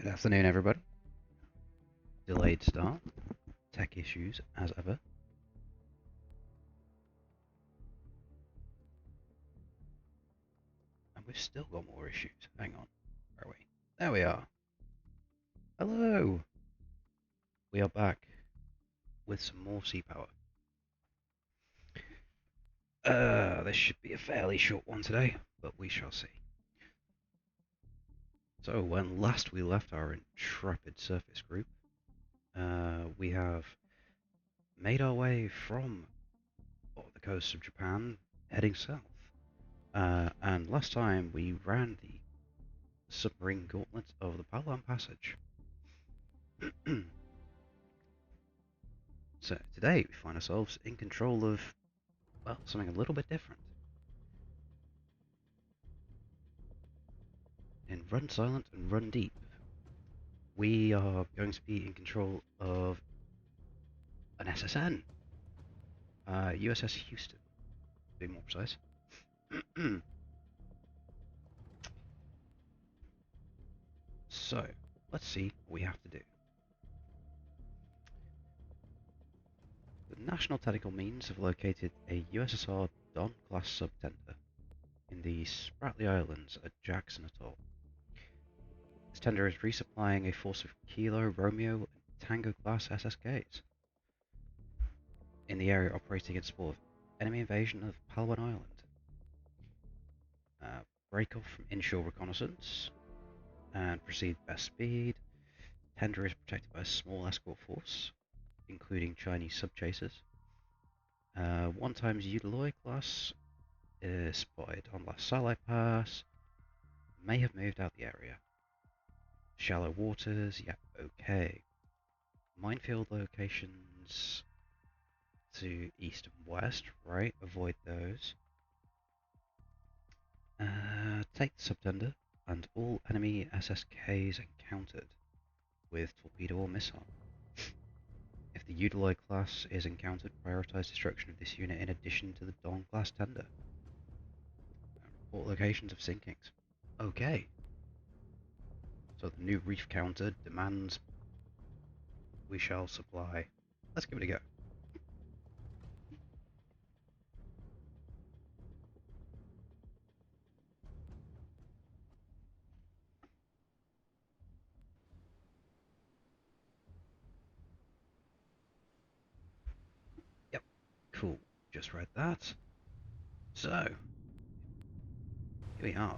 Good afternoon, everybody. Delayed start. Tech issues, as ever. And we've still got more issues. Hang on. Where are we? There we are. Hello! We are back with some more sea power. This should be a fairly short one today, but we shall see. So, when last we left our intrepid surface group, we have made our way from the coast of Japan, heading south. And last time we ran the submarine gauntlet of the Palan Passage. So today we find ourselves in control of, well, something a little bit different. In Run Silent and Run Deep, we are going to be in control of an SSN, USS Houston, to be more precise. So, let's see what we have to do. The National Technical Means have located a USSR Don-class subtender in the Spratly Islands at Jackson Atoll. This tender is resupplying a force of Kilo, Romeo, and Tango-class SSKs in the area operating in support of enemy invasion of Palawan Island. Break off from inshore reconnaissance and proceed best speed. Tender is protected by a small escort force, including Chinese sub-chasers. 1x Udaloy class is spotted on La Salle Pass, may have moved out the area. Shallow waters, yeah, okay. Minefield locations to east and west, right, avoid those. Take the subtender and all enemy SSKs encountered with torpedo or missile. If the Udaloy class is encountered, prioritize destruction of this unit in addition to the Dawn class tender. Report locations of sinkings. Okay. So the new reef counter demands we shall supply. Let's give it a go. Yep, cool. Just read that. So, here we are.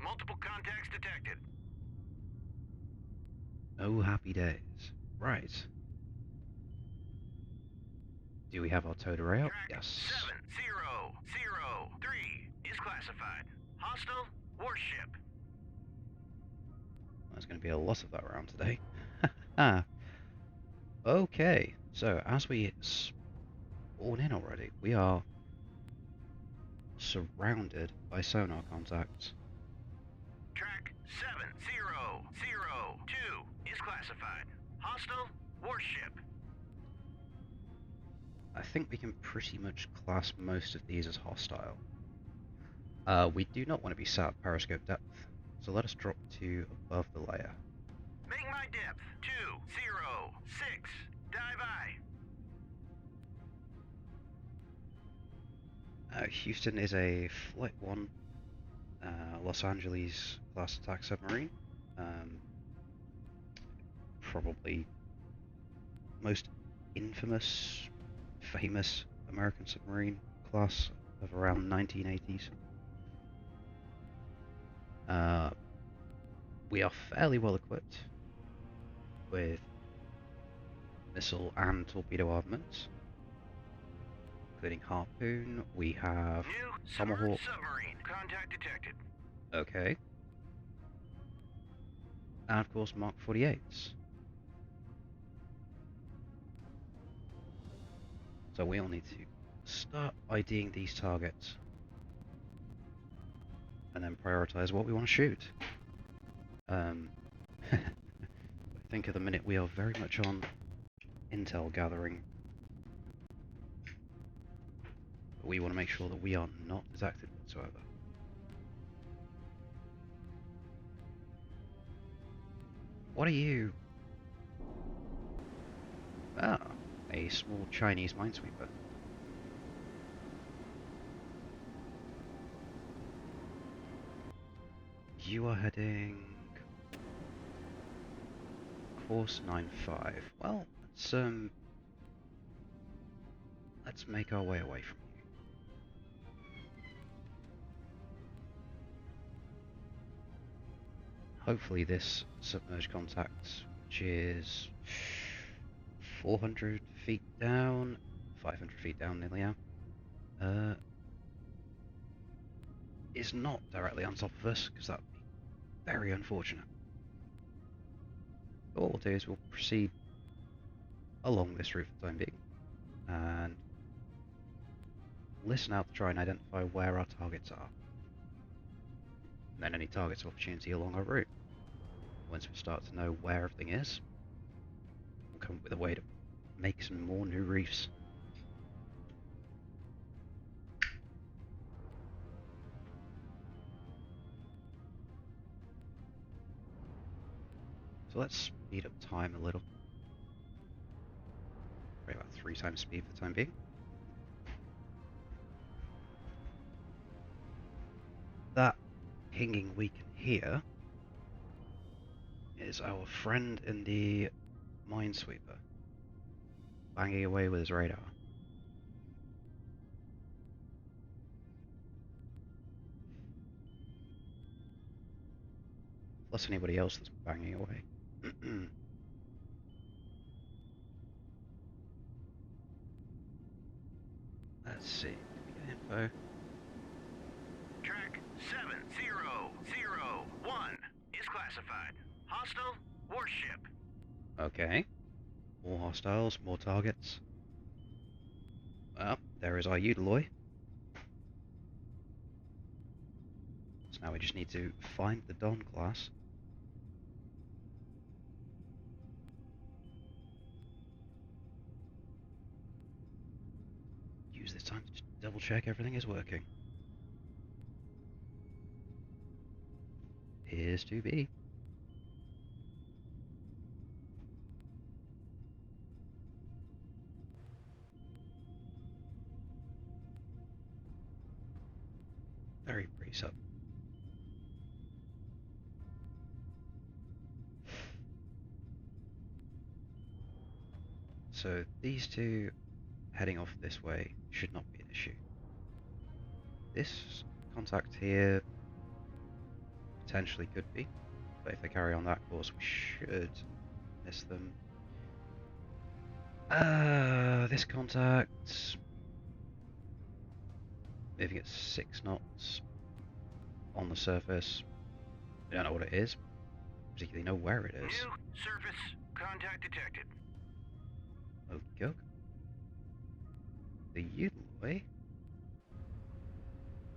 Multiple contacts detected. Oh, happy days. Right. Do we have our towed array up? Track Yes. 7003 is classified. Hostile warship. There's going to be a lot of that around today. Okay, so as we spawn in already, we are surrounded by sonar contacts. Track 7002 is classified. Hostile warship. I think we can pretty much class most of these as hostile. We do not want to be sat at periscope depth, so let us drop to above the layer. Make my depth 206. Dive aye. Houston is a Flight 1 Los Angeles class attack submarine. Probably most infamous, famous American submarine class of around 1980s. We are fairly well equipped with missile and torpedo armaments, including Harpoon. We have New Tomahawk. submarine. Contact detected. Okay. And of course Mark 48s. So we all need to start IDing these targets and then prioritize what we want to shoot. I think at the minute we are very much on intel gathering. But we want to make sure that we are not detected whatsoever. What are you? Ah, a small Chinese minesweeper. You are heading course 95. Well, let's make our way away from you. Hopefully this submerged contact, which is 400 feet down, 500 feet down nearly now, is not directly on top of us, because that would be very unfortunate. But what we'll do is we'll proceed along this route for the time being, and listen out to try and identify where our targets are. And then any targets of opportunity along our route. Once we start to know where everything is, we'll come up with a way to make some more new reefs. So let's speed up time a little. Probably about 3 times speed for the time being. That pinging we can hear is our friend in the minesweeper, banging away with his radar. Plus anybody else that's banging away. Let's see, can we get info? Track 7001 is classified. Hostile warship. Okay. More hostiles, more targets. Well, there is our Udaloy. So now we just need to find the Don class. Use this time to just double check everything is working. Appears to be. Very pretty sub. So these two heading off this way should not be an issue. This contact here potentially could be, but if they carry on that course we should miss them. This contact moving at 6 knots on the surface. We don't know what it is, particularly know where it is. New surface contact detected. Okey doke. The Udaloy,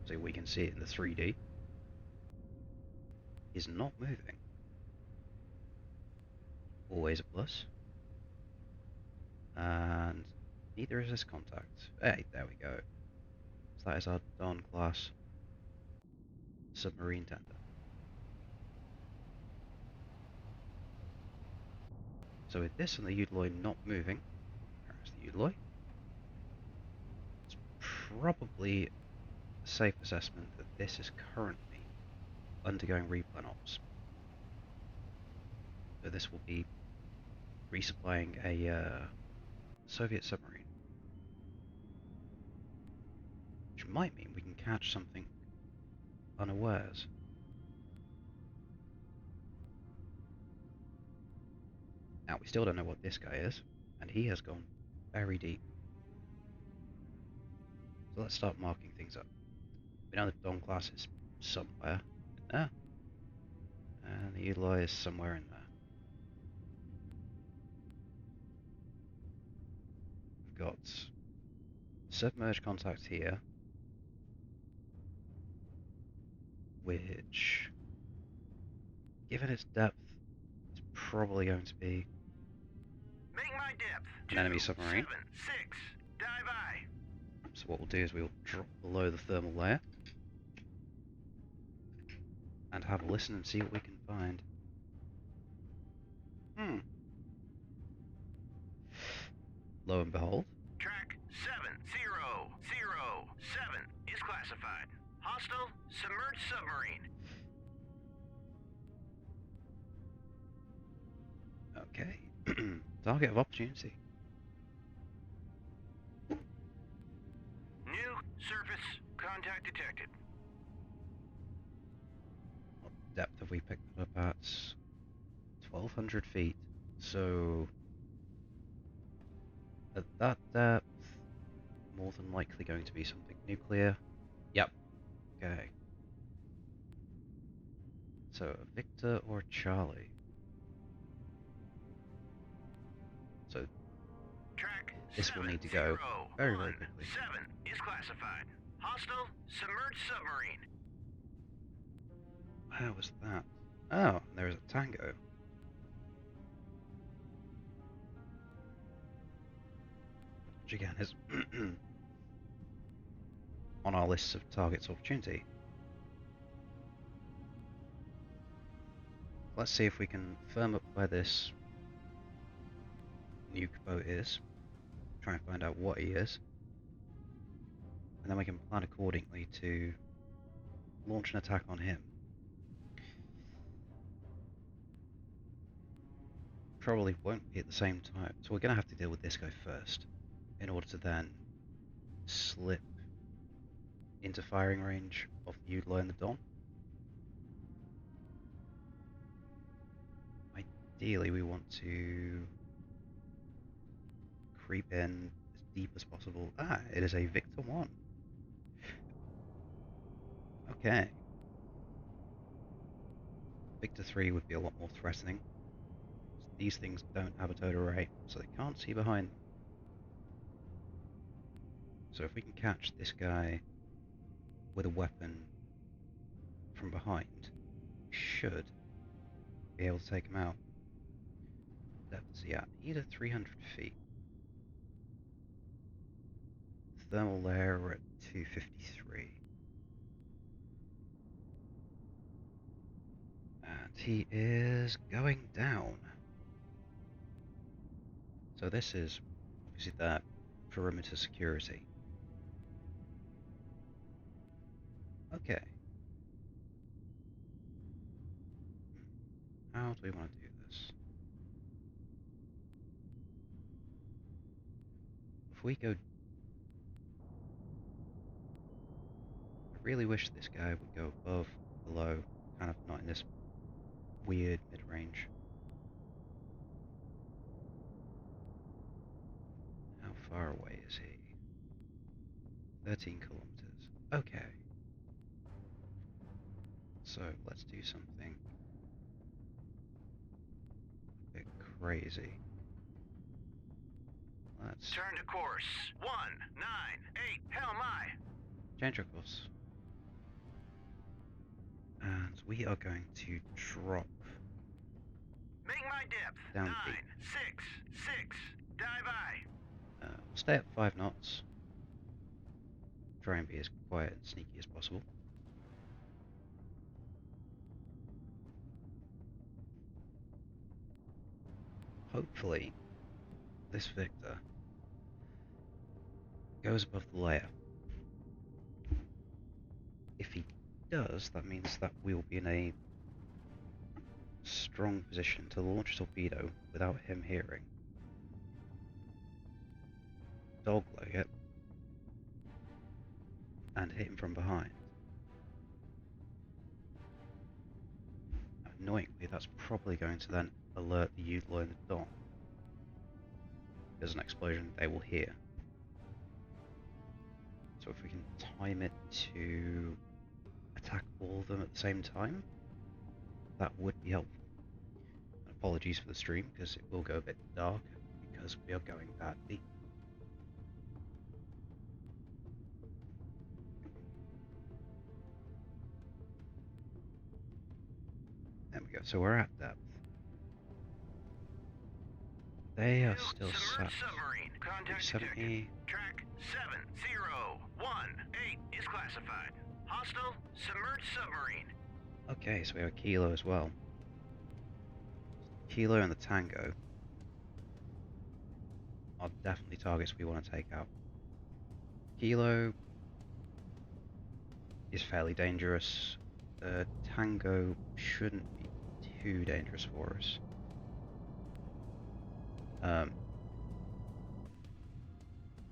so we can see it in the 3D, is not moving. Always a plus. And neither is this contact. Hey, there we go. So that is our Dawn class submarine tender. So with this and the Udaloy not moving, there's the Udaloy. It's probably a safe assessment that this is currently undergoing replan ops. So this will be resupplying a Soviet submarine, which might mean we can catch something unawares. Now, we still don't know what this guy is, and he has gone very deep. So let's start marking things up. We know the Dawn class is somewhere in there, and the Udaloy is somewhere in there. We've got submerged contact here, which, given its depth, is probably going to be Make my depth. an enemy submarine. 276. Dive eye. So what we'll do is we'll drop below the thermal layer and have a listen and see what we can find. lo and behold. Track 7007 is classified. Hostile submerged submarine. Okay. Target of opportunity. New surface contact detected. What depth have we picked that up at? 1,200 feet. So, at that depth, more than likely going to be something nuclear. Yep. Okay. So, a Victor or a Charlie? So, Track this will need to go very, very quickly. 7 is classified. Hostile submerged submarine. How was that? Oh, there is a Tango. Which again is on our list of targets of opportunity. Let's see if we can firm up where this nuke boat is. Try and find out what he is. And then we can plan accordingly to launch an attack on him. Probably won't be at the same time, so we're going to have to deal with this guy first in order to then slip into firing range of the Udler and the Don. Ideally, we want to creep in as deep as possible. Ah, it is a Victor 1. Okay. Victor 3 would be a lot more threatening. These things don't have a total array, so they can't see behind them. So if we can catch this guy with a weapon from behind, we should be able to take him out. Depths, yeah, either 300 feet. Thermal layer, we're at 253. And he is going down. So this is obviously that perimeter security. Okay. How do we want to do this? If we go... I really wish this guy would go above, below, kind of not in this weird mid-range. How far away is he? 13 kilometers. Okay. So let's do something a bit crazy. Let's Turn to course 198. Hell my. change our course. And we are going to drop Make my depth down 966. Dive by. We'll stay at 5 knots. Try and be as quiet and sneaky as possible. Hopefully, this Victor goes above the layer. If he does, that means that we'll be in a strong position to launch a torpedo without him hearing. Dogleg it and hit him from behind. Annoyingly, that's probably going to then alert the Udler and the Don. There's an explosion they will hear. So if we can time it to attack all of them at the same time, that would be helpful. And apologies for the stream, because it will go a bit dark, because we are going that deep. There we go, so we're at depth. They are still sat. Submarine. Contact 370. Track 7018 is classified. Hostile submerged submarine. Okay, so we have a Kilo as well. Kilo and the Tango. are definitely targets we want to take out. Kilo is fairly dangerous. Tango shouldn't be too dangerous for us.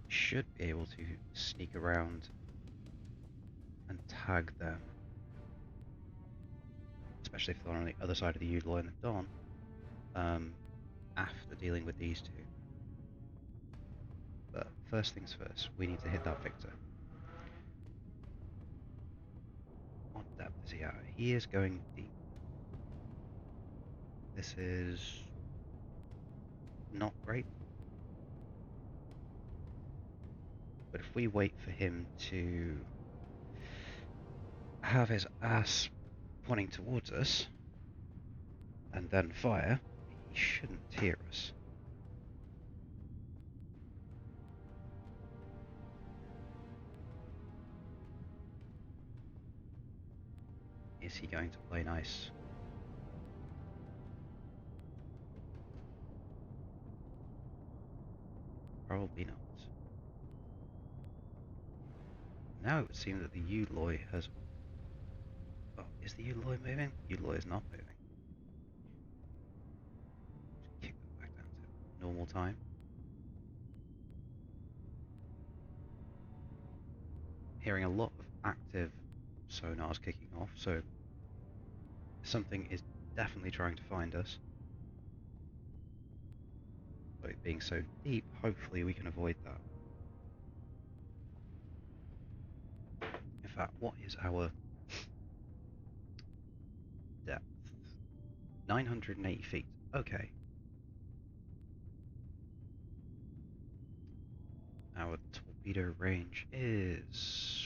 Should be able to sneak around and tag them, especially if they're on the other side of the U line of Dawn, after dealing with these two. But first things first, we need to hit that Victor. What depth is he at? He is going deep. This is not great. But if we wait for him to have his ass pointing towards us and then fire, he shouldn't hear us. Is he going to play nice? Probably not. Now it would seem that the Uloy has... Oh, is the Uloy moving? Uloy is not moving. Just kick that back down to normal time. Hearing a lot of active sonars kicking off, so something is definitely trying to find us. But it being so deep, hopefully we can avoid that. In fact, what is our depth? 980 feet. Okay. Our torpedo range is...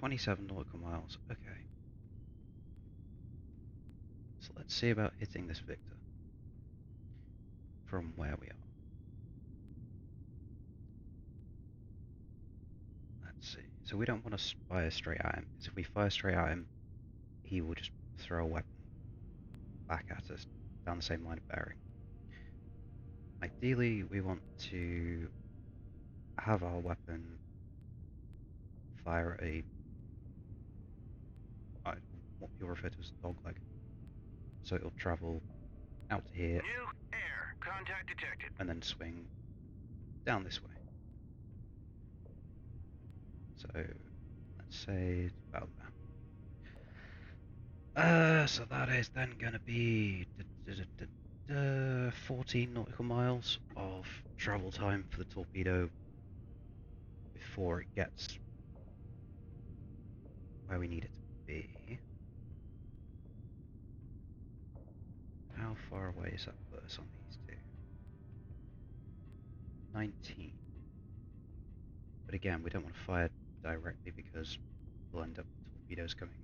27 nautical miles. Okay. So let's see about hitting this Victor from where we are. Let's see. So we don't want to fire straight at him, because if we fire straight at him, he will just throw a weapon back at us down the same line of bearing. Ideally, we want to have our weapon fire a what you'll refer to as dogleg. So it'll travel out to here. New air. Contact detected. And then swing down this way. So let's say it's about that. So that is then going to be 14 nautical miles of travel time for the torpedo before it gets where we need it to be. How far away is that burst on these two? 19. But again, we don't want to fire directly because we'll end up with torpedoes coming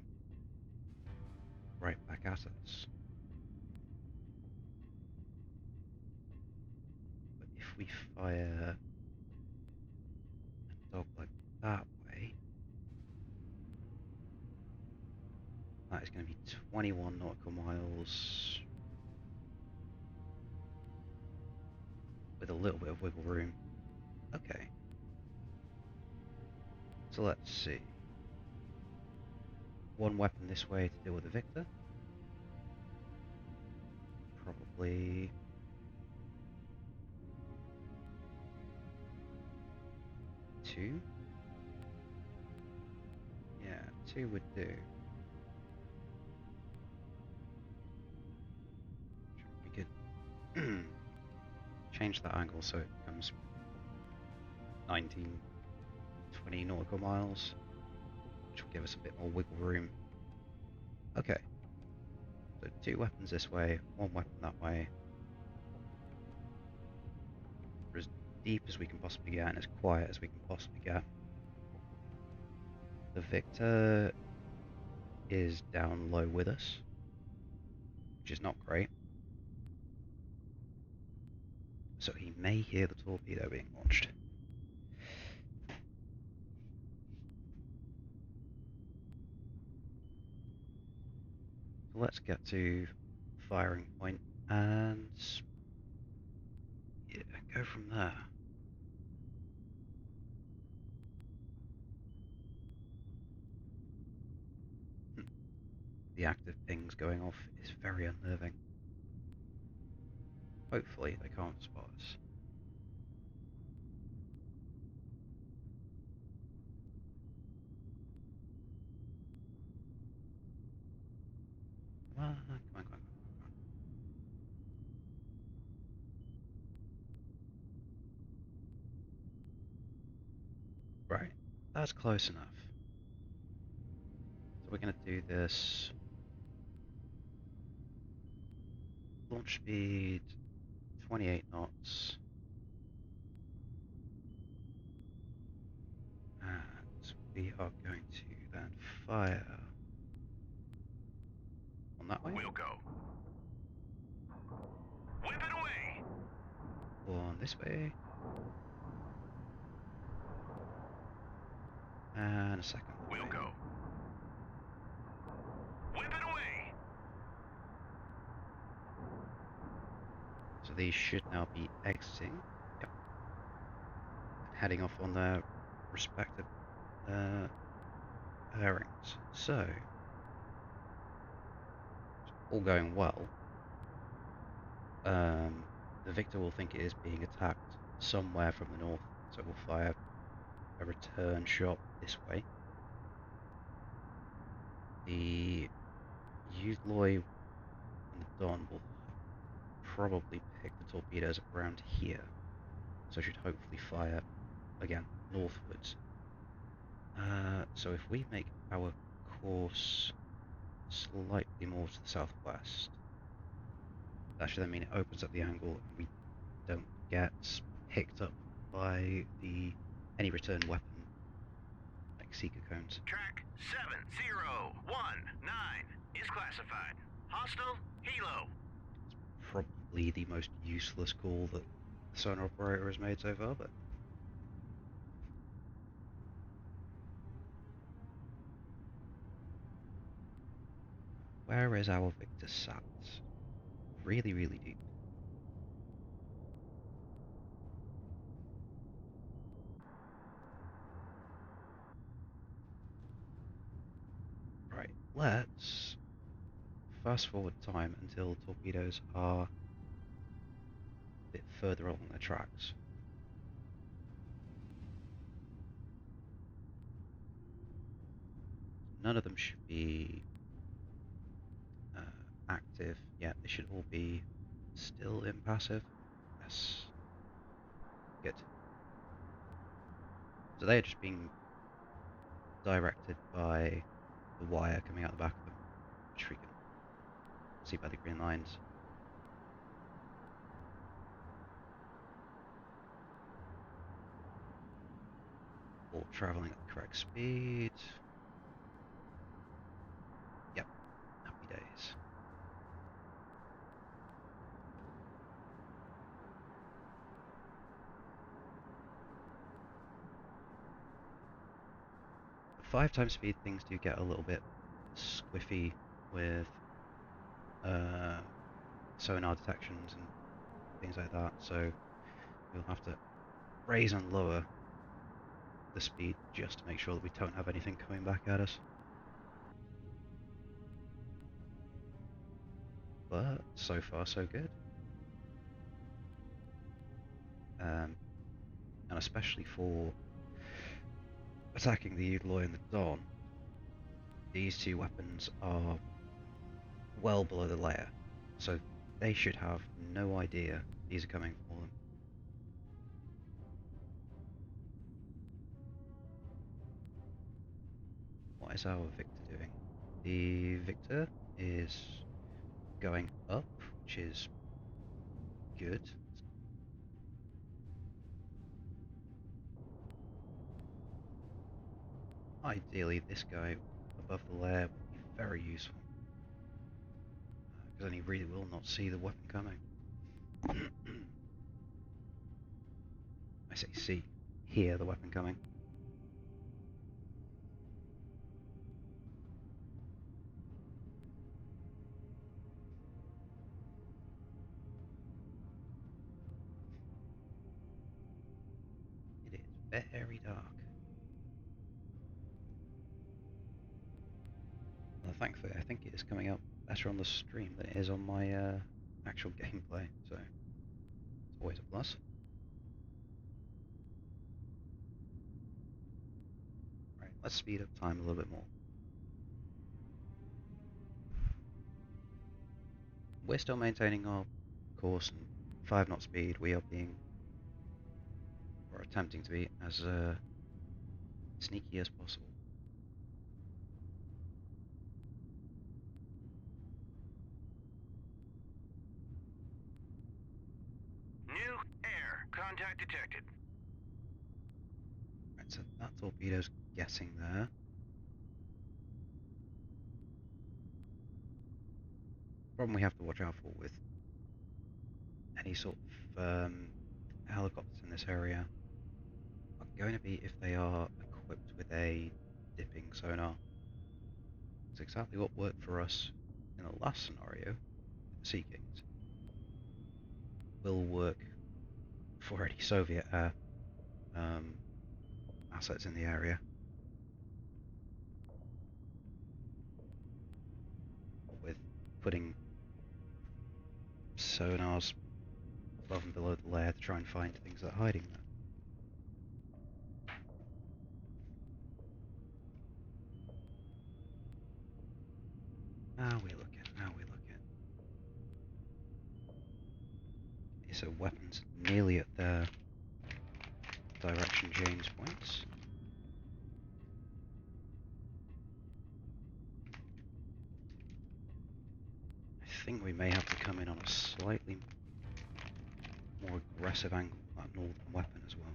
right back at us. But if we fire a dog like that way, that is going to be 21 nautical miles with a little bit of wiggle room. Okay. So let's see. One weapon this way to deal with the Victor. Probably... two? Yeah, two would do. We could change that angle so it becomes 19, 20 nautical miles, which will give us a bit more wiggle room. Okay, so two weapons this way, one weapon that way. We're as deep as we can possibly get and as quiet as we can possibly get. The Victor is down low with us, which is not great. So he may hear the torpedo being launched. So let's get to firing point and yeah, go from there. The active pings going off is very unnerving. Hopefully they can't spot us. Come on, come on, come on, come on, come on. Right, that's close enough. So we're going to do this. Launch speed 28 knots. And we are going to then fire on that way. We'll go. Whip it away. On this way. And a second. We'll go. Whip it away. So these should now be exiting. Yep. Heading off on their respective bearings. So, all going well. The Victor will think it is being attacked somewhere from the north, so we'll fire a return shot this way. The Udloy and the Don will probably pick the torpedoes up around here, so should hopefully fire again northwards. So if we make our course slightly more to the southwest, that should then mean it opens up the angle and we don't get picked up by any return weapon like seeker cones. Track 7019 is classified. Hostile helo. It's probably the most useless call that the sonar operator has made so far, but where is our Victor sat? Really, really deep. Right, let's fast forward time until torpedoes are a bit further along their tracks. None of them should be active yet. They should all be still impassive. Yes. Good. So they are just being directed by the wire coming out the back of them, which we can see by the green lines. All travelling at the correct speed. Yep, happy days. At 5 times speed, things do get a little bit squiffy with sonar detections and things like that, so we'll have to raise and lower the speed just to make sure that we don't have anything coming back at us. But so far so good. And especially for attacking the Udaloy and the Dawn, these two weapons are well below the layer, so they should have no idea these are coming for them. What is our Victor doing? The Victor is going up, which is good. Ideally, this guy above the layer would be very useful, because then he really will not see the weapon coming. I say see, hear the weapon coming. very dark. Well, thankfully, I think it is coming out better on the stream than it is on my actual gameplay, so it's always a plus. Right, let's speed up time a little bit more. We're still maintaining our course and 5 knot speed. We are being, or attempting to be, as sneaky as possible. New air. Contact detected. Right, so that torpedo's getting there. Problem we have to watch out for with any sort of helicopters in this area are going to be if they are equipped with a dipping sonar. It's exactly what worked for us in the last scenario with the Sea Kings. Will work for any Soviet assets in the area. With putting sonars above and below the layer to try and find things that are hiding there. Now we look at, now we look at. Okay, so weapons nearly at their direction change points. I think we may have to come in on a slightly more aggressive angle with that northern weapon as well.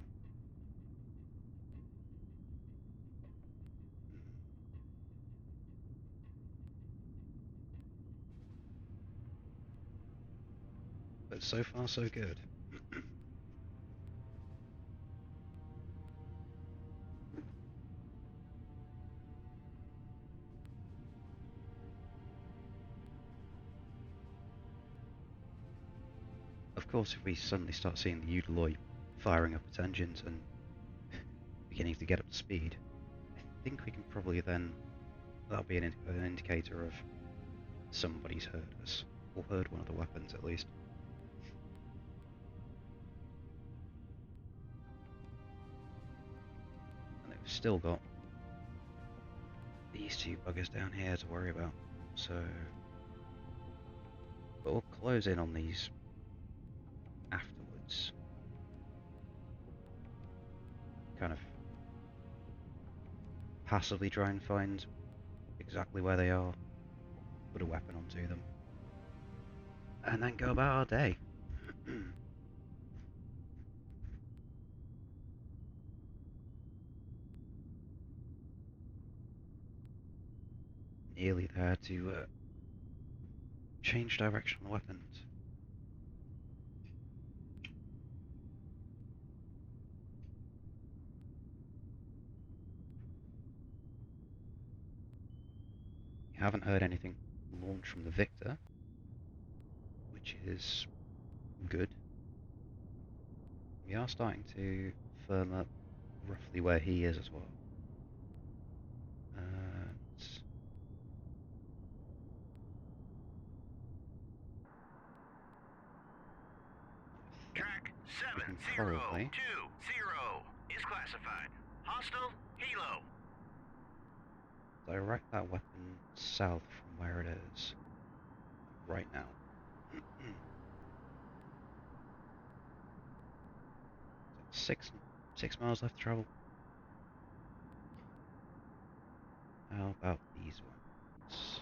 But so far so good. Of course, if we suddenly start seeing the Udaloy firing up its engines and beginning to get up to speed, I think we can probably then, that'll be an indicator of somebody's heard us, or heard one of the weapons at least. And they've still got these two buggers down here to worry about, so... But we'll close in on these afterwards. Kind of passively try and find exactly where they are, put a weapon onto them, and then go about our day. Nearly there to change direction on the weapons. We haven't heard anything launch from the Victor, which is good. We are starting to firm up roughly where he is as well. Track We can 7020 probably is classified. Hostile helo. direct that weapon south from where it is right now. 6 miles left to travel. How about these ones?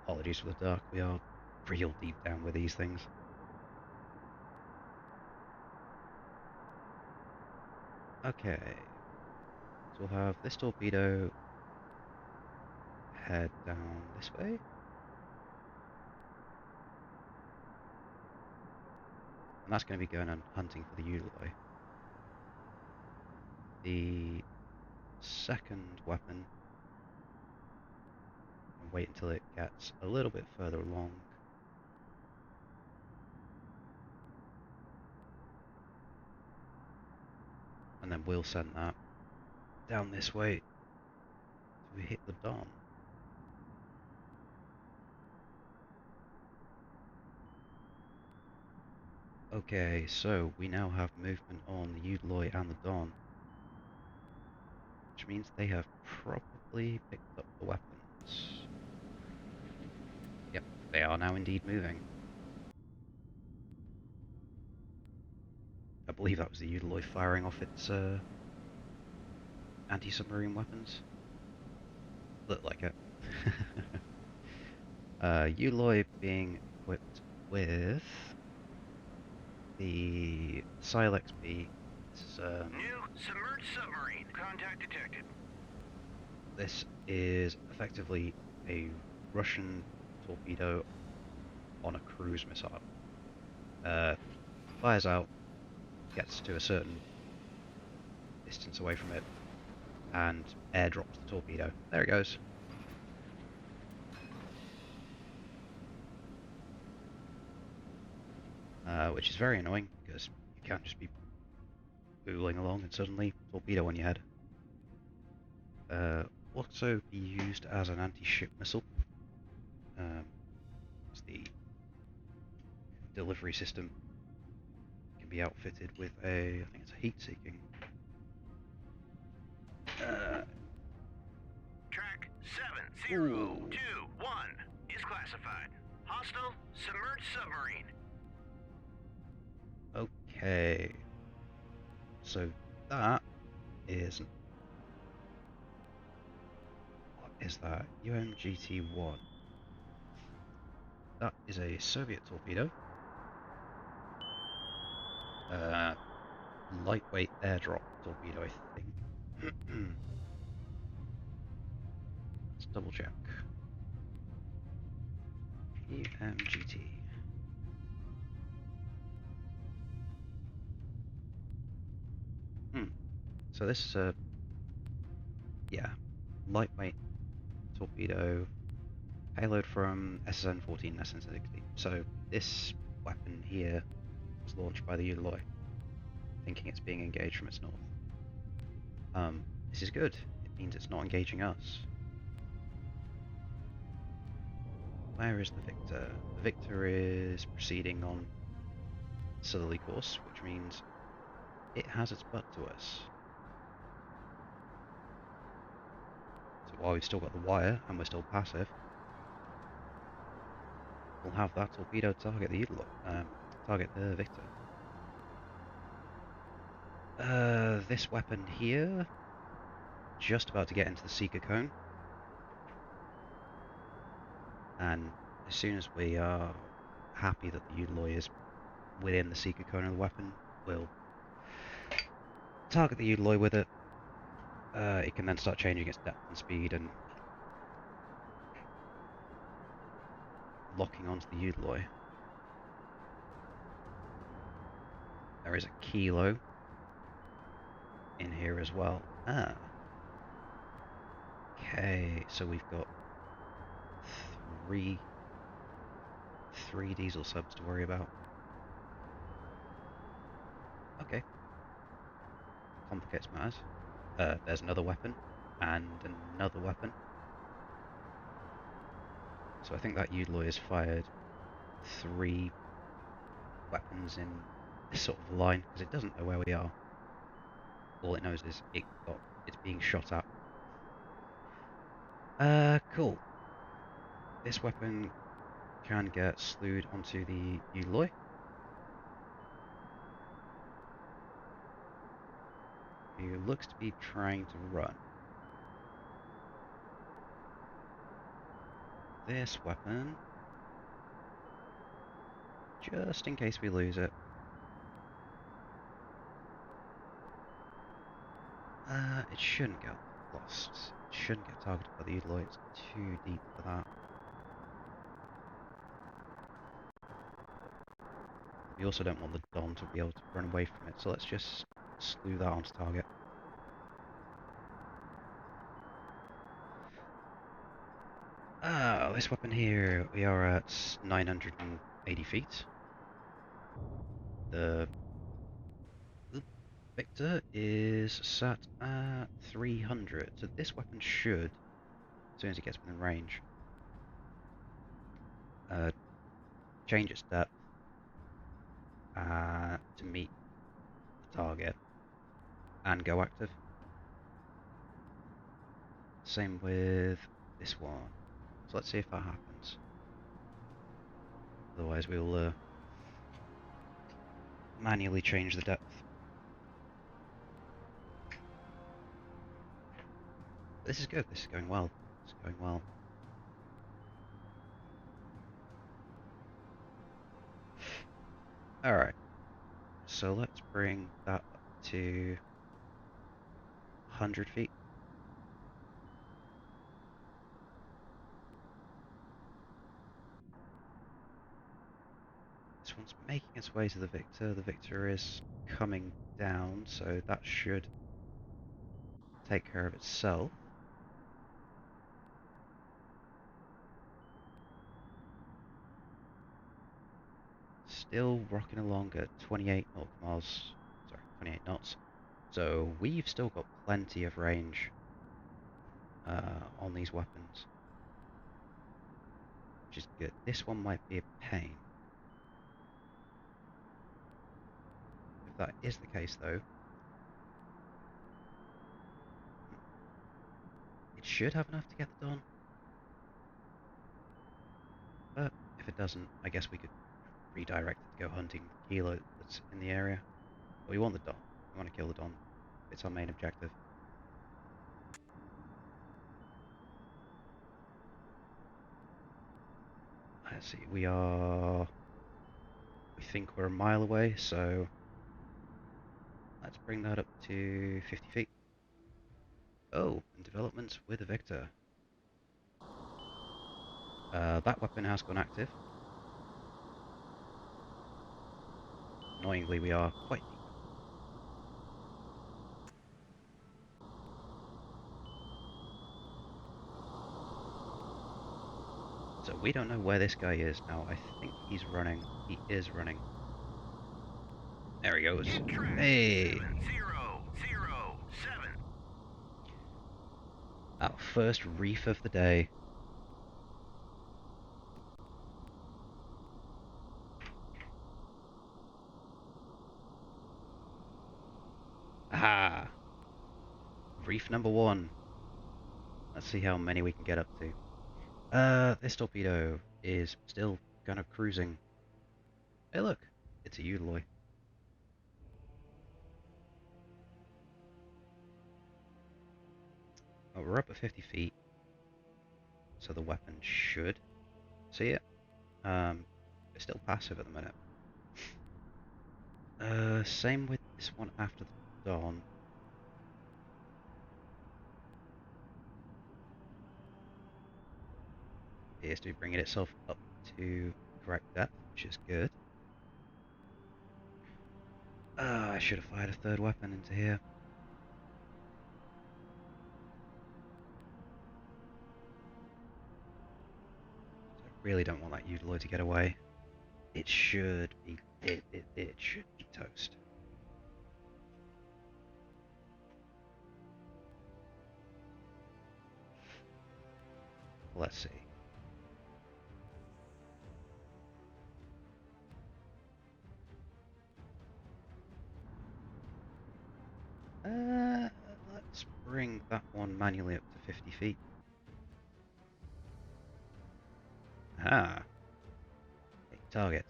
Apologies for the dark, we are real deep down with these things. Okay, so we'll have this torpedo head down this way. And that's going to be going and hunting for the Udaloy. The second weapon, and wait until it gets a little bit further along. and then we'll send that down this way till we hit the Don. Okay, so we now have movement on the Udaloy and the Don, which means they have probably picked up the weapons. Yep, they are now indeed moving. I believe that was the Udaloy firing off its anti-submarine weapons. Looked like it. Udaloy being equipped with the Silex B. New submerged submarine. Contact detected. This is effectively a Russian torpedo on a cruise missile. Fires out, gets to a certain distance away from it, and airdrops the torpedo. There it goes. Which is very annoying, because you can't just be booling along and suddenly torpedo on your head. Also be used as an anti-ship missile. It's the delivery system can be outfitted with I think it's a heat-seeking. Track 7021 is classified. Hostile submerged submarine. Okay. So that is... What is that? UMGT-1. That is a Soviet torpedo. Lightweight airdrop torpedo, I think. Let's double check. UMGT. So this is a... yeah, lightweight torpedo. Payload from SSN-14 and SN-16. So this weapon here was launched by the Udaloy, thinking it's being engaged from its north. This is good. It means it's not engaging us. Where is the Victor? The Victor is proceeding on southerly course, which means it has its butt to us. So while we've still got the wire and we're still passive, we'll have that torpedo target the Udaloy, target the Victor. This weapon here, just about to get into the Seeker cone, and as soon as we are happy that the Udaloy is within the Seeker cone of the weapon, we'll target the Udaloy with it. It can then start changing its depth and speed and locking onto the Udaloy. There is a kilo in here as well. Okay, so we've got three diesel subs to worry about. Okay. Complicates matters. There's another weapon, and another weapon. So I think that Udaloy has fired 3 weapons in this sort of line, because it doesn't know where we are. All it knows is it's being shot at. Cool. This weapon can get slewed onto the Udaloy. He looks to be trying to run. This weapon, just in case we lose it. It shouldn't get lost. It shouldn't get targeted by the Udaloy. It's too deep for that. We also don't want the Don to be able to run away from it, so let's just slew that onto target. This weapon here, we are at 980 feet. The Victor is sat at 300, so this weapon should, as soon as it gets within range, change its depth to meet the target and go active. Same with this one. So let's see if that happens. Otherwise we'll manually change the depth. This is good, this is going well. This is going well. Alright, so let's bring that up to 100 feet. This one's making its way to the Victor. The Victor is coming down, so that should take care of itself. Still rocking along at 28 nautical miles, sorry, 28 knots. So we've still got plenty of range on these weapons, which is good. This one might be a pain. If that is the case, though, it should have enough to get the Don. But if it doesn't, I guess we could redirect it to go hunting the Kilo that's in the area. But we want the Don. We want to kill the Don. It's our main objective. Let's see, we think we're a mile away, so let's bring that up to 50 feet. Oh, and developments with the Victor. That weapon has gone active. Annoyingly, we are quite deep. So we don't know where this guy is now. I think he's running. He is running. There he goes. Hey! 7007. Our first reef of the day. Aha! Reef number 1. Let's see how many we can get up to. This torpedo is still kind of cruising. Hey look, it's a Udaloy. Oh, we're up at 50 feet, so the weapon should see it. It's still passive at the minute. Same with this one after the Dawn. It appears to be bringing itself up to correct depth, which is good. I should have fired a third weapon into here. I really don't want that Udaloy to get away. It should be it should be toast. Let's see. Let's bring that one manually up to 50 feet. Ah, a target.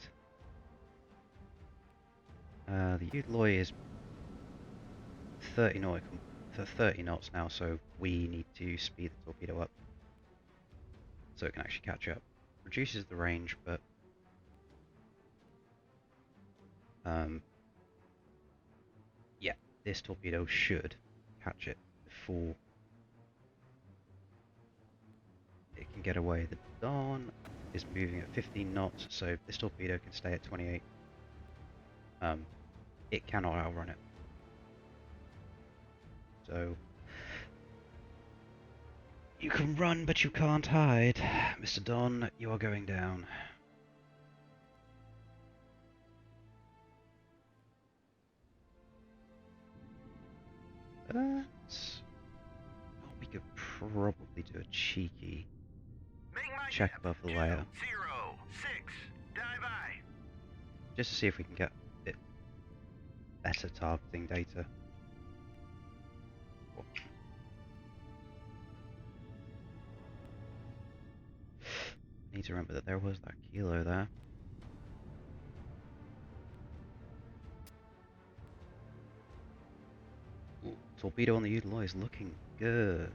The Udaloy is 30 knots now, so we need to speed the torpedo up so it can actually catch up. Reduces the range, but yeah, this torpedo should catch it before it can get away. The Dawn is moving at 15 knots, so this torpedo can stay at 28. It cannot outrun it. So you can run, but you can't hide. Mr. Don, you are going down. But well, we could probably do a cheeky Make my check depth above the layer, 206. Dive I. just to see if we can get a bit better targeting data. Oh. Need to remember that there was that kilo there. Ooh, torpedo on the Udalo is looking good.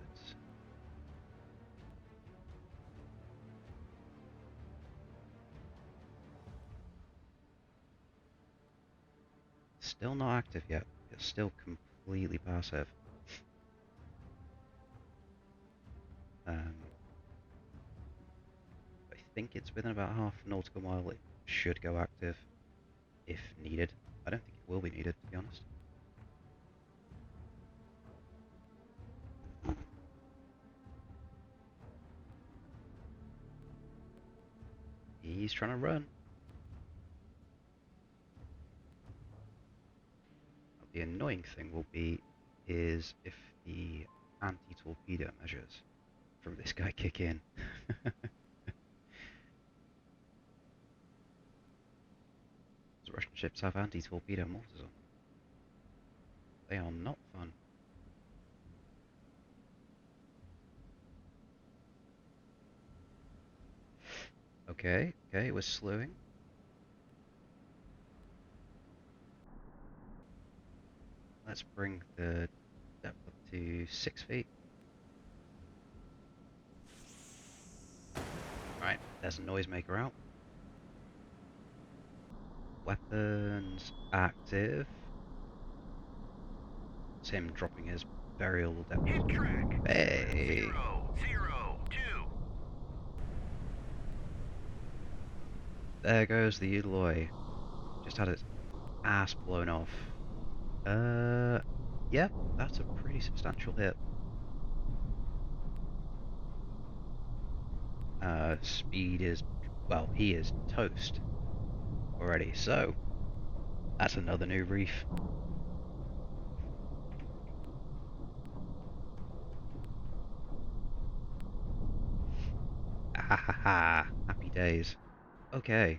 Still not active yet. It's still completely passive. I think it's within about half a nautical mile. It should go active if needed. I don't think it will be needed, to be honest. He's trying to run. The annoying thing will be is if the anti-torpedo measures from this guy kick in. The Russian ships have anti-torpedo mortars on them. They are not fun. Okay, we're slewing. Let's bring the depth up to 6 feet. Right, there's a noisemaker out. Weapons active. It's him dropping his burial depth. Hit track. Hey! 002. There goes the Udaloy. Just had its ass blown off. Yeah, that's a pretty substantial hit. Speed is, well, he is toast already, so that's another new reef. Ah ha ha, happy days. Okay.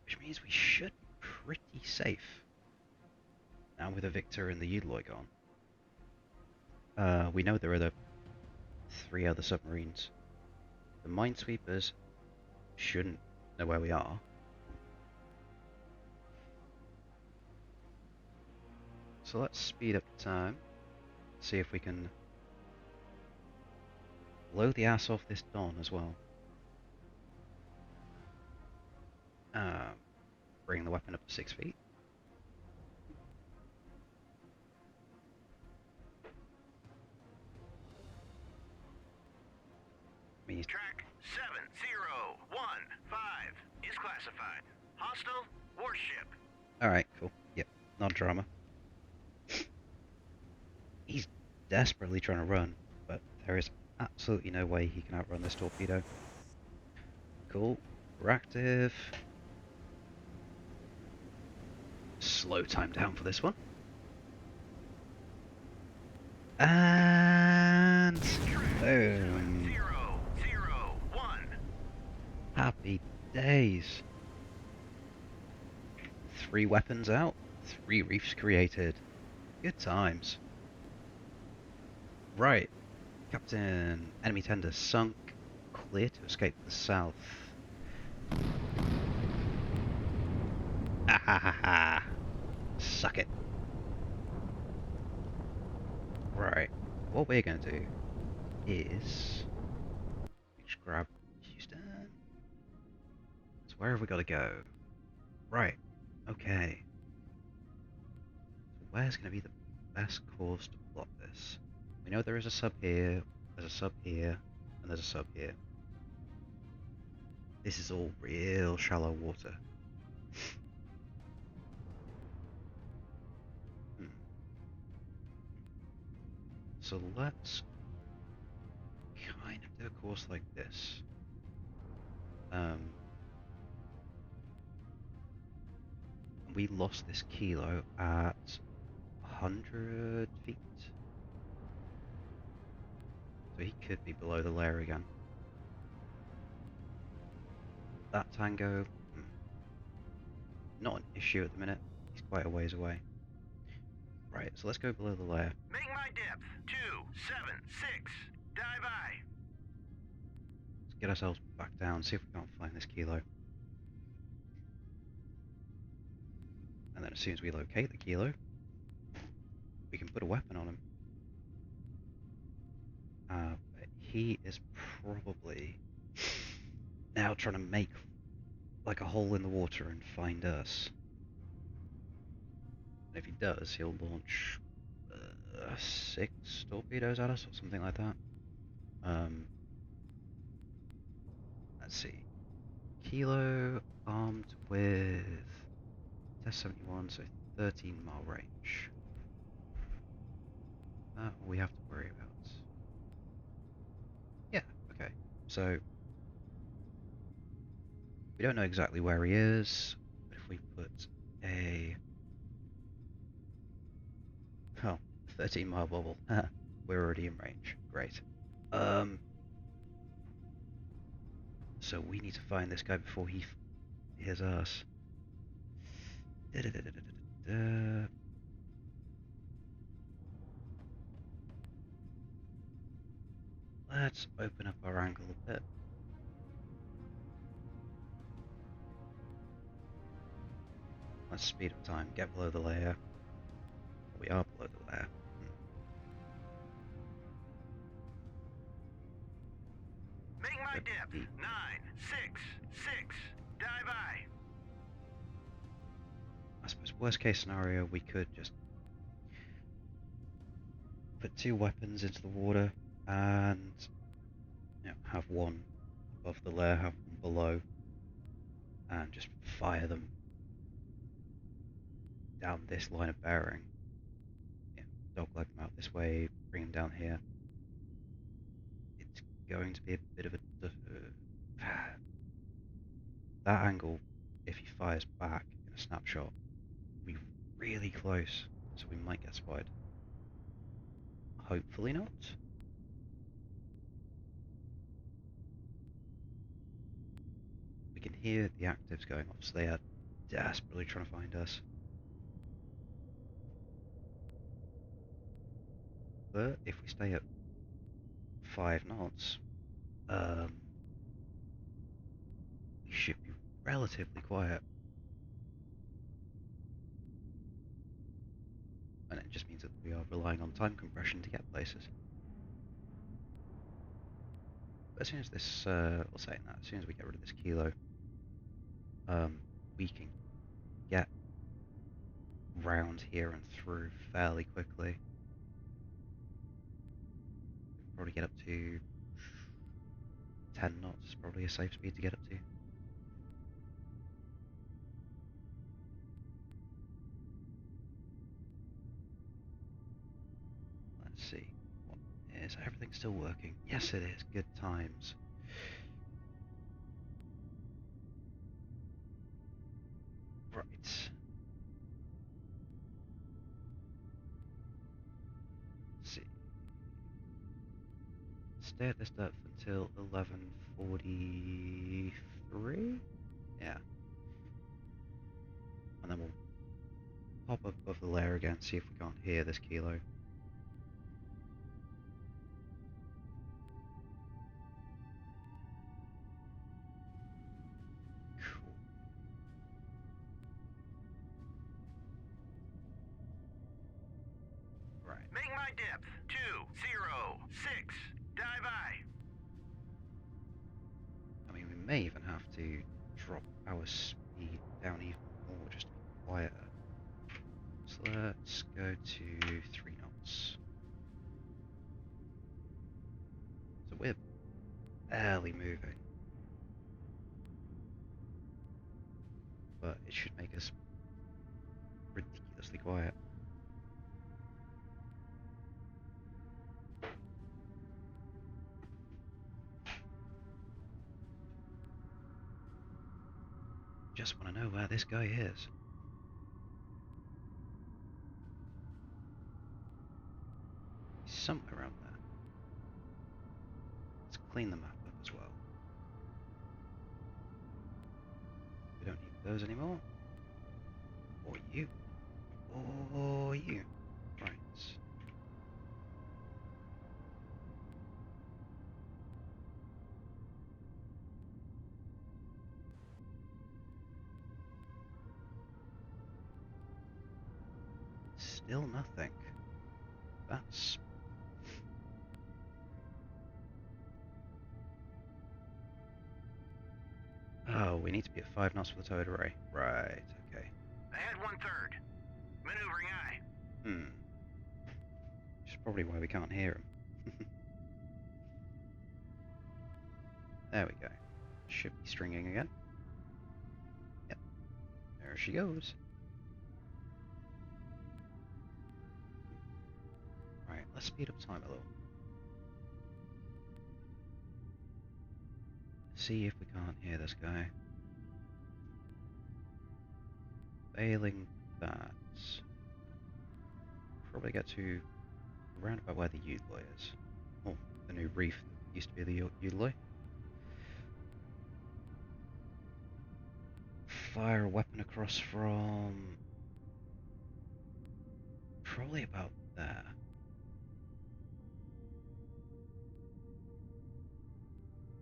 Which means we should be pretty safe. Now with the Victor and the Udaloy gone. We know there are the 3 other submarines. The minesweepers shouldn't know where we are. So let's speed up time. See if we can blow the ass off this Don as well. Bring the weapon up to 6 feet. Track 7015 is classified. Hostile warship. Alright, cool. Yep, non-drama. He's desperately trying to run, but there is absolutely no way he can outrun this torpedo. Cool. We're active. Slow time down for this one. And boom. 001. Happy days. 3 weapons out, 3 reefs created. Good times. Right. Captain, enemy tender sunk. Clear to escape to the south. Ah ha ha ha. Suck it. Right. What we're going to do is just grab Houston. So where have we got to go? Right. Okay. So where's going to be the best course to plot this? We know there is a sub here, there's a sub here, and there's a sub here. This is all real shallow water. So let's kind of do a course like this. We lost this kilo at 100 feet. So he could be below the layer again. That Tango, not an issue at the minute. He's quite a ways away. Right, so let's go below the layer. Make my depth 276. Dive I. Let's get ourselves back down, see if we can't find this kilo. And then as soon as we locate the kilo, we can put a weapon on him. He is probably now trying to make like a hole in the water and find us. And if he does, he'll launch 6 torpedoes at us or something like that. Let's see. Kilo armed with Test 71, so 13-mile range. That we have to worry about. Yeah, okay. So we don't know exactly where he is, but if we put a 13-mile bubble, we're already in range. Great. So we need to find this guy before he hears us. Let's open up our angle a bit. Let's speed up time, get below the layer. We are below the layer. Make my depth 966. Dive I. I suppose worst case scenario, we could just put 2 weapons into the water and have one above the layer, have one below, and just fire them down this line of bearing. Dogleg them out this way, bring them down here. It's going to be a bit of a that angle, if he fires back in a snapshot, will be really close, so we might get spied. Hopefully not. We can hear the actives going off, so they are desperately trying to find us. But if we stay at 5 knots, we should be relatively quiet. And it just means that we are relying on time compression to get places. But as soon as this, as soon as we get rid of this kilo, we can get round here and through fairly quickly. Probably get up to 10 knots is probably a safe speed to get up to. Let's see. What is everything still working? Yes, it is. Good times. Right. Let's see. Stay at this depth until 11:43. Yeah. And then we'll pop up above the layer again, see if we can't hear this kilo. Cool. Right. Make my depth 206. Dive I. I mean, we may even have to drop our speed down even more just to be quieter. So let's go to 3 knots. So we're barely moving. But it should make us ridiculously quiet. Just want to know where this guy is. somewhere around there. Let's clean the map up as well. We don't need those anymore. Or you. Or you. Right. Still nothing. That's... Oh, we need to be at 5 knots for the towed array. Right, okay. Ahead 1/3. Maneuvering eye. Which is probably why we can't hear him. There we go. Should be stringing again. Yep. There she goes. Right, let's speed up time a little. See if we can't hear this guy. Failing that, probably get to around about where the Udloy is. Oh, the new reef that used to be the Udloy. Fire a weapon across from... probably about there.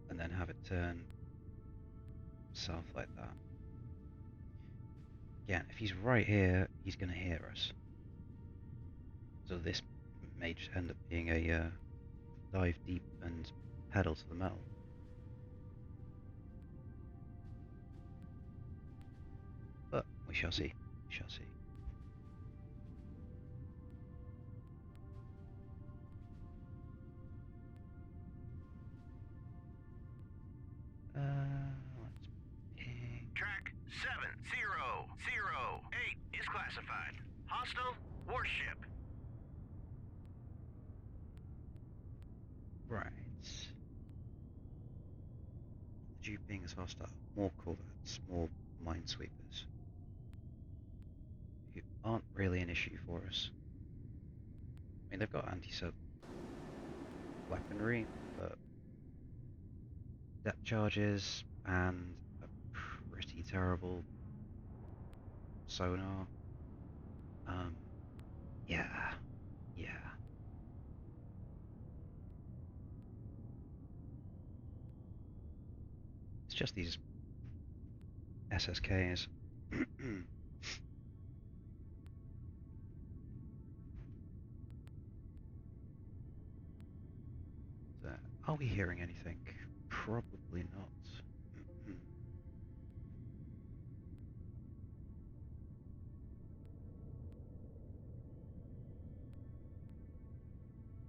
And then have it turn south like that. Again, if he's right here, he's going to hear us. So this may just end up being a dive deep and pedal to the metal. But we shall see. We shall see. Let's ping. Track 7008 is classified. Hostile warship. Right. The Duke being as hostile. More corvettes, more minesweepers. Who aren't really an issue for us. I mean, they've got anti-sub weaponry, but depth charges and a pretty terrible sonar. Yeah. It's just these SSKs. Are we hearing anything? Probably not.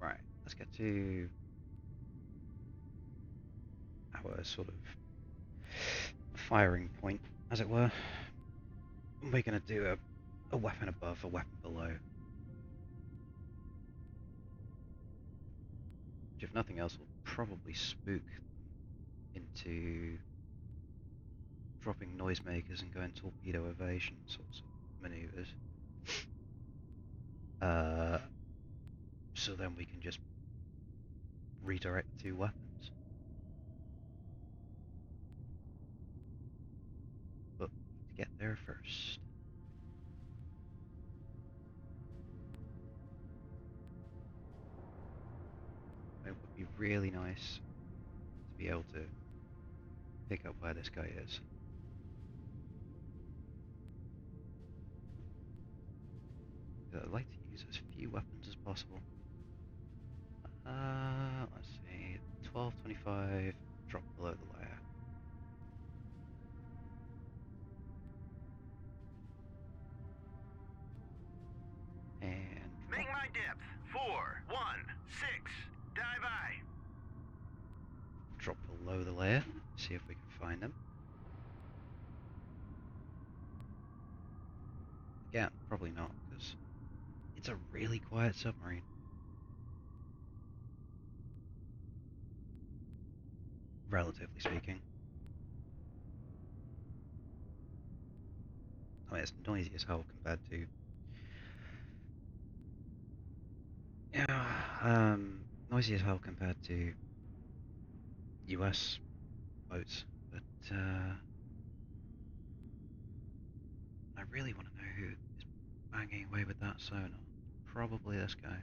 Right, let's get to our sort of firing point, as it were. We're going to do a weapon above, a weapon below. Which, if nothing else, will probably spook into dropping noisemakers and going torpedo evasion sorts of maneuvers. So then we can just redirect the two weapons. But to get there first. It would be really nice to be able to pick up where this guy is. I'd like to use as few weapons as possible. Let's see, 1225, drop below the layer. And Make my depth 416. Dive eye. drop below the layer, see if we can find them. Again, probably not, because it's a really quiet submarine. Relatively speaking. I mean, it's noisy as hell compared to... Yeah, Noisy as hell compared to US boats, but I really want to know who is banging away with that sonar. Probably this guy.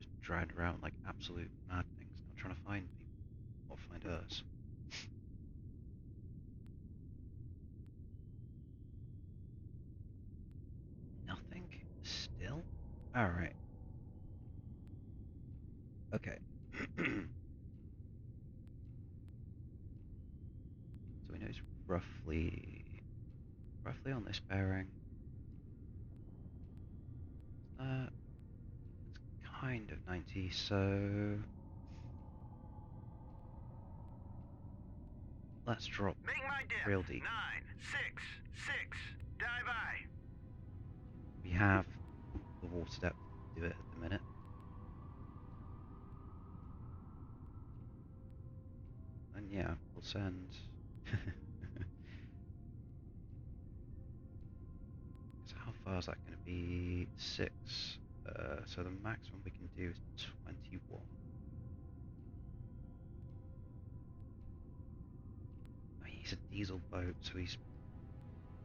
Just driving around like absolute mad things, not trying to find people or find us. Nothing? Still? Alright. Okay. So we know it's roughly on this bearing. It's kind of 90, so let's drop Make my dip. real deep. 966. Dive I. We have the water depth to do it at the minute. And yeah, we'll send. So how far is that going to be? 6. So the maximum we can do is 21. I mean, he's a diesel boat, so he's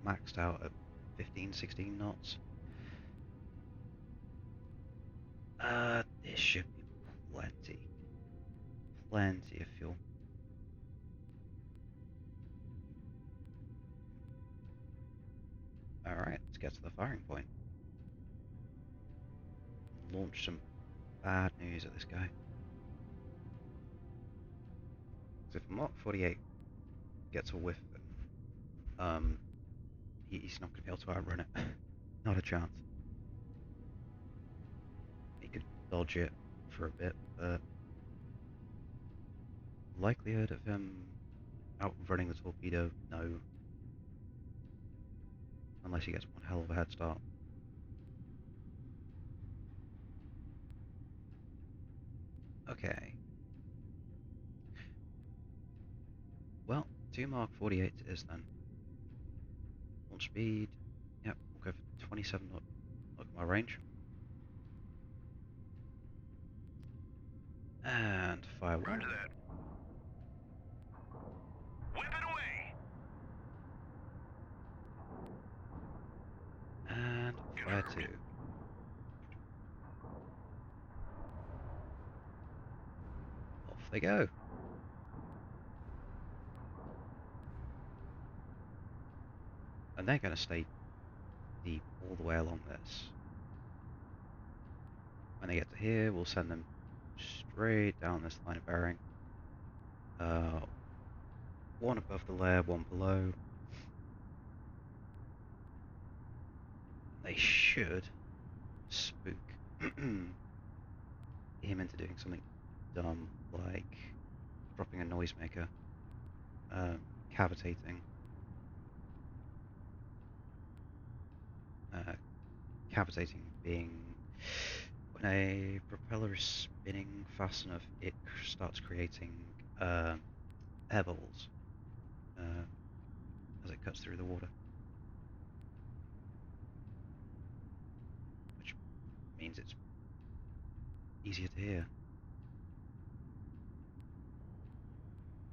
maxed out at 15, 16 knots. This should be plenty of fuel. Alright, let's get to the firing point. Launch some bad news at this guy. So if Mark 48 gets a whiff, he's not going to be able to outrun it. Not a chance. He could dodge it for a bit, but likelihood of him outrunning the torpedo, no. Unless he gets one hell of a head start. Okay. Well, 2 Mark 48 it is then. Launch speed, yep, we'll go for 27 nautical range. And fire 1. Roger that. Whip it away. And fire 2. Off they go. And they're going to stay deep all the way along this. When they get to here, we'll send them straight down this line of bearing. One above the layer, one below. They should spook him into doing something dumb, like dropping a noisemaker, cavitating. Cavitating being when a propeller is spinning fast enough, it starts creating air bubbles as it cuts through the water, which means it's easier to hear.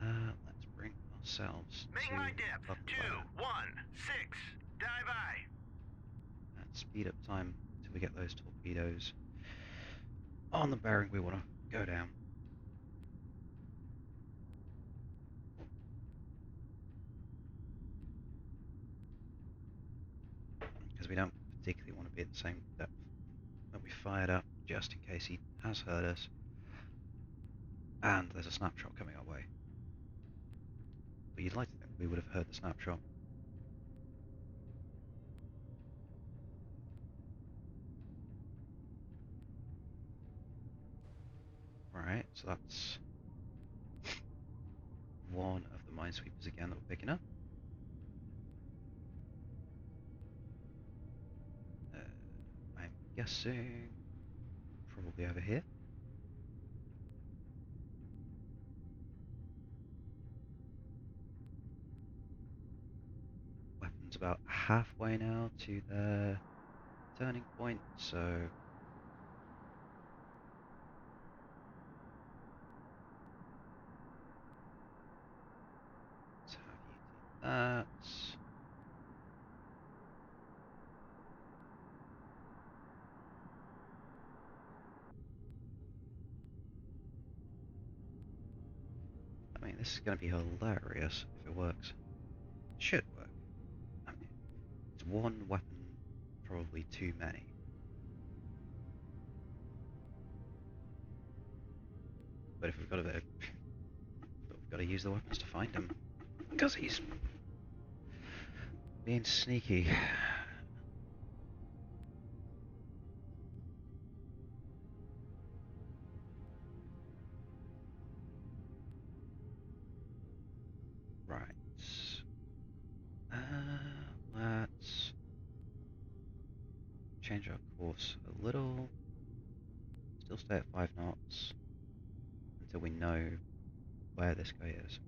Let's bring ourselves Make to my dip. up the ladder. 216. Dive I. And speed up time until we get those torpedoes on the bearing we want to go down. Because we don't particularly want to be at the same depth that we fired up, just in case he has heard us. And there's a snapshot coming our way. But you'd like to think we would have heard the snapshot. Right, so that's one of the minesweepers again that we're picking up. I'm guessing probably over here. Weapon's about halfway now to the turning point, so that. I mean, this is going to be hilarious if it works. It should work. I mean, it's one weapon, probably too many. But if we've got we've got to use the weapons to find him, because he's being sneaky. Right. Let's change our course a little. Still stay at 5 knots until we know where this guy is.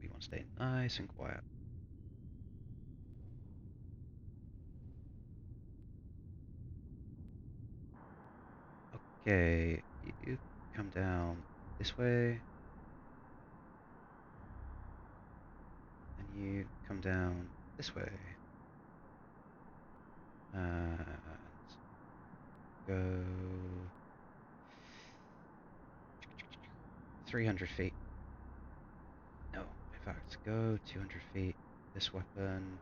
We want to stay nice and quiet. Okay, you come down this way, and you come down this way. And go 300 feet. No, in fact, go 200 feet. This weapon.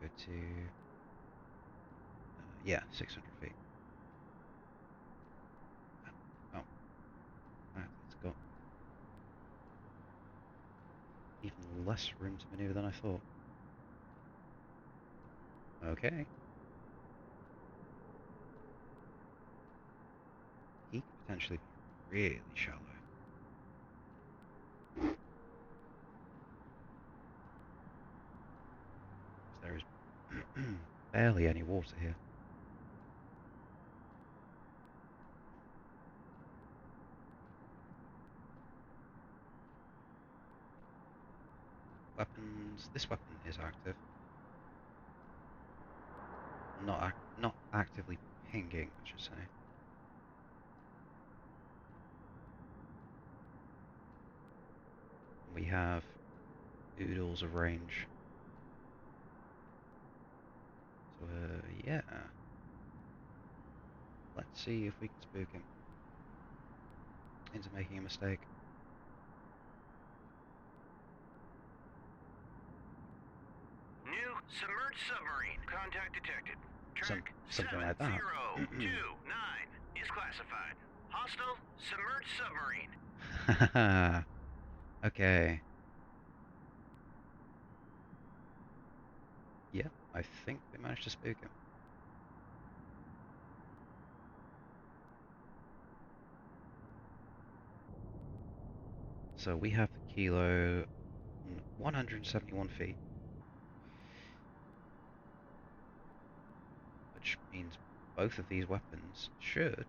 Go to yeah, 600 feet. Oh, it's got even less room to maneuver than I thought. Okay. He could potentially be really shallow. There is barely any water here. Weapons. This weapon is active. Not actively pinging, I should say. We have oodles of range. So, yeah. Let's see if we can spook him into making a mistake. New submerged submarine. Contact detected. Track Something like that. 7029 is classified. Hostile submerged submarine. Okay. Yeah, I think we managed to spook him. So we have the kilo 171 feet. Which means both of these weapons should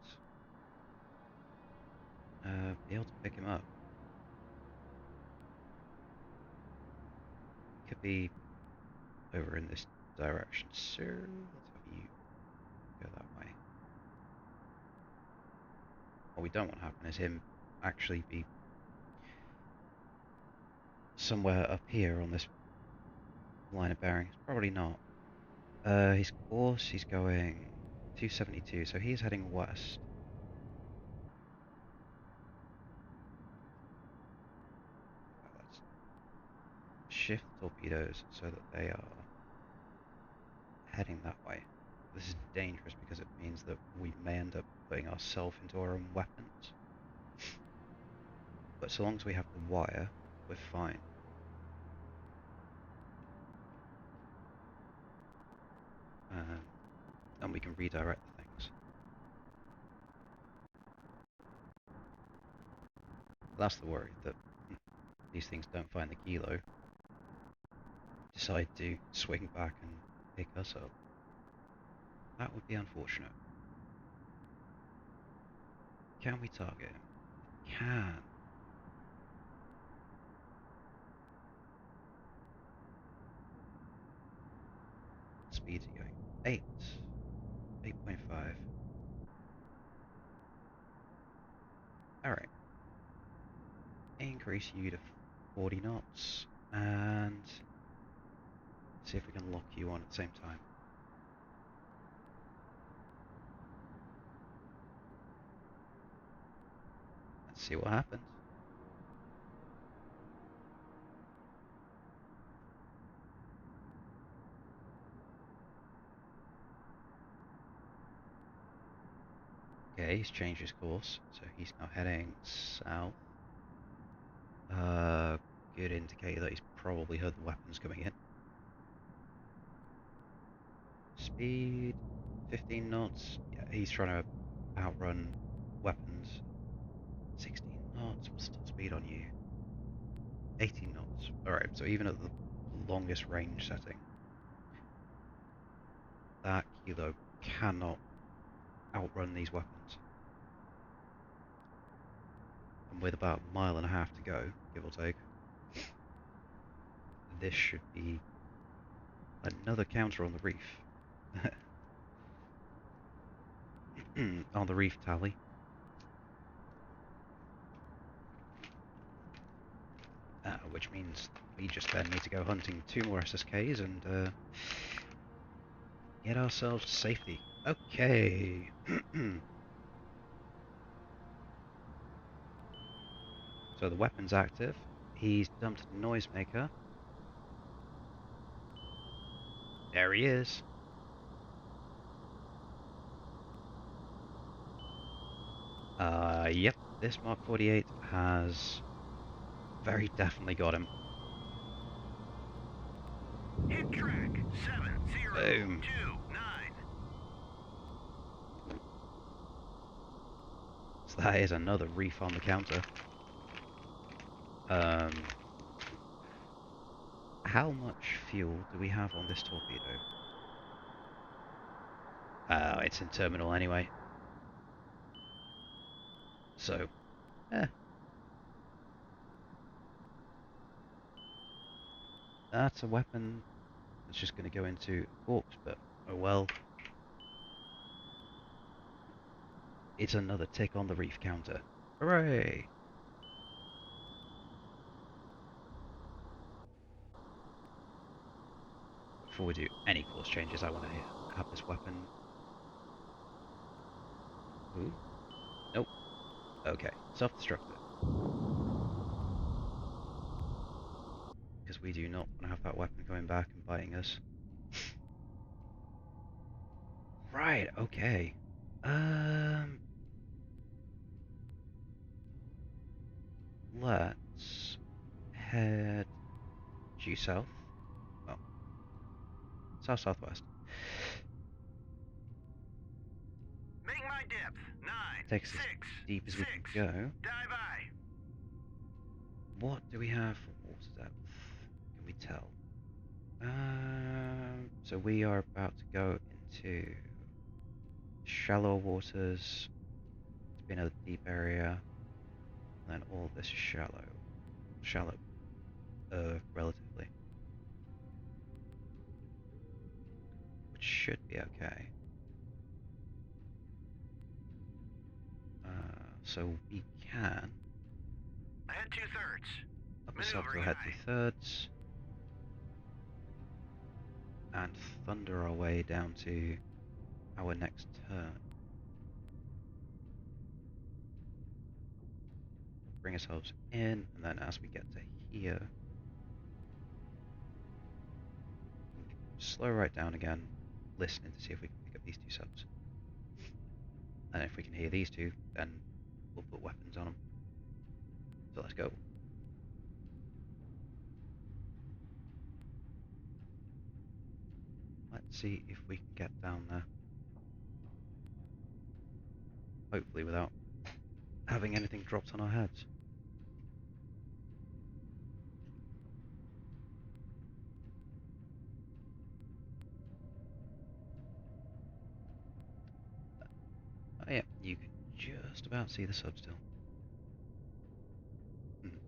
be able to pick him up. Could be over in this direction, so let's have you go that way. What we don't want to happen is him actually be somewhere up here on this line of bearings. Probably not. His course, he's going 272, so he's heading west. Let's shift torpedoes so that they are heading that way. This is dangerous because it means that we may end up putting ourselves into our own weapons. But so long as we have the wire, we're fine. And we can redirect the things. That's the worry, that these things don't find the kilo, decide to swing back and pick us up. That would be unfortunate. Can we target him? Can. Speed's he going? 8. 8.5. Alright. Increase you to 40 knots, and see if we can lock you on at the same time. Let's see what happens. Okay, he's changed his course, so he's now heading south. Good indicator that he's probably heard the weapons coming in. Speed, 15 knots. Yeah, he's trying to outrun weapons. 16 knots. What's the speed on you? 18 knots. Alright, so even at the longest range setting, that kilo cannot outrun these weapons. And with about a mile and a half to go, give or take, this should be another counter on the reef. On the reef tally. Which means we just then need to go hunting 2 more SSKs and get ourselves to safety. Okay. So the weapon's active. He's dumped a noisemaker. There he is. Yep, this Mark 48 has very definitely got him. Hit track 7029. So that is another reef on the counter. How much fuel do we have on this torpedo? It's in terminal anyway. So, that's a weapon that's just going to go into a corpse, but oh well. It's another tick on the reef counter. Hooray! Before we do any course changes, I want to have this weapon. Ooh. Nope. Okay. Self-destructed. Because we do not want to have that weapon coming back and biting us. Right, okay. Let's head due south. Well, south-southwest. Make my depth 9. Take us as deep as we can go. Dive I. What do we have for water depth? Can we tell? So we are about to go into shallow waters. It's been a deep area. And then all this is shallow. Relatively. Which should be okay. So we can... Ahead 2/3. Up the sub to head 2/3. And thunder our way down to our next turn. Bring ourselves in, and then as we get to here, slow right down again, listening to see if we can pick up these 2 subs. And if we can hear these 2, then we'll put weapons on them. So let's go. Let's see if we can get down there. Hopefully without having anything dropped on our heads. Oh yeah, you can just about see the sub still. There's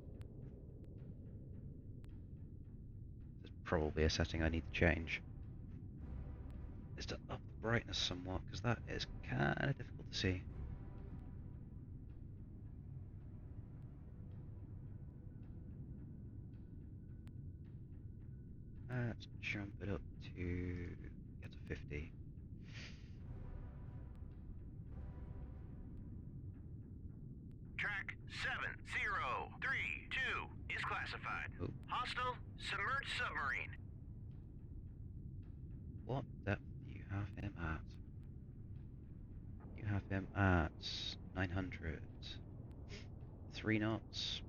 probably a setting I need to change. Is to up the brightness somewhat, because that is kind of difficult to see. Let's jump it up to get to 50. Track 7032 is classified. Oh. Hostile submerged submarine. What depth do you have him at? You have him at 900. 3 knots.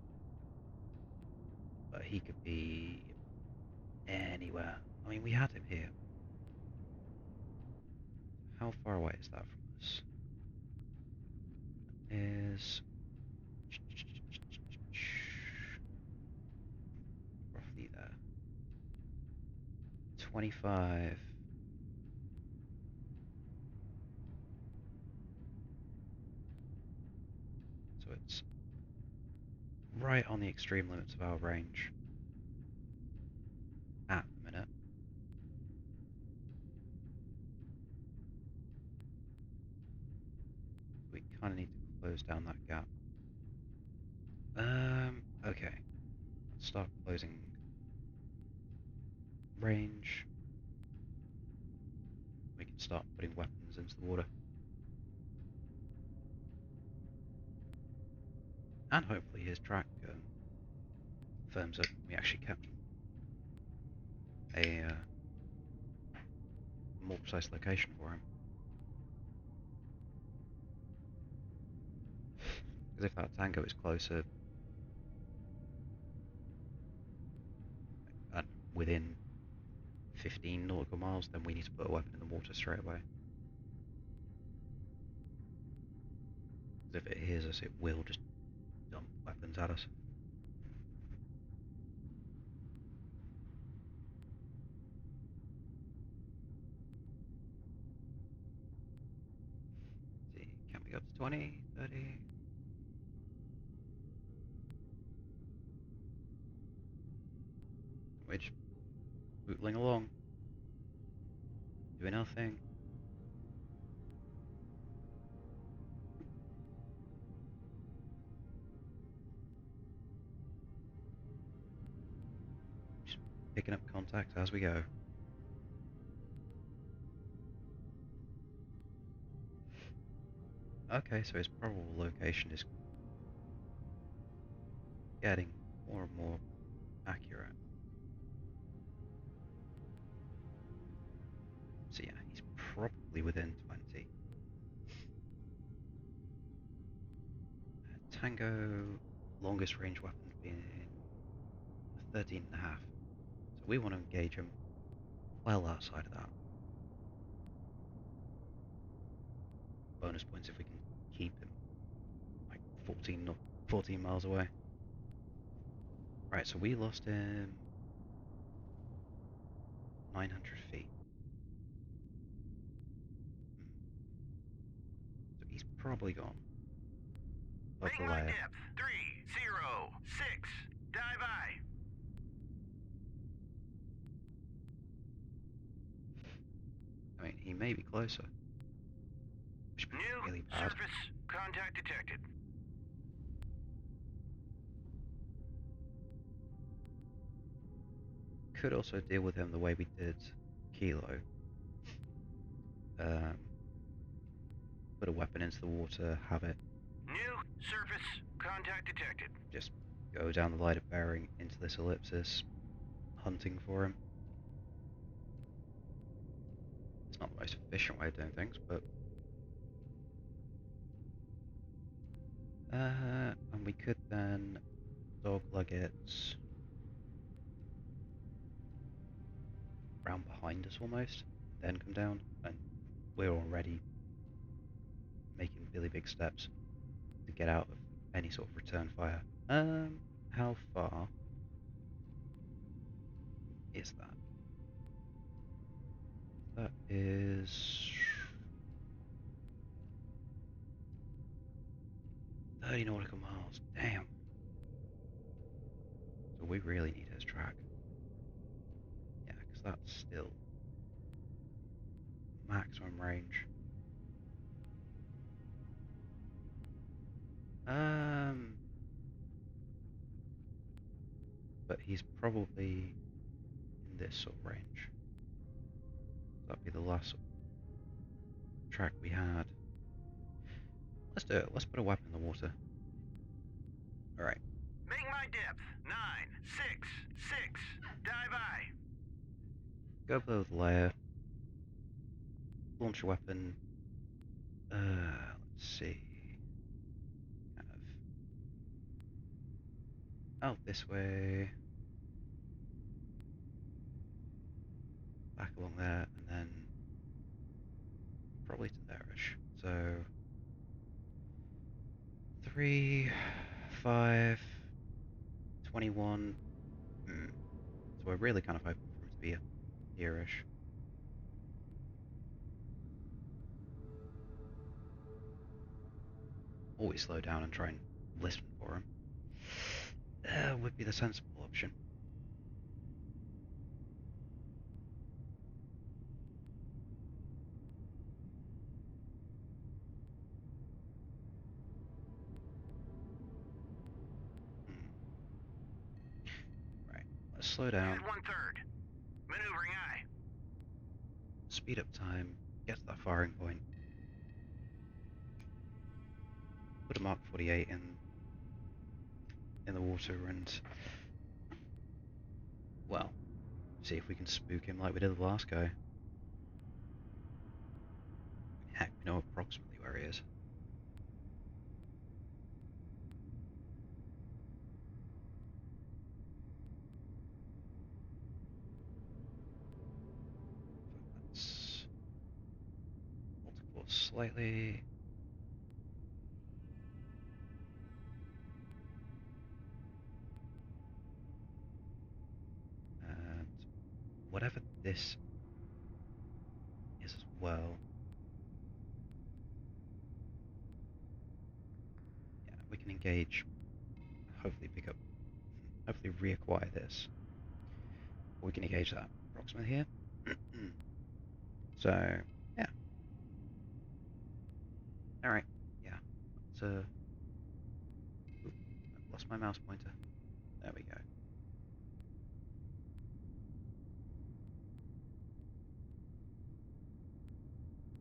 But he could be anywhere. I mean, we had him here. How far away is that from us? Is roughly there. 25. So it's right on the extreme limits of our range at the minute. We kind of need to close down that gap. Okay. Let's start closing range. We can start putting weapons into the water. And hopefully his track firms up and we actually kept a more precise location for him. Because if that tango is closer and within 15 nautical miles, then we need to put a weapon in the water straight away. Because if it hears us, it will just dump weapons at us. Let's see, can we go up to 20, 30? We're just bootling along, doing our thing. Just picking up contact as we go. Okay, so his probable location is getting more and more accurate. So yeah, he's probably within 20. Tango, longest range weapon being 13 and a half. So we want to engage him well outside of that. Bonus points if we can keep him like 14 miles away. Right, so we lost him 900 feet. So he's probably gone. Up the layer. Depth 306. Dive eye. I mean, he may be closer. Which would be New really bad. surface contact detected. Could also deal with him the way we did Kilo. Put a weapon into the water, have it. New surface contact detected. Just go down the line of bearing into this ellipsis, hunting for him. It's not the most efficient way of doing things, but and we could then dogleg it round behind us almost, then come down, and we're already making really big steps to get out of any sort of return fire. How far is that? That is 30 nautical miles. Damn. So we really need his track. Yeah, because that's still maximum range. But he's probably in this sort of range. That'd be the last track we had. Let's do it. Let's put a weapon in the water. Alright. Make my depth 966. Dive by. Go below the layer. Launch a weapon. Let's see. Kind of. Oh, this way. Back along there, and then probably to there-ish. So 3, 5, 21. So we're really kind of hoping for him to be here-ish. Always slow down and try and listen for him. Would be the sensible option. Right, let's slow down. At 1/3. Maneuvering eye. Speed up time. Get to that firing point. Put a Mark 48 in the water and, well, see if we can spook him like we did the last guy. Heck, we know approximately where he is. Let's alter course slightly. And whatever this is as well. Yeah, we can engage, hopefully pick up, hopefully reacquire this. We can engage that approximately here. So, yeah. Alright, yeah. Let's, Oop, I've lost my mouse pointer. There we go.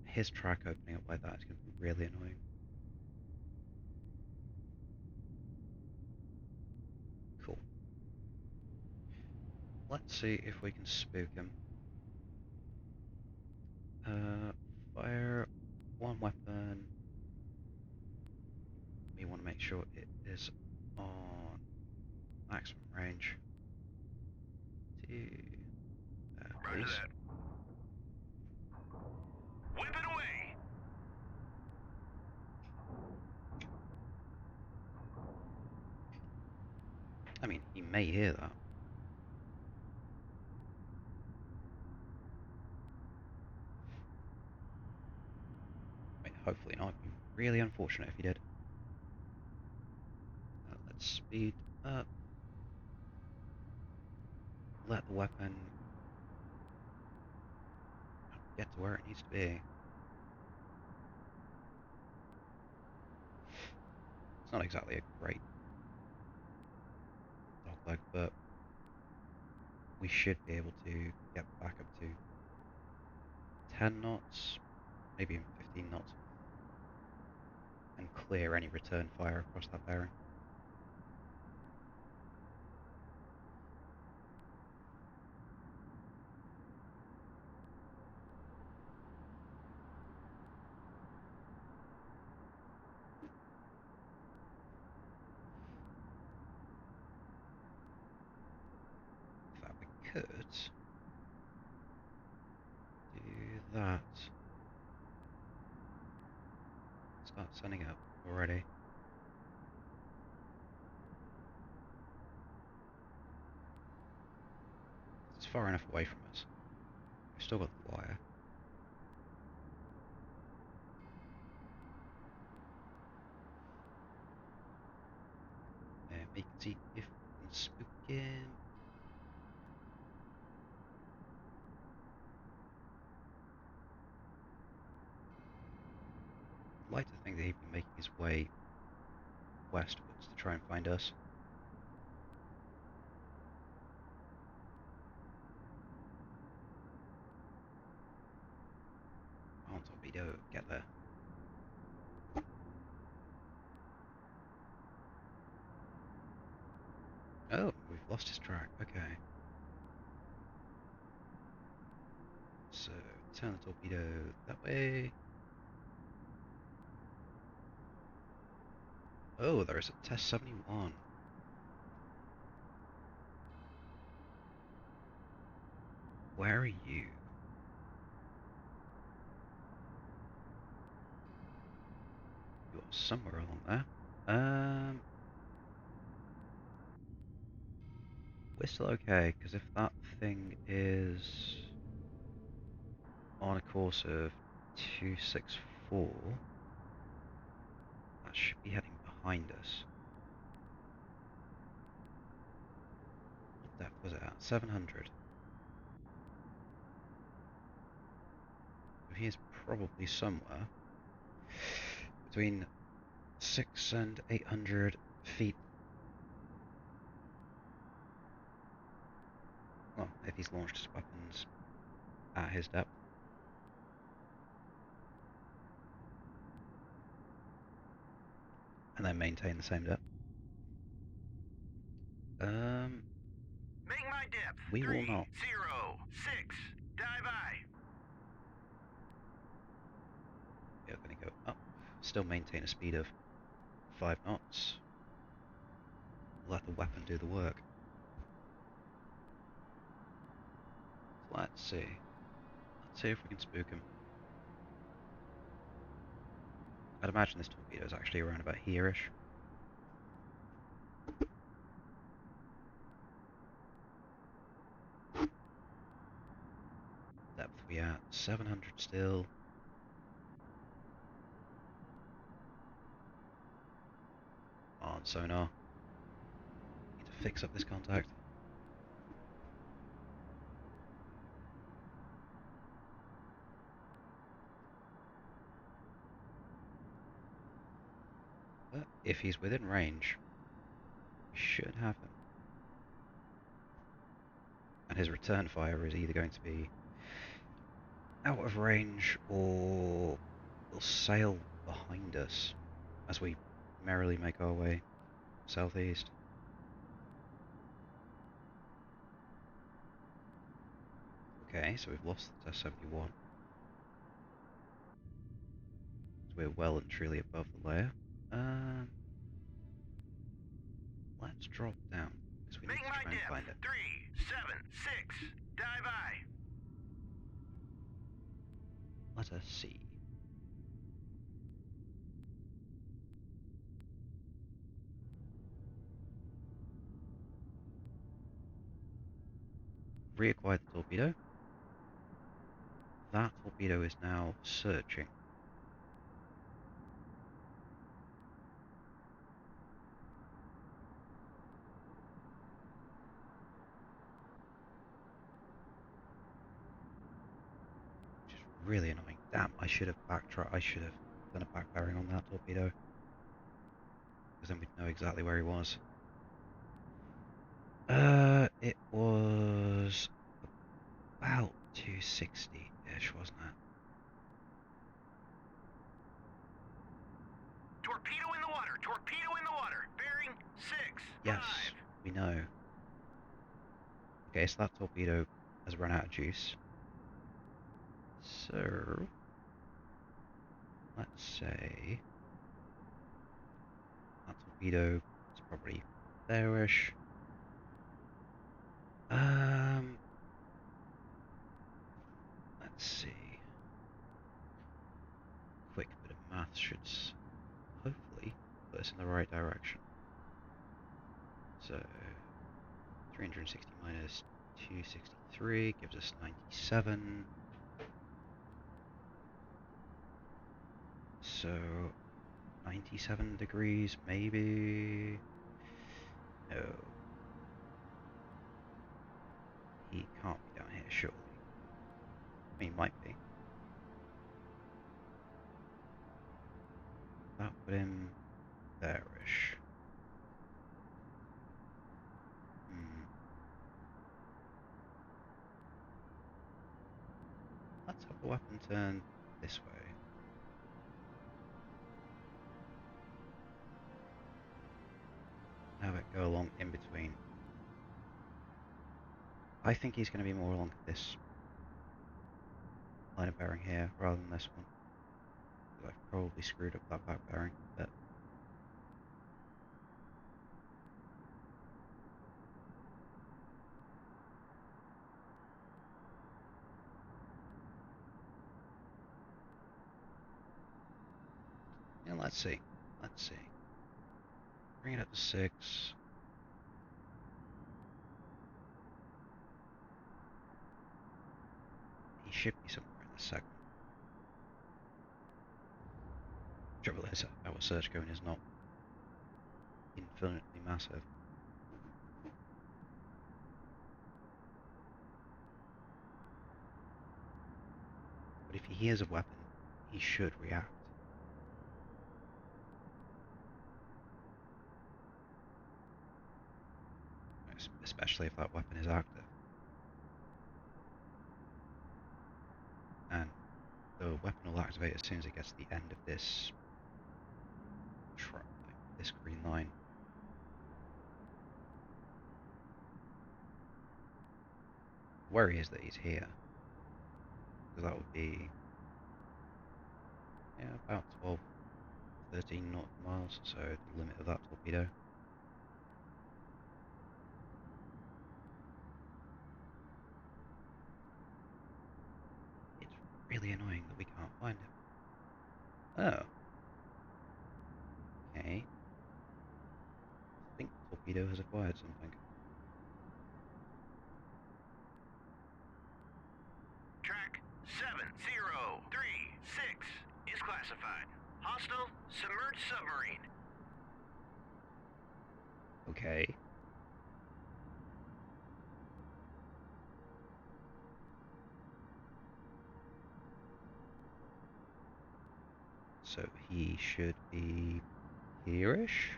His track opening up like that is going to be really annoying. Cool. Let's see if we can spook him. Fire one weapon. We want to make sure it is on maximum range. Roger Please. that. Whip it away. I mean, he may hear that. Wait, hopefully not. It'd be really unfortunate if he did. Let's speed up. Let the weapon get to where it needs to be. It's not exactly a great dogleg, but we should be able to get back up to 10 knots, maybe even 15 knots, and clear any return fire across that bearing. In fact, we could do that. Start sending up already. It's far enough away from us. We've still got the wire. And we can see if we can spook him. I'd like to think that he'd be making his way westwards to try and find us. torpedo get there? Oh, we've lost his track. Okay. So, turn the torpedo that way. Oh, there is a Test 71. Where are you? You're somewhere along there. We're still okay, because if that thing is on a course of 264, that should be heading behind us. What depth was it at? 700. So he is probably somewhere between 6 and 800 feet. Well, if he's launched his weapons at his depth. And then maintain the same depth. Make my depth. We will 3, not. 0, 6. Dive I. We are going to go up. Still maintain a speed of 5 knots. Let the weapon do the work. Let's see. Let's see if we can spook him. I'd imagine this torpedo is actually around about here-ish. Depth we at 700 still. On sonar. Need to fix up this contact. But if he's within range, we should have him. And his return fire is either going to be out of range or will sail behind us as we merrily make our way southeast. Okay, so we've lost the Test 71. So we're well and truly above the layer. Let's drop down, because we need Make to my try and depth. find it. 3, 7, 6. Dive I. Let us see. Reacquired the torpedo. That torpedo is now searching. Which is really annoying. Damn, I should have backtracked. I should have done a back bearing on that torpedo. Because then we'd know exactly where he was. It was about 260-ish, wasn't it? Torpedo in the water. Torpedo in the water. Bearing 6, Yes, 5. we know. Okay, so that torpedo has run out of juice. So, let's say that torpedo is probably there-ish. Let's see. Quick bit of math should hopefully put us in the right direction. So, 360 minus 263 gives us 97. So, 97 degrees, maybe? No. He can't be down here, surely. I mean, he might be. That put him there-ish. Let's have the weapon turn this way. have it go along in between. I think he's going to be more along this line of bearing here rather than this one. I've probably screwed up that back bearing, but yeah, let's see. Let's see. Bring it up to 6. He should be somewhere in the segment. Trouble is, our search cone is not infinitely massive. But if he hears a weapon, he should react. Especially if that weapon is active. And the weapon will activate as soon as it gets to the end of this this green line. The worry is that he's here, because that would be about 12, 13 nautical miles, so the limit of that torpedo. It's really annoying that we can't find him. Oh. Okay. I think the torpedo has acquired something. Track 7036 is classified. Hostile submerged submarine. Okay. So he should be here-ish?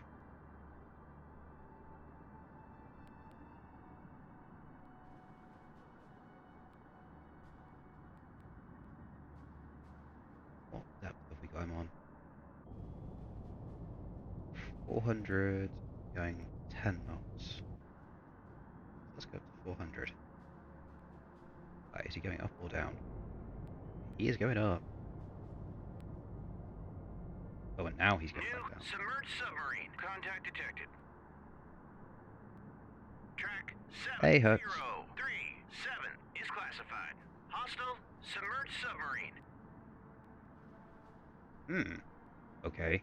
What depth have we got him on? 400, going 10 knots. Let's go up to 400. Is he going up or down? He is going up. Oh, and now he's going back down. Submerged submarine. Contact detected. Track Hey, Hux. 7037 is classified. Hostile submerged submarine. Okay.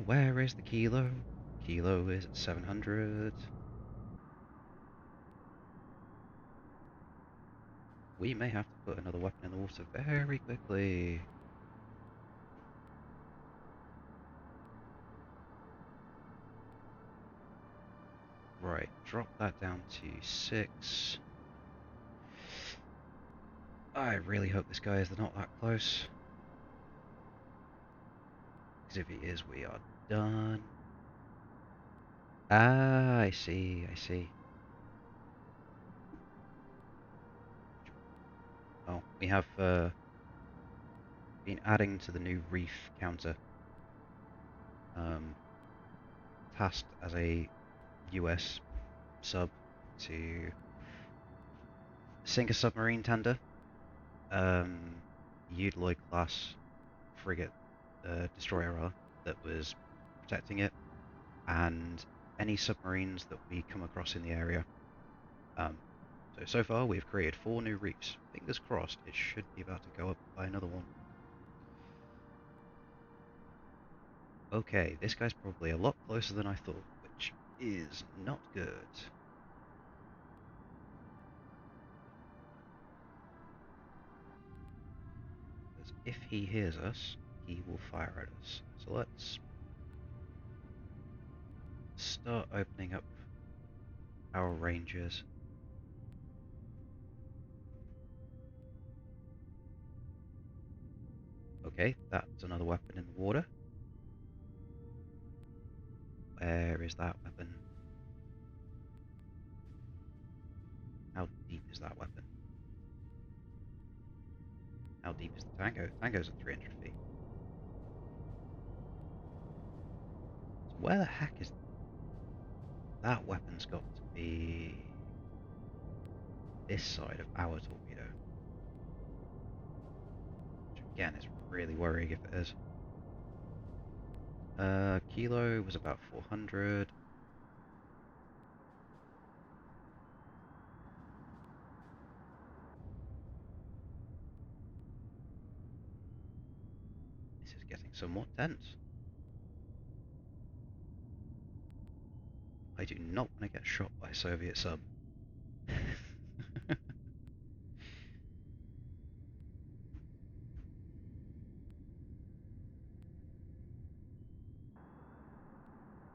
Where is the kilo? Kilo is at 700. We may have to put another weapon in the water very quickly. Right, drop that down to 6. I really hope this guy is not that close. Because if he is, we are done. Ah, I see, I see. Oh, we have been adding to the new reef counter. Tasked as a US sub to sink a submarine tender. Udeloy class frigate destroyer that was protecting it, and any submarines that we come across in the area. So far we've created 4 new reefs. Fingers crossed it should be about to go up by another one. Okay, this guy's probably a lot closer than I thought, which is not good. Because if he hears us, he will fire at us. So let's start opening up our ranges. Okay, that's another weapon in the water. Where is that weapon? How deep is that weapon? How deep is the Tango? Tango's at 300 feet. Where the heck is that weapon's got to be this side of our torpedo? Which again is really worrying if it is. Kilo was about 400. This is getting somewhat tense. I do not want to get shot by a Soviet sub.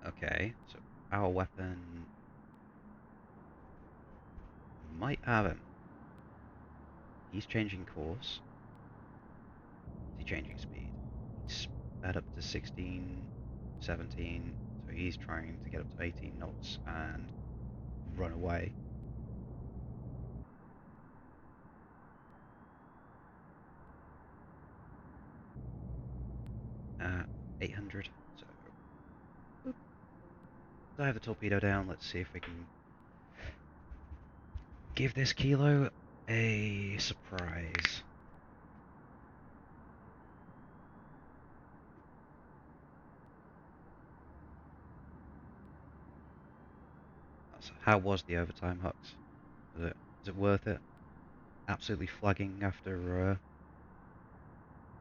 Okay, so our weapon might have him. He's changing course. Is he changing speed? He's sped up to 16, 17, so he's trying to get up to 18 knots and run away. 800, so dive the torpedo down. Let's see if we can give this Kilo a surprise. So how was the overtime, Hux? Is it worth it? Absolutely flagging after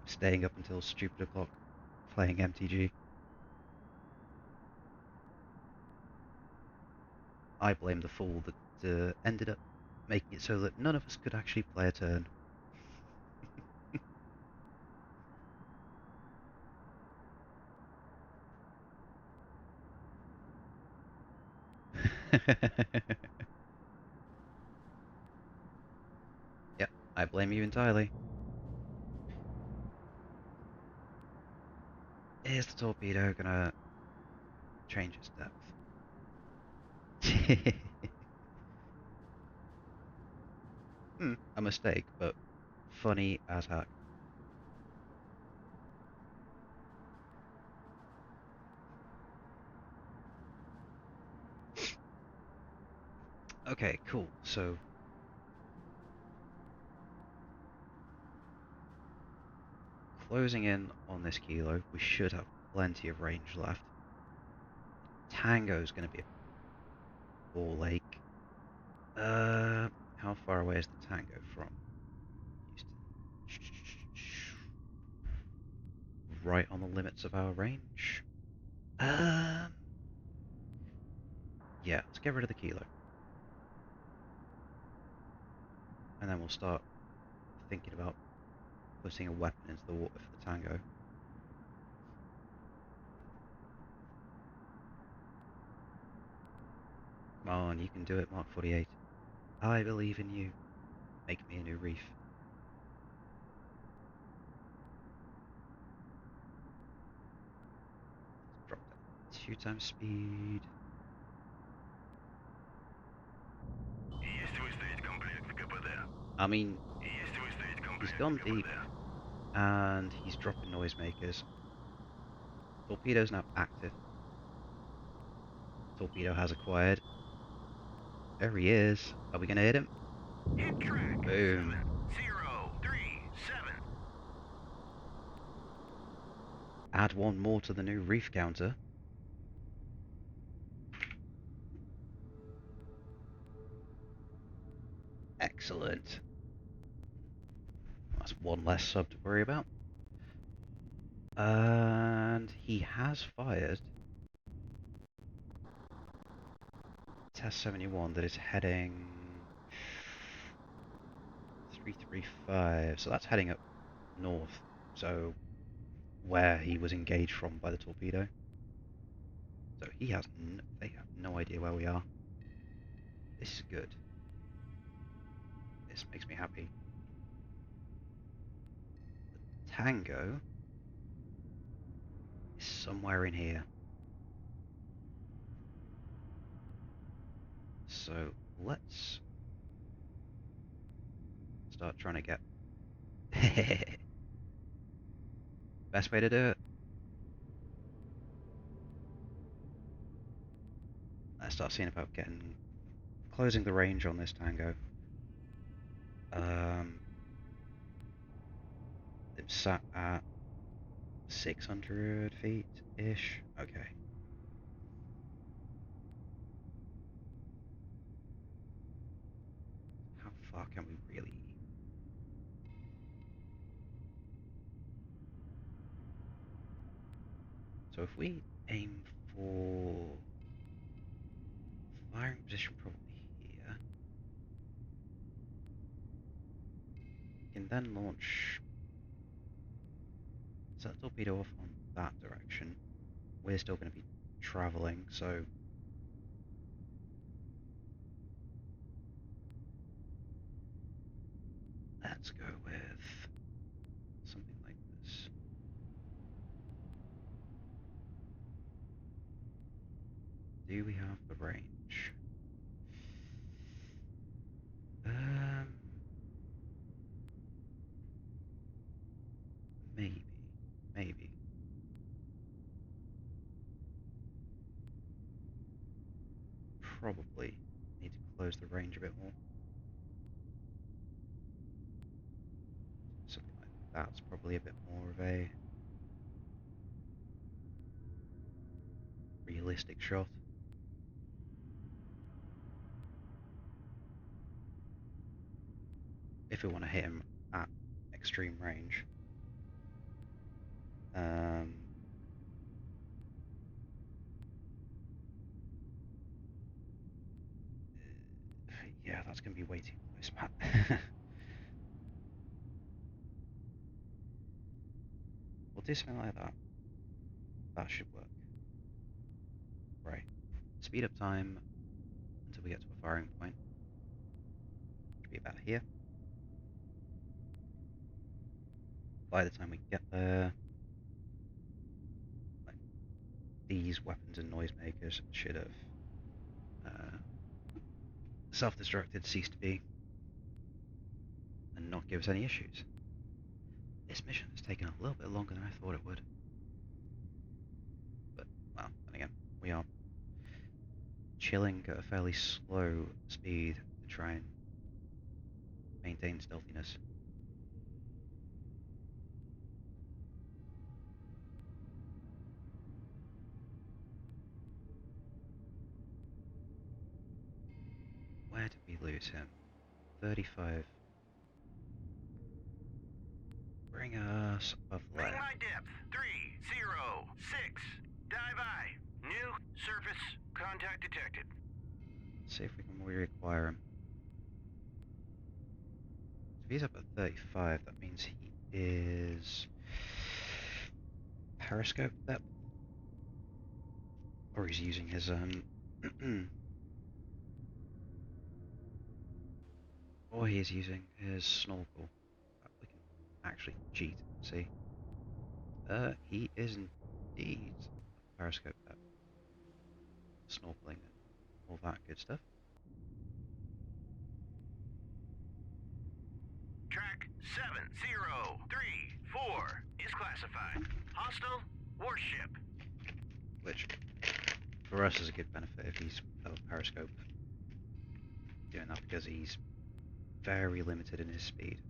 staying up until stupid o'clock playing MTG. I blame the fool that ended up making it so that none of us could actually play a turn. Yep, I blame you entirely. Is the torpedo gonna change its depth? A mistake, but funny as heck. Okay, cool. So closing in on this Kilo, we should have plenty of range left. Tango's going to be a ball ache. How far away is the Tango from Houston? Right on the limits of our range. Yeah, let's get rid of the Kilo. And then we'll start thinking about putting a weapon into the water for the Tango. Come on, you can do it, Mark 48. I believe in you. Make me a new reef. Drop that 2 times speed. I mean, he's gone deep, and he's dropping noisemakers. Torpedo's now active. Torpedo has acquired. There he is. Are we going to hit him? Hit track. Boom. 7037. Add 1 more to the new reef counter. Excellent. That's 1 less sub to worry about. And he has fired Test 71 that is heading 335. So that's heading up north. So where he was engaged from by the torpedo. So they have no idea where we are. This is good. This makes me happy. The Tango is somewhere in here. So let's start trying to get... Best way to do it. Let's start seeing about closing the range on this Tango. It's sat at 600 feet-ish. Okay. How far can we really... So if we aim for firing position probably here, we can then launch... Set the torpedo off on that direction. We're still going to be travelling, so... Let's go with something like this. Do we have the range? Maybe. Maybe. Probably need to close the range a bit more. Something like that's probably a bit more of a realistic shot. If we want to hit him at extreme range. Yeah, that's going to be way too close, Matt. We'll do something like that. That should work. Right. Speed up time until we get to a firing point. Should be about here. By the time we get there, like, these weapons and noisemakers should have self-destructed, ceased to be, and not give us any issues. This mission has taken a little bit longer than I thought it would. But, well, then again, we are chilling at a fairly slow speed to try and maintain stealthiness. Where did we lose him? 35. Bring us above the Bring layer. my depth. 306. Dive I. New surface contact detected. See if we can reacquire him. If he's up at 35, that means he is periscope depth. Or he's using his or he is using his snorkel. We can actually cheat, see. He is indeed periscope depth. Snorkeling and all that good stuff. Track 7034 is classified. Hostile warship. Which, for us, is a good benefit if he's periscope. Doing that because he's very limited in his speed.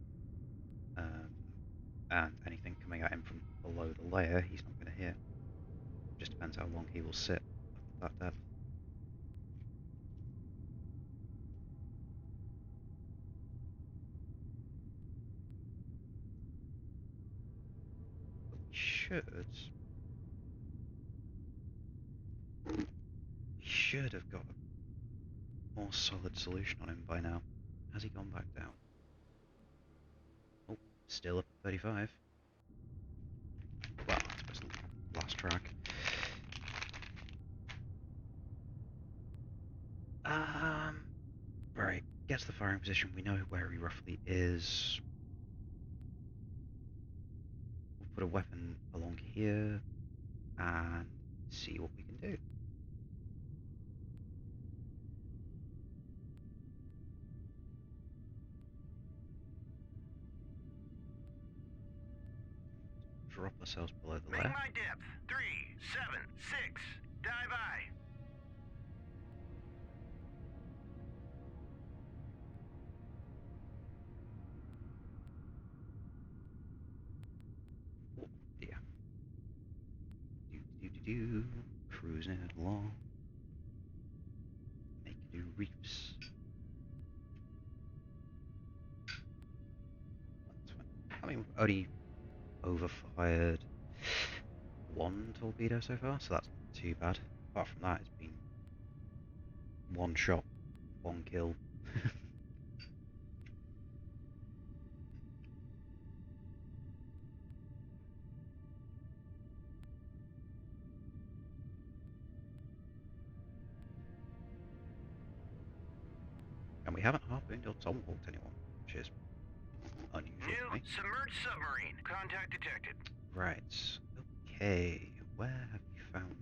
And anything coming at him from below the layer, he's not going to hit. Just depends how long he will sit at that depth. But we should have got a more solid solution on him by now. Has he gone back down? Oh, still up at 35. Well, I suppose the last track. Right, gets the firing position. We know where he roughly is. We'll put a weapon along here and see what we can do. Drop ourselves below the Bring layer. my depth. 376. Dive I. do, cruising along, making new reefs. I mean, we've only overfired one torpedo so far, so that's not too bad. Apart from that, it's been one shot, one kill. And we haven't harpooned or tomahawked anyone, which is unusual New for me. submerged submarine. Contact detected. Right, okay, where have you found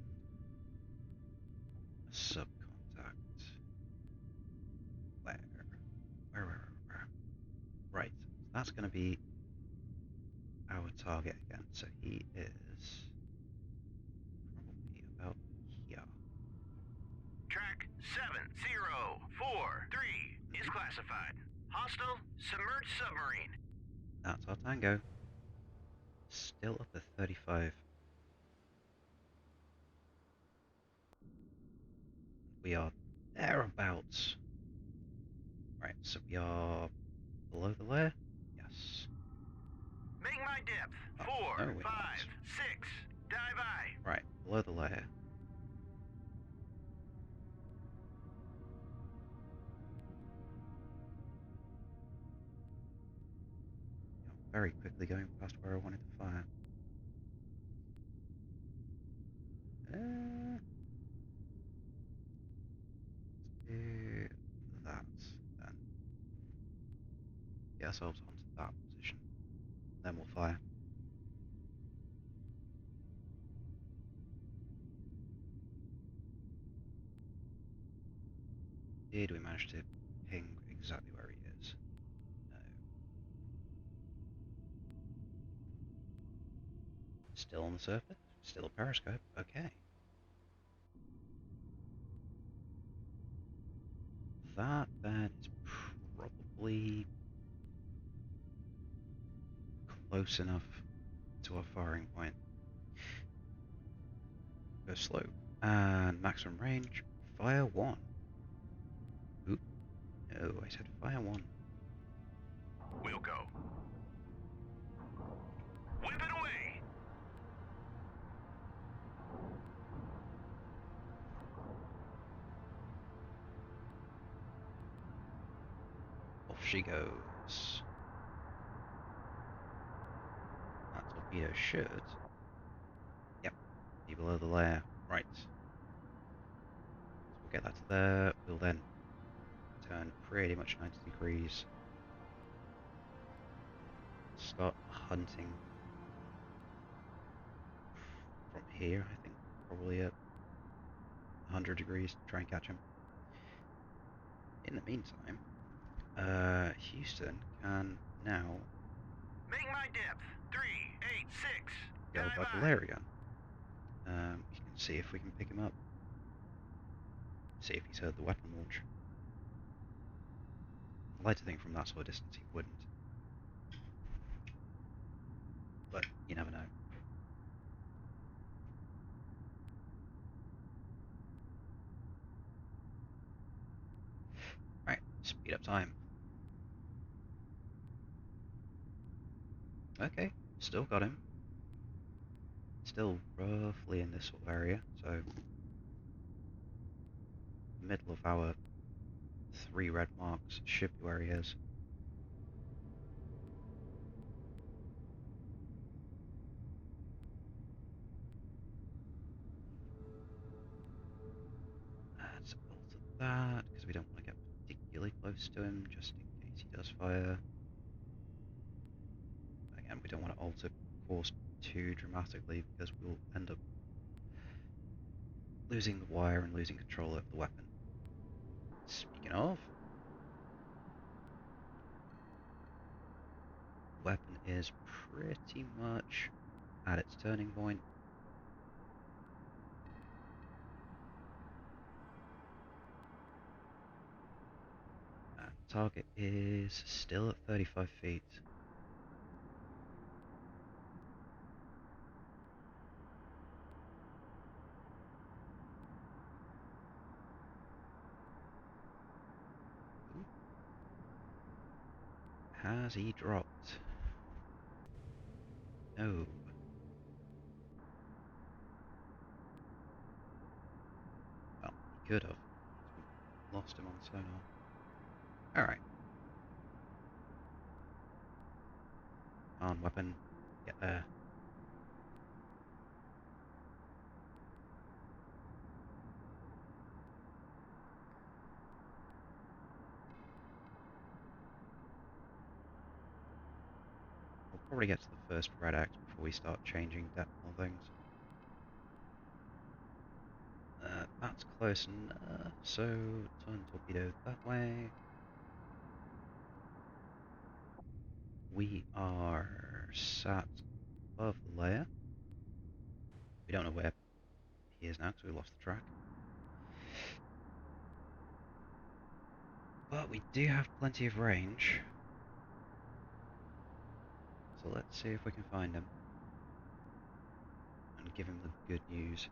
a subcontact? Where? Where? Right, that's going to be our target again, so he is probably about here. Track 7043 is classified. Hostile submerged submarine. That's our tango. Still up at 35. We are thereabouts. Right, so we are below the layer? Yes. Make my depth. Oh, 4, no, we're 5, not. 6. Dive I. Right, below the layer. I'm very quickly going past where I wanted to fire. Do that then. Get ourselves onto that position. Then we'll fire. Did we manage to ping exactly where he is? No. Still on the surface? Still a periscope? Okay. That then is probably close enough to our firing point. Go slow. And maximum range, fire 1. Oop. No, I said fire 1. We'll go. Whip it away. Off she goes. That torpedo should... Yep, be below the layer. Right. So we'll get that to there. We'll then turn pretty much 90 degrees. Start hunting from here, I think. Probably at 100 degrees to try and catch him. In the meantime, Houston can now Make my depth. 386. go Dive above the I. layer again. We can see if we can pick him up. See if he's heard the weapon launch. I'd like to think from that sort of distance he wouldn't. But you never know. Right, speed up time. Okay, still got him. Still roughly in this sort of area, so middle of our 3 red marks should be where he is. Let's alter that, because we don't want to get particularly close to him, just in case he does fire. Again, we don't want to alter course too dramatically, because we'll end up losing the wire and losing control of the weapon. Speaking of, weapon is pretty much at its turning point. Target is still at 35 feet. Has he dropped? No. Well, he could have. We lost him on sonar. Alright. On weapon. Get there. We'll probably get to the first red X before we start changing depth on things. That's close enough, so turn torpedo that way. We are sat above the layer. We don't know where he is now because we lost the track. But we do have plenty of range. So let's see if we can find him. And give him the good news.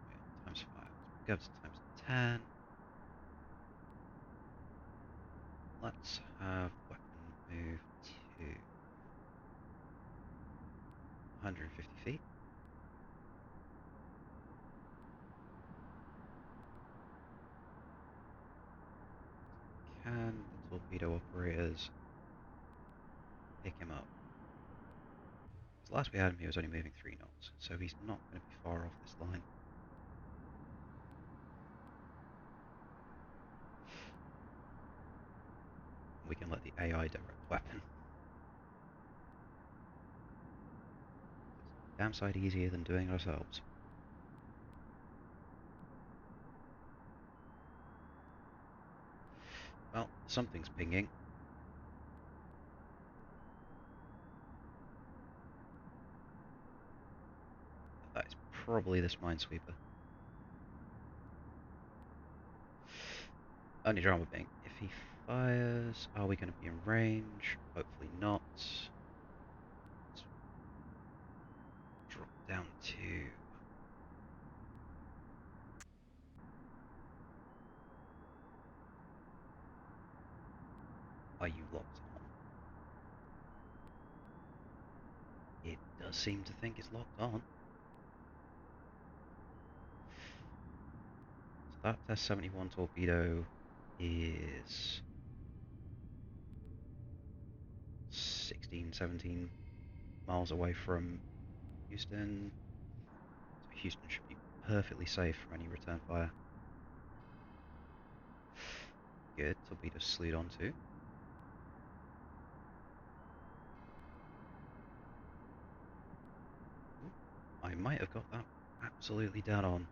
Okay, times 5. Go to times 10. Let's have weapon move to 150 feet. Can the torpedo operators pick him up? The last we had him, he was only moving 3 knots, so he's not going to be far off this line. We can let the AI direct weapon. It's damn sight easier than doing it ourselves. Well, something's pinging. That is probably this minesweeper. Only drama being, if he fires, are we going to be in range? Hopefully not. Let's drop down to... Are you locked on? It does seem to think it's locked on. So that S-71 torpedo is 16, 17 miles away from Houston. So Houston should be perfectly safe from any return fire. Good, torpedo slewed onto. I might have got that absolutely dead on.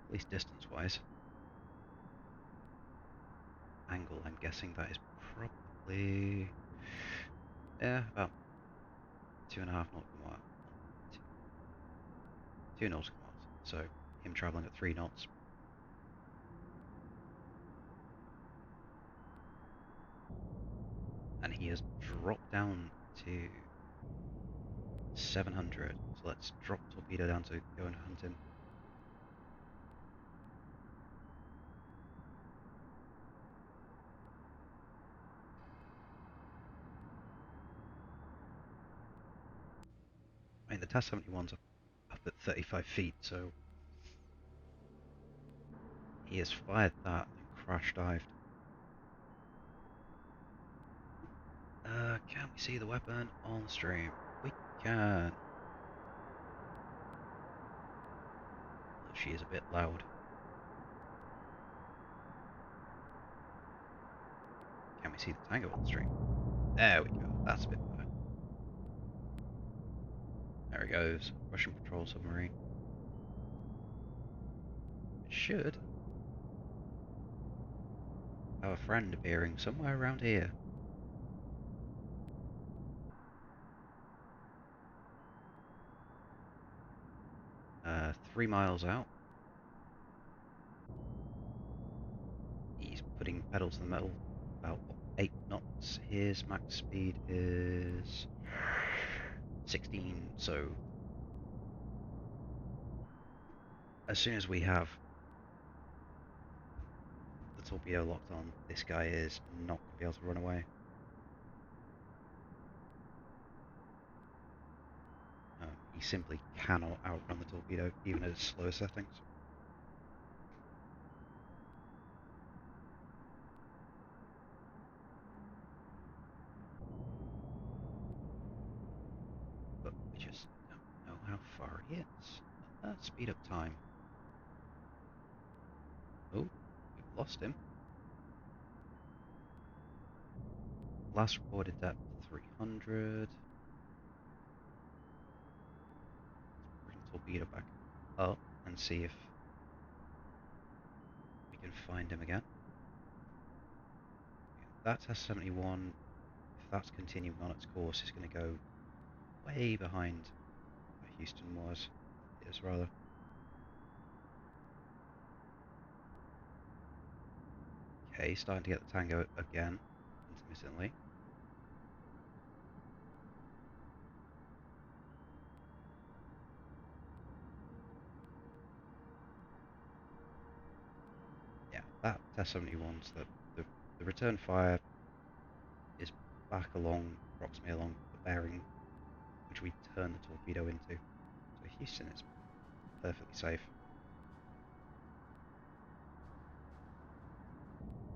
At least distance-wise. Angle, I'm guessing that is probably... yeah, about 2.5 nautical miles. 2 nautical miles. So, him travelling at 3 knots. And he has dropped down to 700. So let's drop torpedo down to go and hunt him. I mean, the TAS-71's up at 35 feet, so he has fired that and crash dived. Can we see the weapon on the stream? We can. She is a bit loud. Can we see the tango on the stream? There we go. That's a bit better. There he goes. Russian patrol submarine. It should have a friend appearing somewhere around here. Uh, 3 miles out. He's putting pedal to the metal. About 8 knots. His max speed is 16, so as soon as we have the torpedo locked on, this guy is not going to be able to run away. He simply cannot outrun the torpedo, even at its slower settings. But we just don't know how far he is. Speed up time. Oh, we've lost him. Last reported depth 300. Bring the torpedo back up and see if we can find him again. That's S71. If that's continuing on its course, it's going to go way behind where Houston is rather. Okay, starting to get the tango again, intermittently. Yeah, that S71's the return fire is back approximately along the bearing which we turn the torpedo into. So Houston is perfectly safe.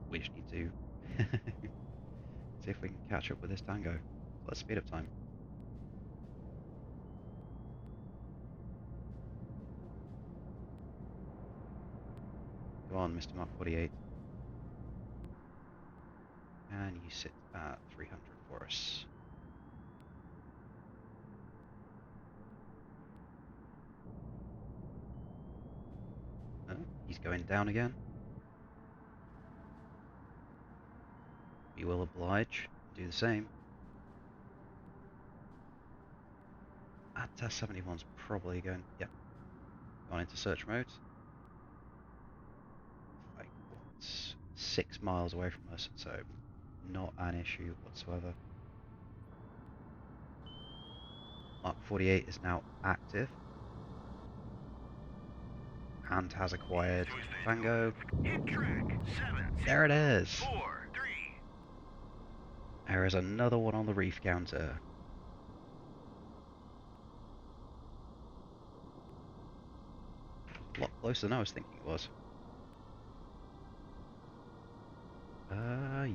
We just need to see if we can catch up with this tango. Let's speed up time. Go on, Mr. Mark 48. And you sit at 300 for us. Oh, he's going down again. We will oblige. Do the same. Test 71's probably going. Yep. Gone into search mode. Like, what? 6 miles away from us, so not an issue whatsoever. Mark 48 is now active and has acquired Tango. There it is. 4, 3. There is another one on the reef counter. A lot closer than I was thinking it was.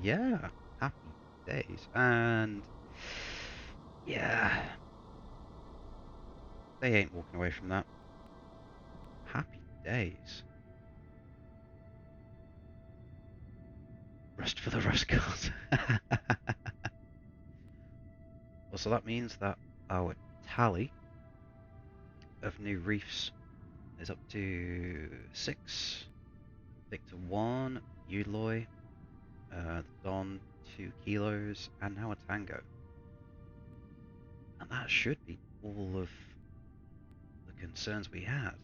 Yeah. Happy days. And yeah, they ain't walking away from that. Happy days. Rust for the rust guard. Well, so that means that our tally of new reefs is up to 6. Victor 1, Uloy, the Don 2 kilos, and now a Tango. And that should be all of the concerns we had.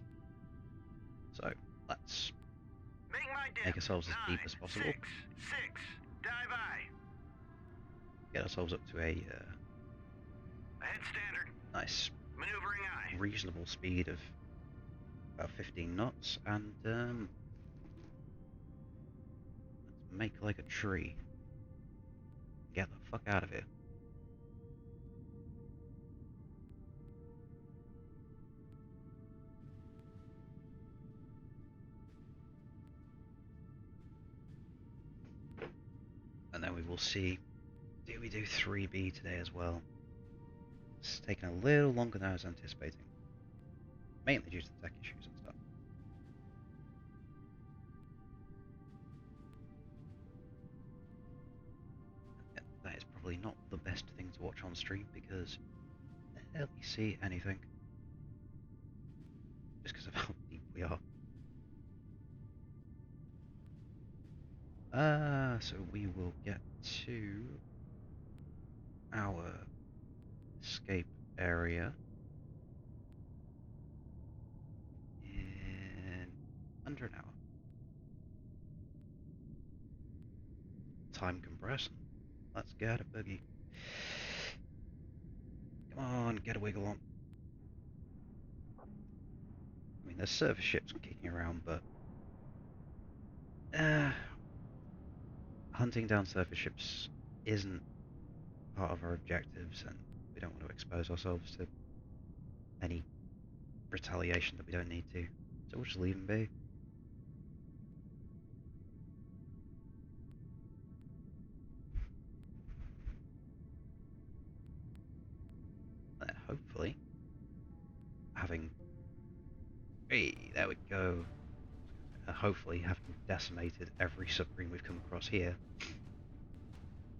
So let's make ourselves as deep as possible. 6, 6. Dive I. Get ourselves up to a Ahead standard. nice, Maneuvering I. reasonable speed of about 15 knots, and let's make like a tree. Get the fuck out of here. And then we will see, do we do 3B today as well? It's taken a little longer than I was anticipating. Mainly due to the tech issues and stuff. Yeah, that is probably not the best thing to watch on stream because I barely see anything. Just because of how deep we are. So we will get to our escape area in under an hour. Time compression. Let's get a boogie. Come on, get a wiggle on. I mean, there's surface ships kicking around, but uh, hunting down surface ships isn't part of our objectives, and we don't want to expose ourselves to any retaliation that we don't need to. So we'll just leave them be. And hopefully, having... Hey, there we go. Hopefully, having decimated every submarine we've come across here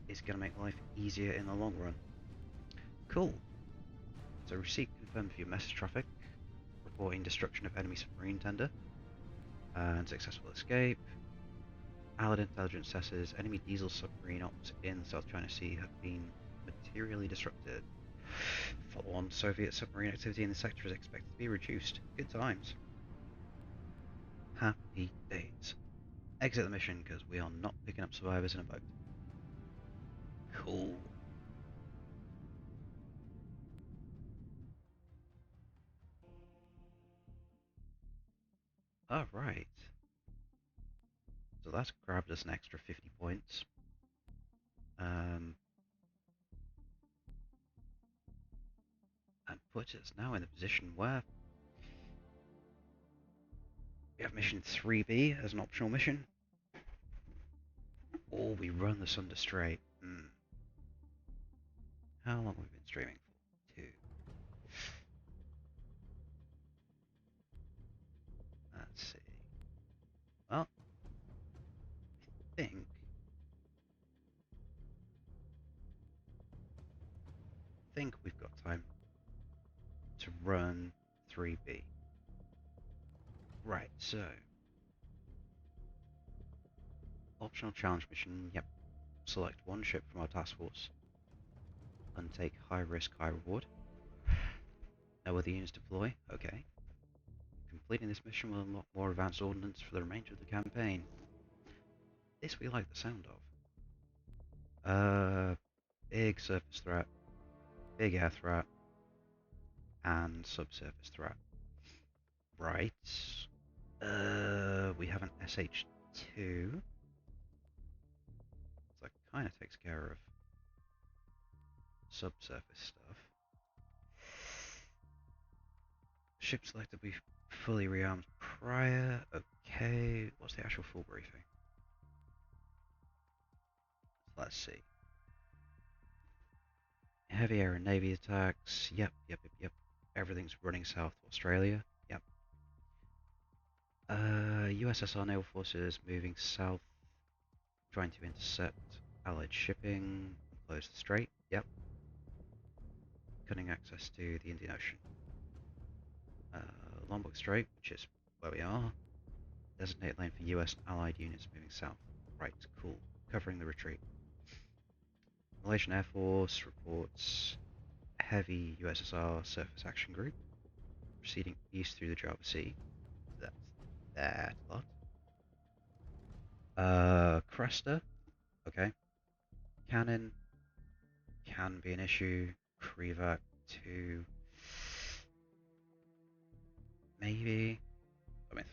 is going to make life easier in the long run. Cool. So receipt confirmed for your message traffic, reporting destruction of enemy submarine tender, and successful escape. Allied intelligence assesses enemy diesel submarine ops in the South China Sea have been materially disrupted. Follow-on Soviet submarine activity in the sector is expected to be reduced. Good times. Happy days. Exit the mission because we are not picking up survivors in a boat. Cool. Alright. So that's grabbed us an extra 50 points. And puts us now in a position where we have mission 3B as an optional mission. Or we run the Sunder Strait. How long have we been streaming for? 2. Let's see. Well, I think we've got time to run 3B. Right, so optional challenge mission, yep. Select one ship from our task force. Undertake high risk, high reward. No other units deploy, okay. Completing this mission will unlock more advanced ordnance for the remainder of the campaign. This we like the sound of. Big surface threat, big air threat, and subsurface threat. Right. We have an SH2. So that kind of takes care of subsurface stuff. Ship selected to be fully rearmed prior. Okay. What's the actual full briefing? Let's see. Heavy air and navy attacks. Yep. Everything's running south to Australia. Yep. USSR naval forces moving south, trying to intercept Allied shipping, close the strait. Yep. Cutting access to the Indian Ocean. Lombok Strait, which is where we are. Designate lane for US and Allied units moving south. Right, cool. Covering the retreat. Malaysian Air Force reports heavy USSR surface action group proceeding east through the Java Sea. That's that lot. Cresta, okay. Cannon can be an issue. Krivac 2, maybe. I mean,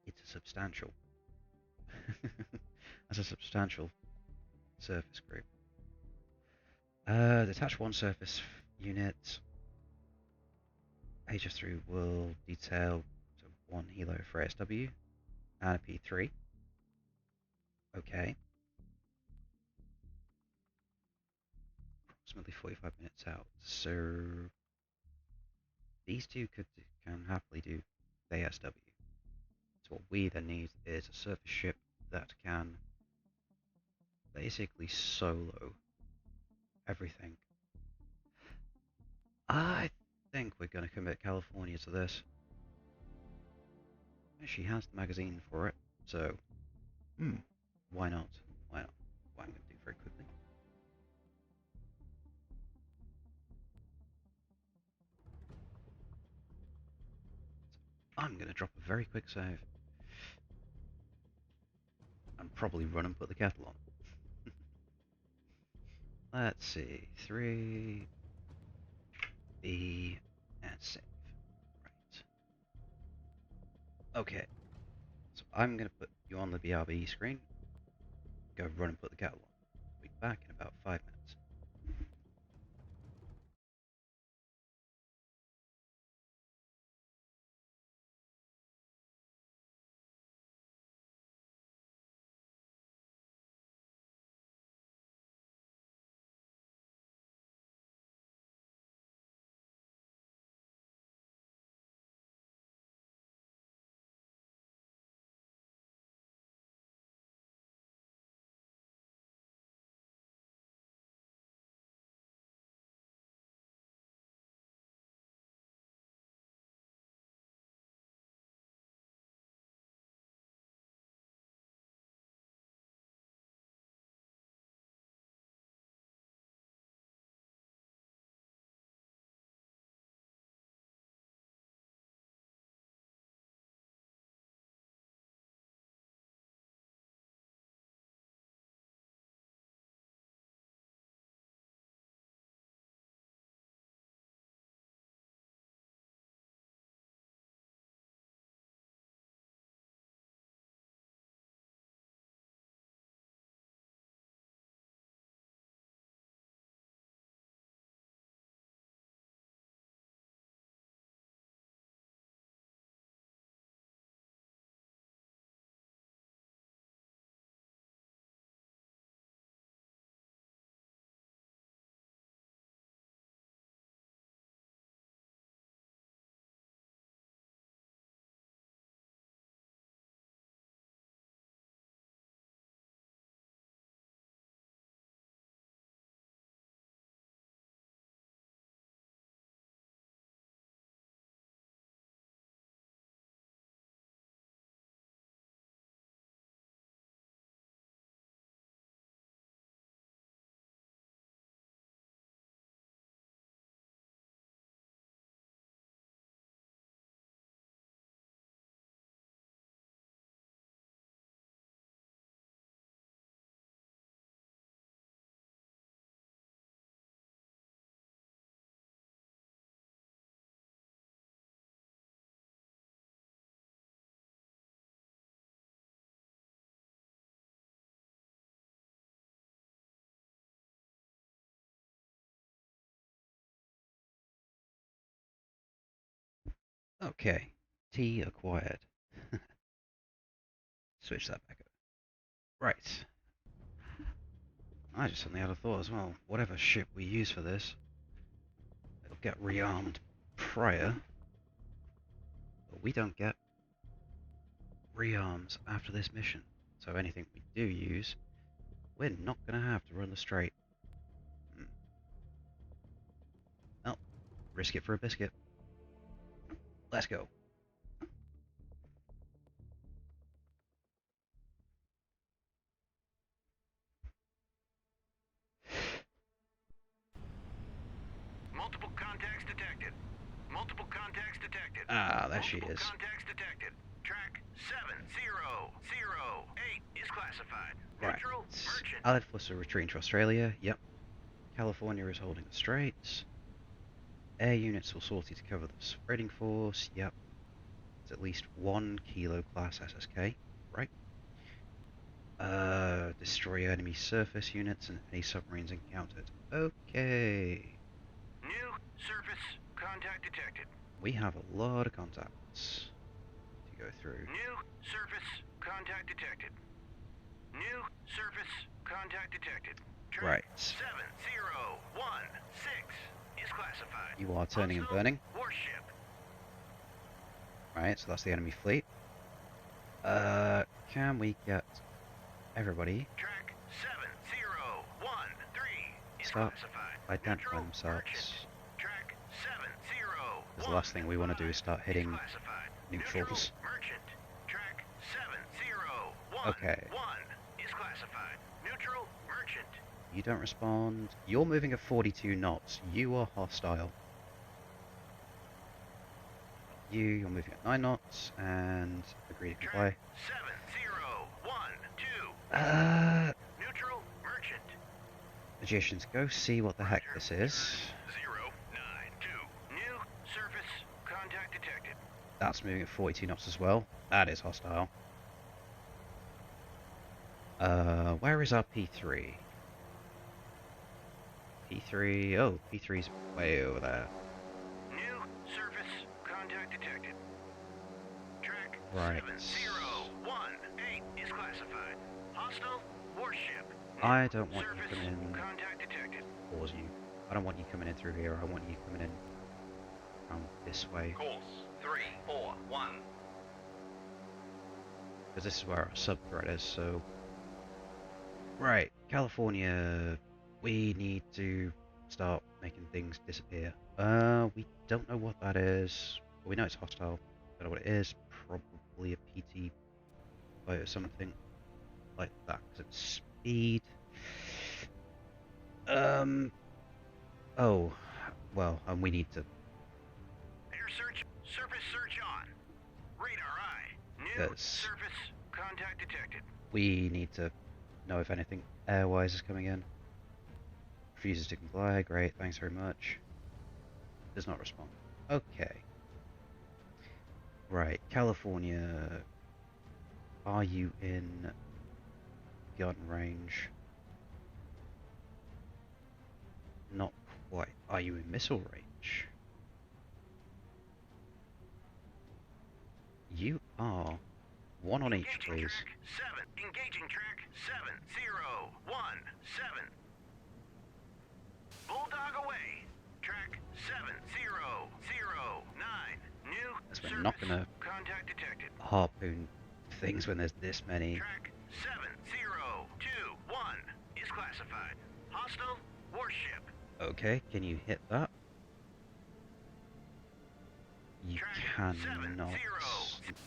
it's a substantial. That's a substantial surface group. Detach one surface unit. HS3 will detail one helo for ASW and a P3. Okay. Approximately 45 minutes out. So these two can happily do ASW. So what we then need is a surface ship that can basically solo everything. I think we're going to commit California to this. She has the magazine for it, so why not? Why not? What I'm going to do very quickly. I'm going to drop a very quick save. And probably run and put the kettle on. Let's see. 3, B, and save. Right. Okay, so I'm going to put you on the BRB screen. Go run and put the kettle on. We'll be back in about 5 minutes. Okay, T acquired. Switch that back up. Right. I just suddenly had a thought as well. Whatever ship we use for this, it'll get rearmed prior, but we don't get rearms after this mission. So anything we do use, we're not going to have to run the strait. Well, risk it for a biscuit. Let's go. Multiple contacts detected. Multiple contacts detected. Ah, there she Multiple is. contacts detected. Track 7008 is classified. Right. Neutral merchant. Allied forces are retreating to Australia. Yep. California is holding the straits. Air units will sortie to cover the spreading force. Yep. It's at least one Kilo class SSK. Right. Destroy enemy surface units and any submarines encountered. Okay. New surface contact detected. We have a lot of contacts to go through. New surface contact detected. New surface contact detected. Track Right. 7016 is classified. You are turning and Hostile burning. Warship. Right, so that's the enemy fleet. Can we get everybody Track 7013 is start classified. identifying Neutral themselves? merchant. Track 7013 Because the last thing we want to do is start hitting classified. neutrals. Neutral merchant. Track 7011 Okay. is classified. Neutral merchant. You don't respond. You're moving at 42 knots. You are hostile. You're moving at 9 knots and agree to comply. Track 7012. Neutral merchant. Magicians, go see what the heck this is. 092. New surface contact detected. That's moving at 42 knots as well. That is hostile. Where is our P3? P3, oh, P3's way over there. New surface contact detected. Track Right. 7018 is classified. Hostile warship. I don't want you Surface coming in. contact detected. Pause you. I don't want you coming in through here. I want you coming in this way. Course 341. Because this is where our sub threat is, so... Right, California, we need to start making things disappear. We don't know what that is. We know it's hostile. Don't know what it is. Probably a PT boat or something like that, because it's speed. Oh, well, and we need to... Air search, surface search on. Radar eye. New surface contact detected. We need to know if anything airwise is coming in. Refuses to comply. Great, thanks very much. Does not respond. Okay. Right, California. Are you in gun range? Not quite. Are you in missile range? You are. One on each, please. Track 7. Engaging track 7017. Bulldog away. Track 7009. New As we're not gonna contact detected. harpoon things when there's this many. Track 7021 is classified. Hostile warship. Okay, can you hit that? You Track cannot. 70.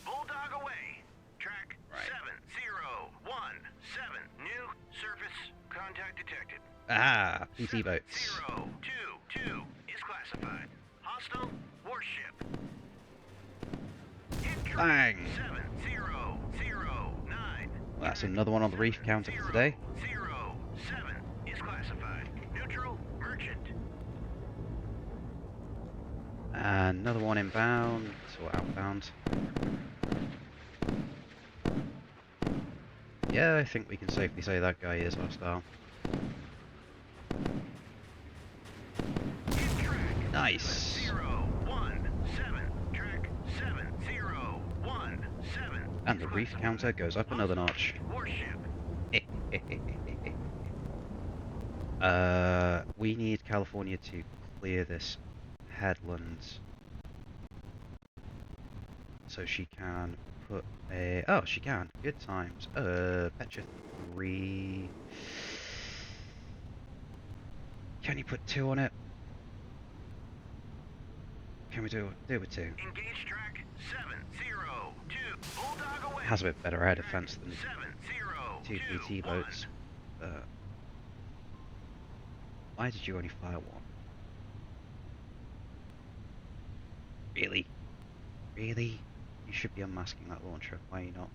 Bulldog away. Track 7017. New surface contact detected. Ah, PT boats. 022 is classified. Hostile warship. Bang! 7009. Well, that's another one on the reef counter for today. 007 is classified. Neutral merchant. And another one inbound or outbound. Yeah, I think we can safely say that guy is hostile. Nice. 017. Track 7017. And the reef counter goes up another notch. Warship. We need California to clear this headland so she can put a... Oh, she can. Good times. Petra 3... Can you put 2 on it? Can we do it with 2? Engage track 702. Bulldog away. Has a bit better air defense than 2 7021. PT boats. Why did you only fire 1? Really? Really? You should be unmasking that launcher. Why are you not?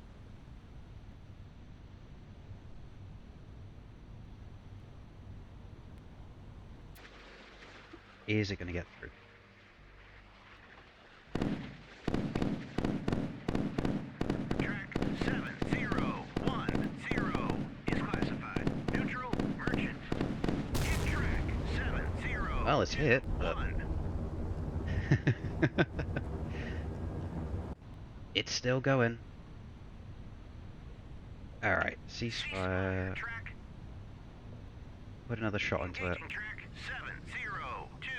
Is it going to get through? Track 7010 is classified. Neutral merchant. Hit track 70. Well, it's hit, but... It's still going. Alright, ceasefire. Put another shot into it. Track 702.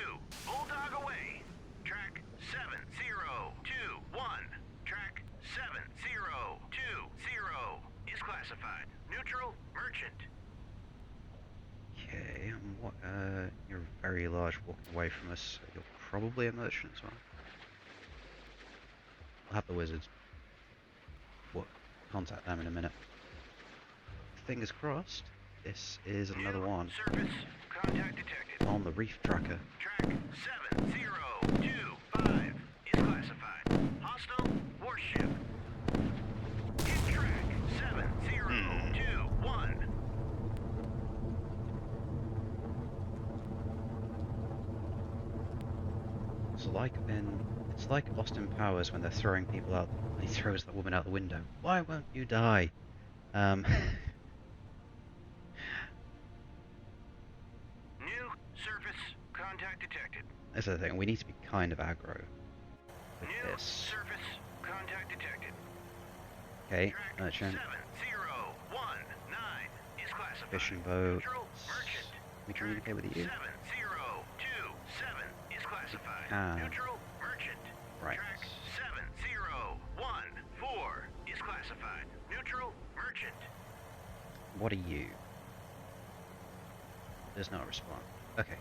Bulldog away. Track 7021. Track 7020 is classified. Neutral merchant. Okay, and what, you're very large walking away from us, so you're probably a merchant as well. We'll have the wizards. We'll contact them in a minute. Fingers crossed, this is another one Surface contact detected. on the reef tracker. Track 7025 is classified. Hostile warship. Hit track 7021. It's like Austin Powers when they're throwing people out, and he throws that woman out the window. Why won't you die? New surface contact detected. That's the thing. We need to be kind of aggro with New this. surface contact detected. Okay, Track merchant. 7019 is classified. Fishing boat. Neutral merchant. Can we communicate with you? 7027 is classified. Ah. Neutral merchant. Right. Track 7014 is classified. Neutral merchant. What are you? Does not respond. Okay.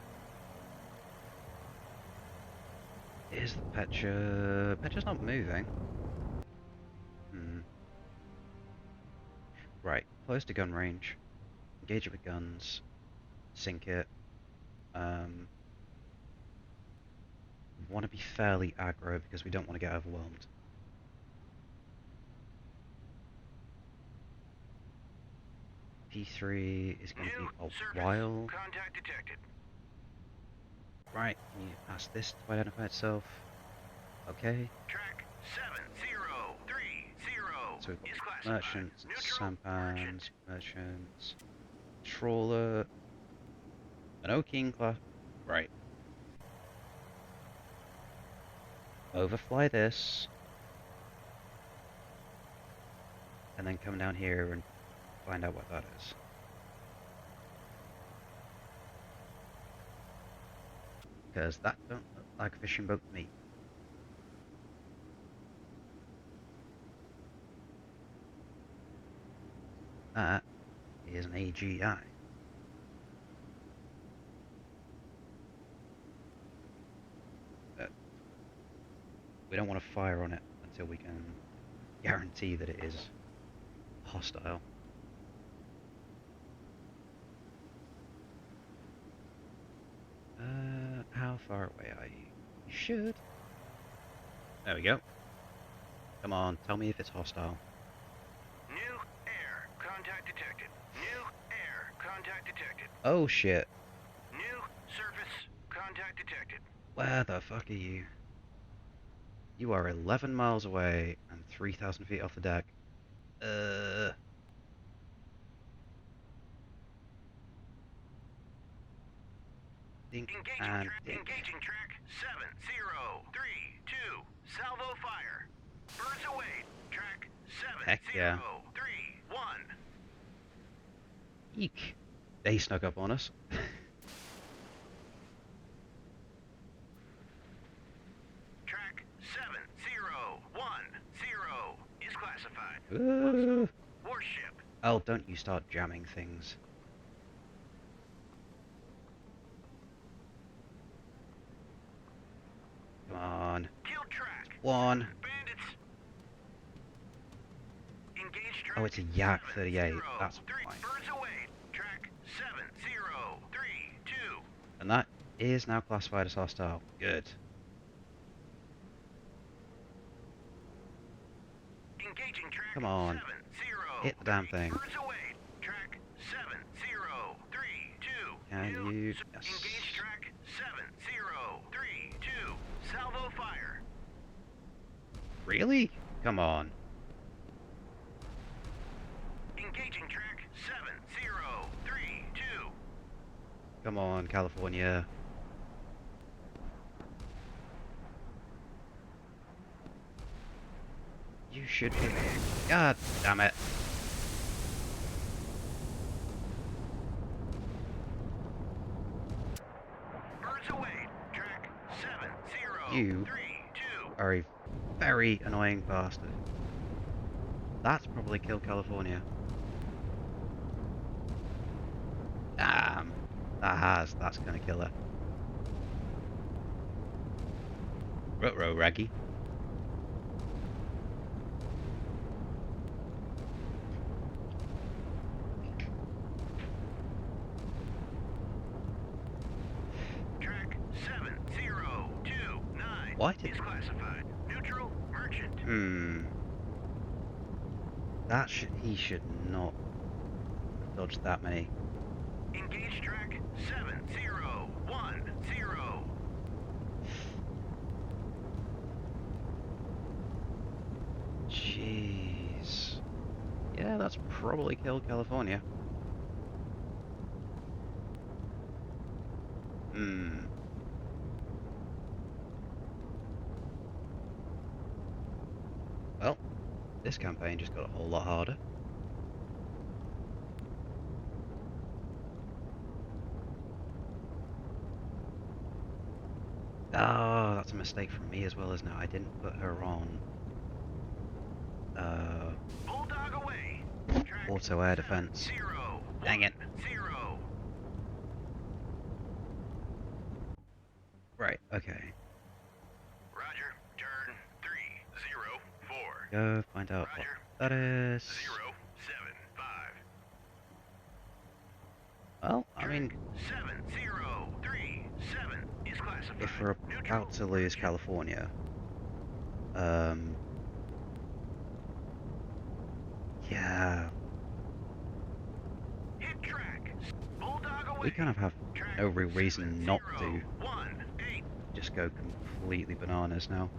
Is the Petra... Petra's not moving. Right, close to gun range. Engage it with guns. Sink it. Want to be fairly aggro because we don't want to get overwhelmed. P3 is going to be a while. Contact detected. Right, can you ask this to identify itself? Okay. Track 7030 So we've is got classified. merchants, and Neutral sampans, merchants, trawler, an Oking class. Right. Overfly this, and then come down here and find out what that is. Because that don't look like a fishing boat to me. That is an AGI. We don't want to fire on it until we can guarantee that it is hostile. How far away are you? You should. There we go. Come on, tell me if it's hostile. New air contact detected. New air contact detected. Oh shit. New surface contact detected. Where the fuck are you? You are 11 miles away and 3,000 feet off the deck. Dink and dink. Engaging track 7032. Salvo fire. Birds away. Track Heck yeah. 7031. Eek. They snuck up on us. Track 7010 is classified. Warship. Oh, don't you start jamming things. Come on. Kill track. One. Bandits. Engage track. Oh, it's a Yak 38. That's 703. fine. Birds away. Track 7032. And that is now classified as hostile. Good. Engaging track. Come on. 70. Hit the damn thing. Birds away. Track 7032. Can you? Yes. Engage track 7032. Salvo fire. Really? Come on. Engaging track 7032. Come on, California. You should be. God damn it. Birds away. Track 7032. You are a very annoying bastard. That's probably killed California. Damn. That's gonna kill her. Ruh-roh, Raggy. Track 7029 Why did... is classified. Neutral merchant. He should not dodge that many. Engage track 7010. that's probably killed California. Well, this campaign just got a whole lot harder. Oh, that's a mistake from me as well, isn't it? I didn't put her on Bulldog away. auto air defense. Dang it. Right, okay. Roger, turn 304. Go find out Roger, what that is. 075. Well, I mean, 7037 is classified. if we're about to lose California, yeah, Hit track. Bulldog away. we kind of have Track no real reason not to 701. just go completely bananas now.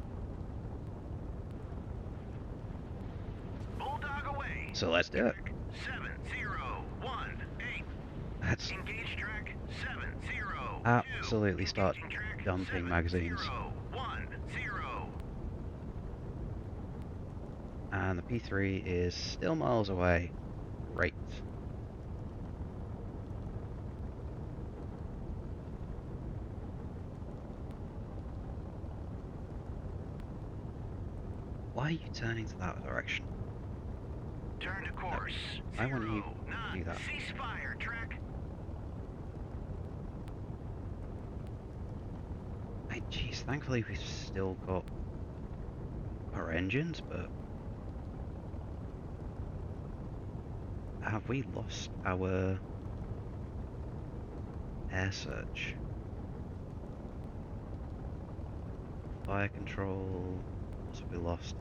Bulldog away. So let's do it. 7018. Let's Engage track 702. absolutely start Engaging track dumping magazines. 7010. And the P3 is still miles away. Great. Why are you turning to that direction? Turn to course. I want you to 09. do that. Ceasefire track. Hey, jeez, thankfully we've still got our engines, but have we lost our air search? Fire control, what have we lost?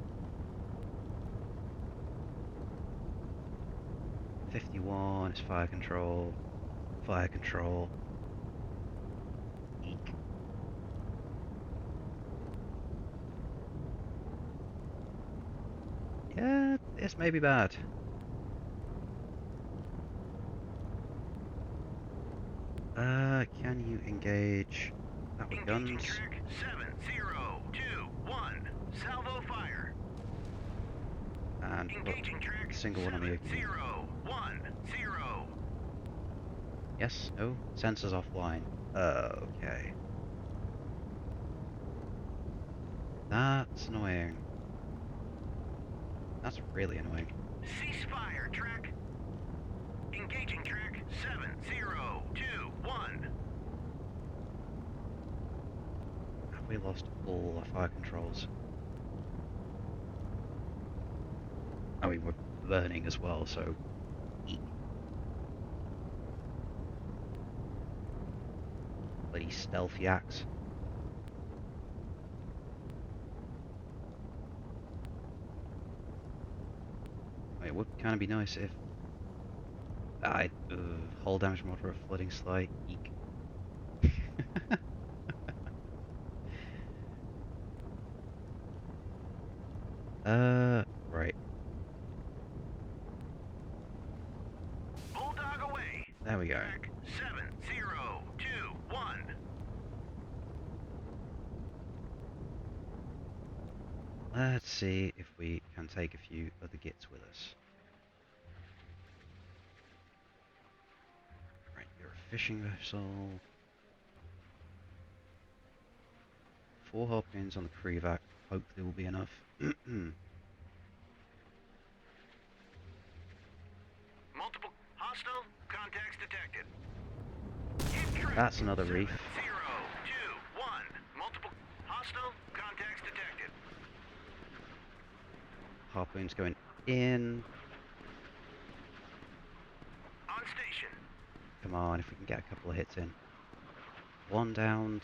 51 is fire control. Fire control. Eek. Yeah, this may be bad. Can you engage that with Engaging guns? track 7021. Salvo fire. And put Engaging track a single one on the opening. 7010. Yes, no, sensors offline. Okay. That's annoying. That's really annoying. Ceasefire track. Engaging track 7021. Have we lost all our fire controls? I mean, we're burning as well, so eek. Bloody stealthy axe. It would kind of be nice if I hull damage moderate flooding slight. Eek. Right. Bulldog away. There we go. Track 7021. Let's see if we can take a few other gits with us. Right, you're a fishing vessel. 4 harpoons on the crew vac. Hopefully will be enough. Multiple hostile contacts detected. Hit track That's another reef. 7021. Multiple hostile contacts detected. Harpoons going in. On station. Come on, if we can get a couple of hits in. 1 downed.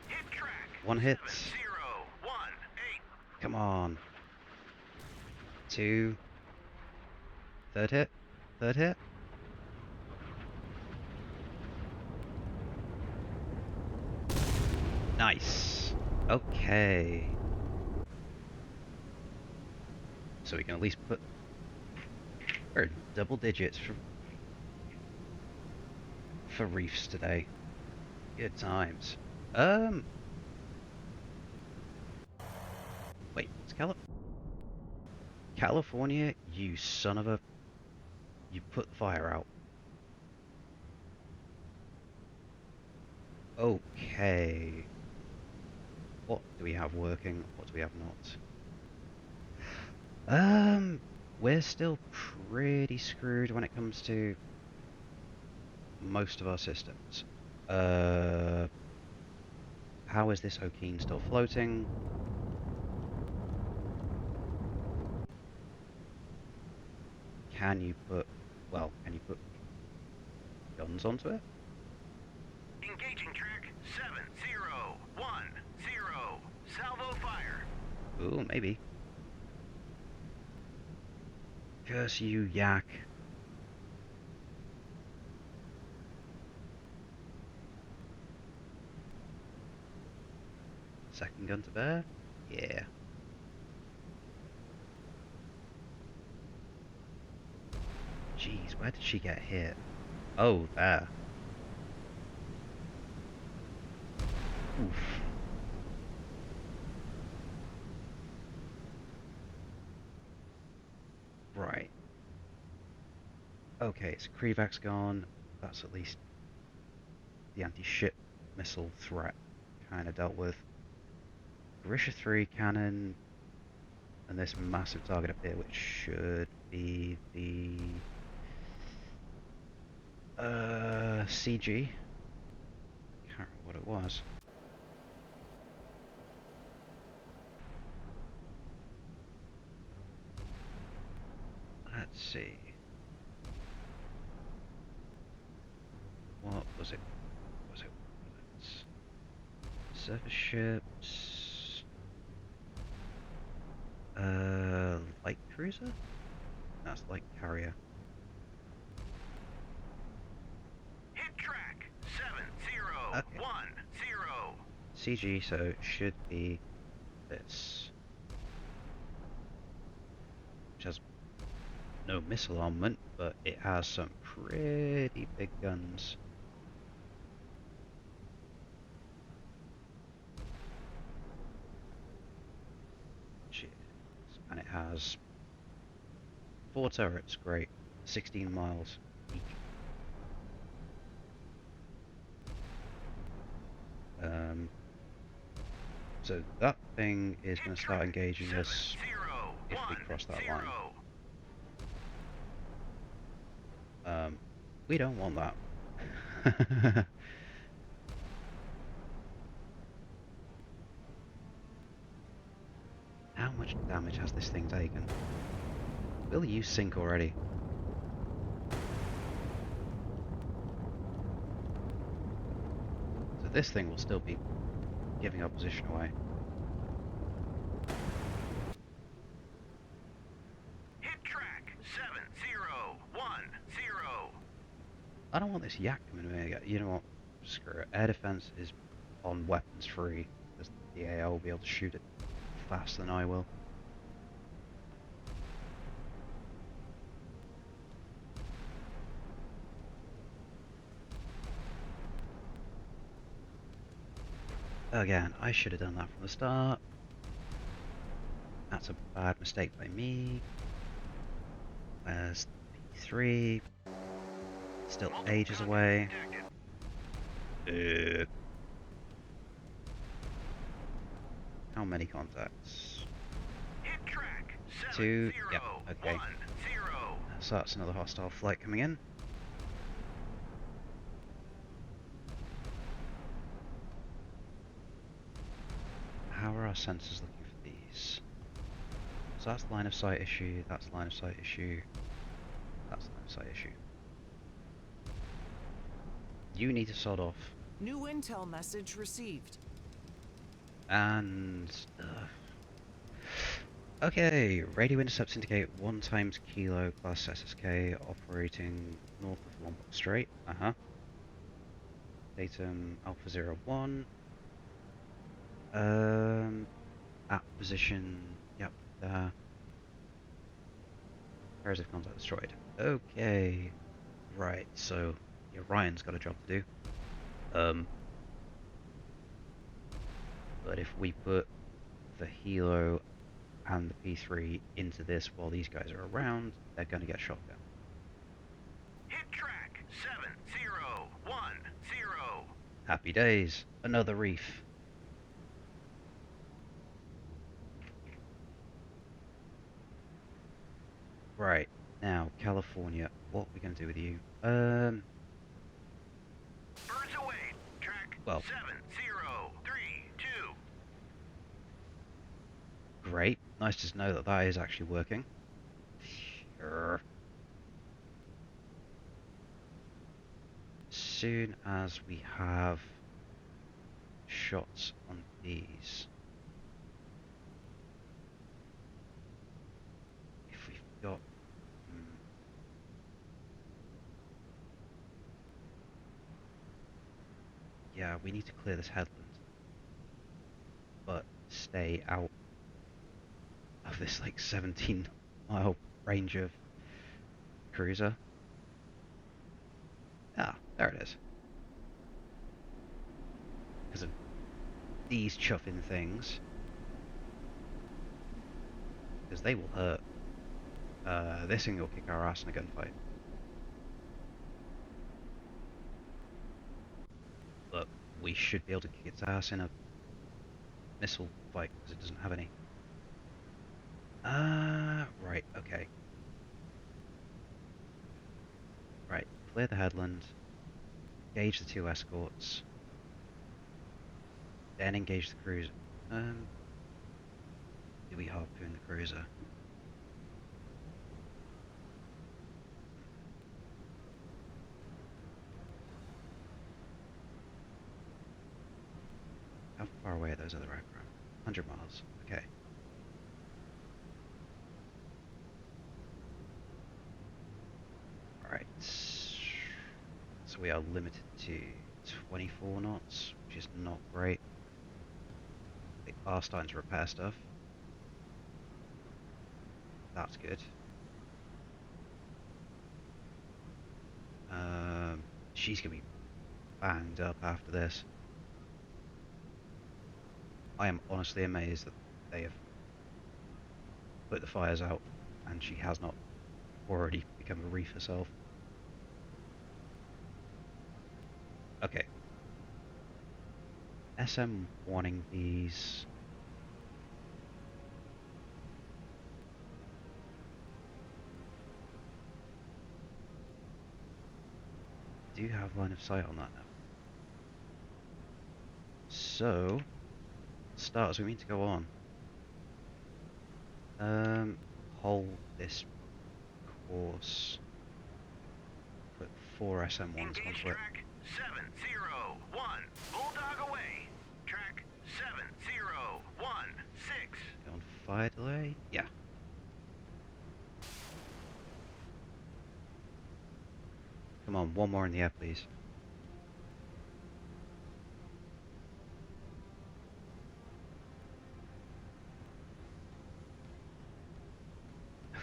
Hit track. 1 hit. 7018. Come on. 2. 3rd hit. 3rd hit. Nice. Okay. so we can at least put... We're in double digits for reefs today. Good times. Wait, what's California, you son of a... You put the fire out. Okay. What do we have working? What do we have not? We're still pretty screwed when it comes to most of our systems. How is this O'Keen still floating? Can you put guns onto it? Engaging track 7010. Salvo fire. Ooh, maybe. Curse you, yak. Second gun to bear? Yeah. Jeez, where did she get hit? Oh, there. Oof. Right. Okay, so Krivak's gone. That's at least the anti-ship missile threat kind of dealt with. Grisha 3 cannon, and this massive target up here, which should be the CG. Can't remember what it was. Let's see. What was it? Surface ships. Light cruiser? That's light carrier. Hit track 7010. CG, so it should be this. Which has no missile armament, but it has some pretty big guns. And it has 4 turrets, great. 16 miles each. So that thing is going to start engaging us if we cross that line. We don't want that. How much damage has this thing taken? Will you sink already? So this thing will still be giving our position away. Hit track 7010. I don't want this yak coming in here. You know what? Screw it. Air defense is on weapons free, because the AO will be able to shoot it faster than I will. Again, I should have done that from the start. That's a bad mistake by me. Where's P3? Still ages away. How many contacts? 2. Yep, okay. So that's another hostile flight coming in. How are our sensors looking for these? So that's line of sight issue, that's line of sight issue, that's line of sight issue. You need to sod off. New intel message received. And... okay, radio intercepts indicate 1 times kilo class SSK operating north of Lombok Strait. Datum Alpha 01. At position, yep, there. Pairs of contact destroyed. Okay. Right, so yeah, Ryan's got a job to do. But if we put the Helo and the P3 into this while these guys are around, they're going to get shot down. Hit track 7010. Happy days. Another reef. Right, now, California, what are we going to do with you? Birds away. Track Well, 7032. great. Nice to know that that is actually working. Sure. As soon as we have shots on these, if we've got yeah, we need to clear this headland, but stay out of this like 17-mile range of cruiser. Ah, there it is. Because of these chuffing things, because they will hurt. This thing will kick our ass in a gunfight. But we should be able to kick its ass in a missile fight, because it doesn't have any. Right, okay. Right, clear the headland, engage the 2 escorts, then engage the cruiser. Do we harpoon the cruiser? How far away are those other aircraft? 100 miles. Okay. Alright. So we are limited to 24 knots, which is not great. They are starting to repair stuff. That's good. She's going to be banged up after this. I am honestly amazed that they have put the fires out and she has not already become a reef herself. Okay. SM wanting these. Do you have line of sight on that now? So, start as we mean to go on. Hold this course. Put 4 SM1s Engage onto it. track 701. Bulldog away. Track 7016. On fire delay? Yeah. Come on, one more in the air, please.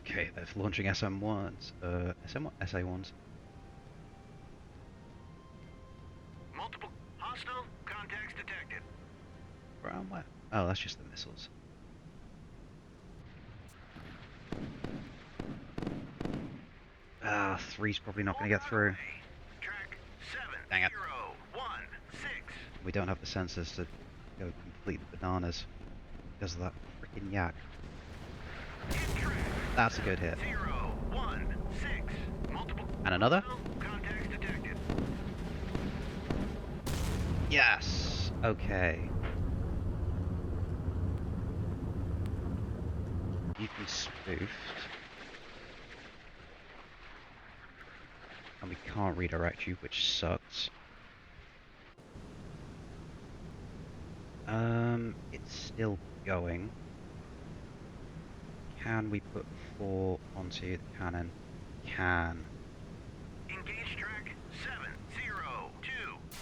Okay, that's launching SM1s. SA1s. Multiple hostile contacts detected. Around where? Oh, that's just the missiles. Ah, 3's probably not going to get through. Track Dang it. 7016. We don't have the sensors to go complete bananas because of that freaking yak. That's a good hit. 016. Multiple And another? contacts detected. Yes! Okay. You can spoofed. And we can't redirect you, which sucks. It's still going. Can we put 4 onto the cannon? Can. Engage track 702.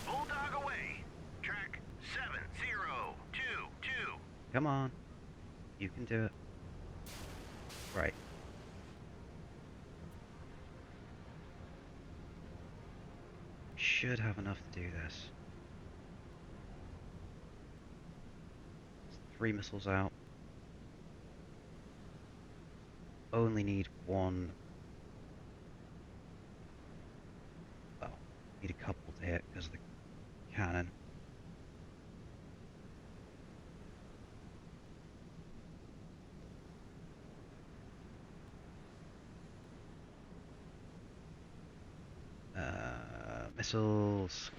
Bulldog away. Track 7022. Come on. You can do it. Right. should have enough to do this. 3 missiles out. Only need 1. Well, need a couple to hit because of the cannon. Missiles.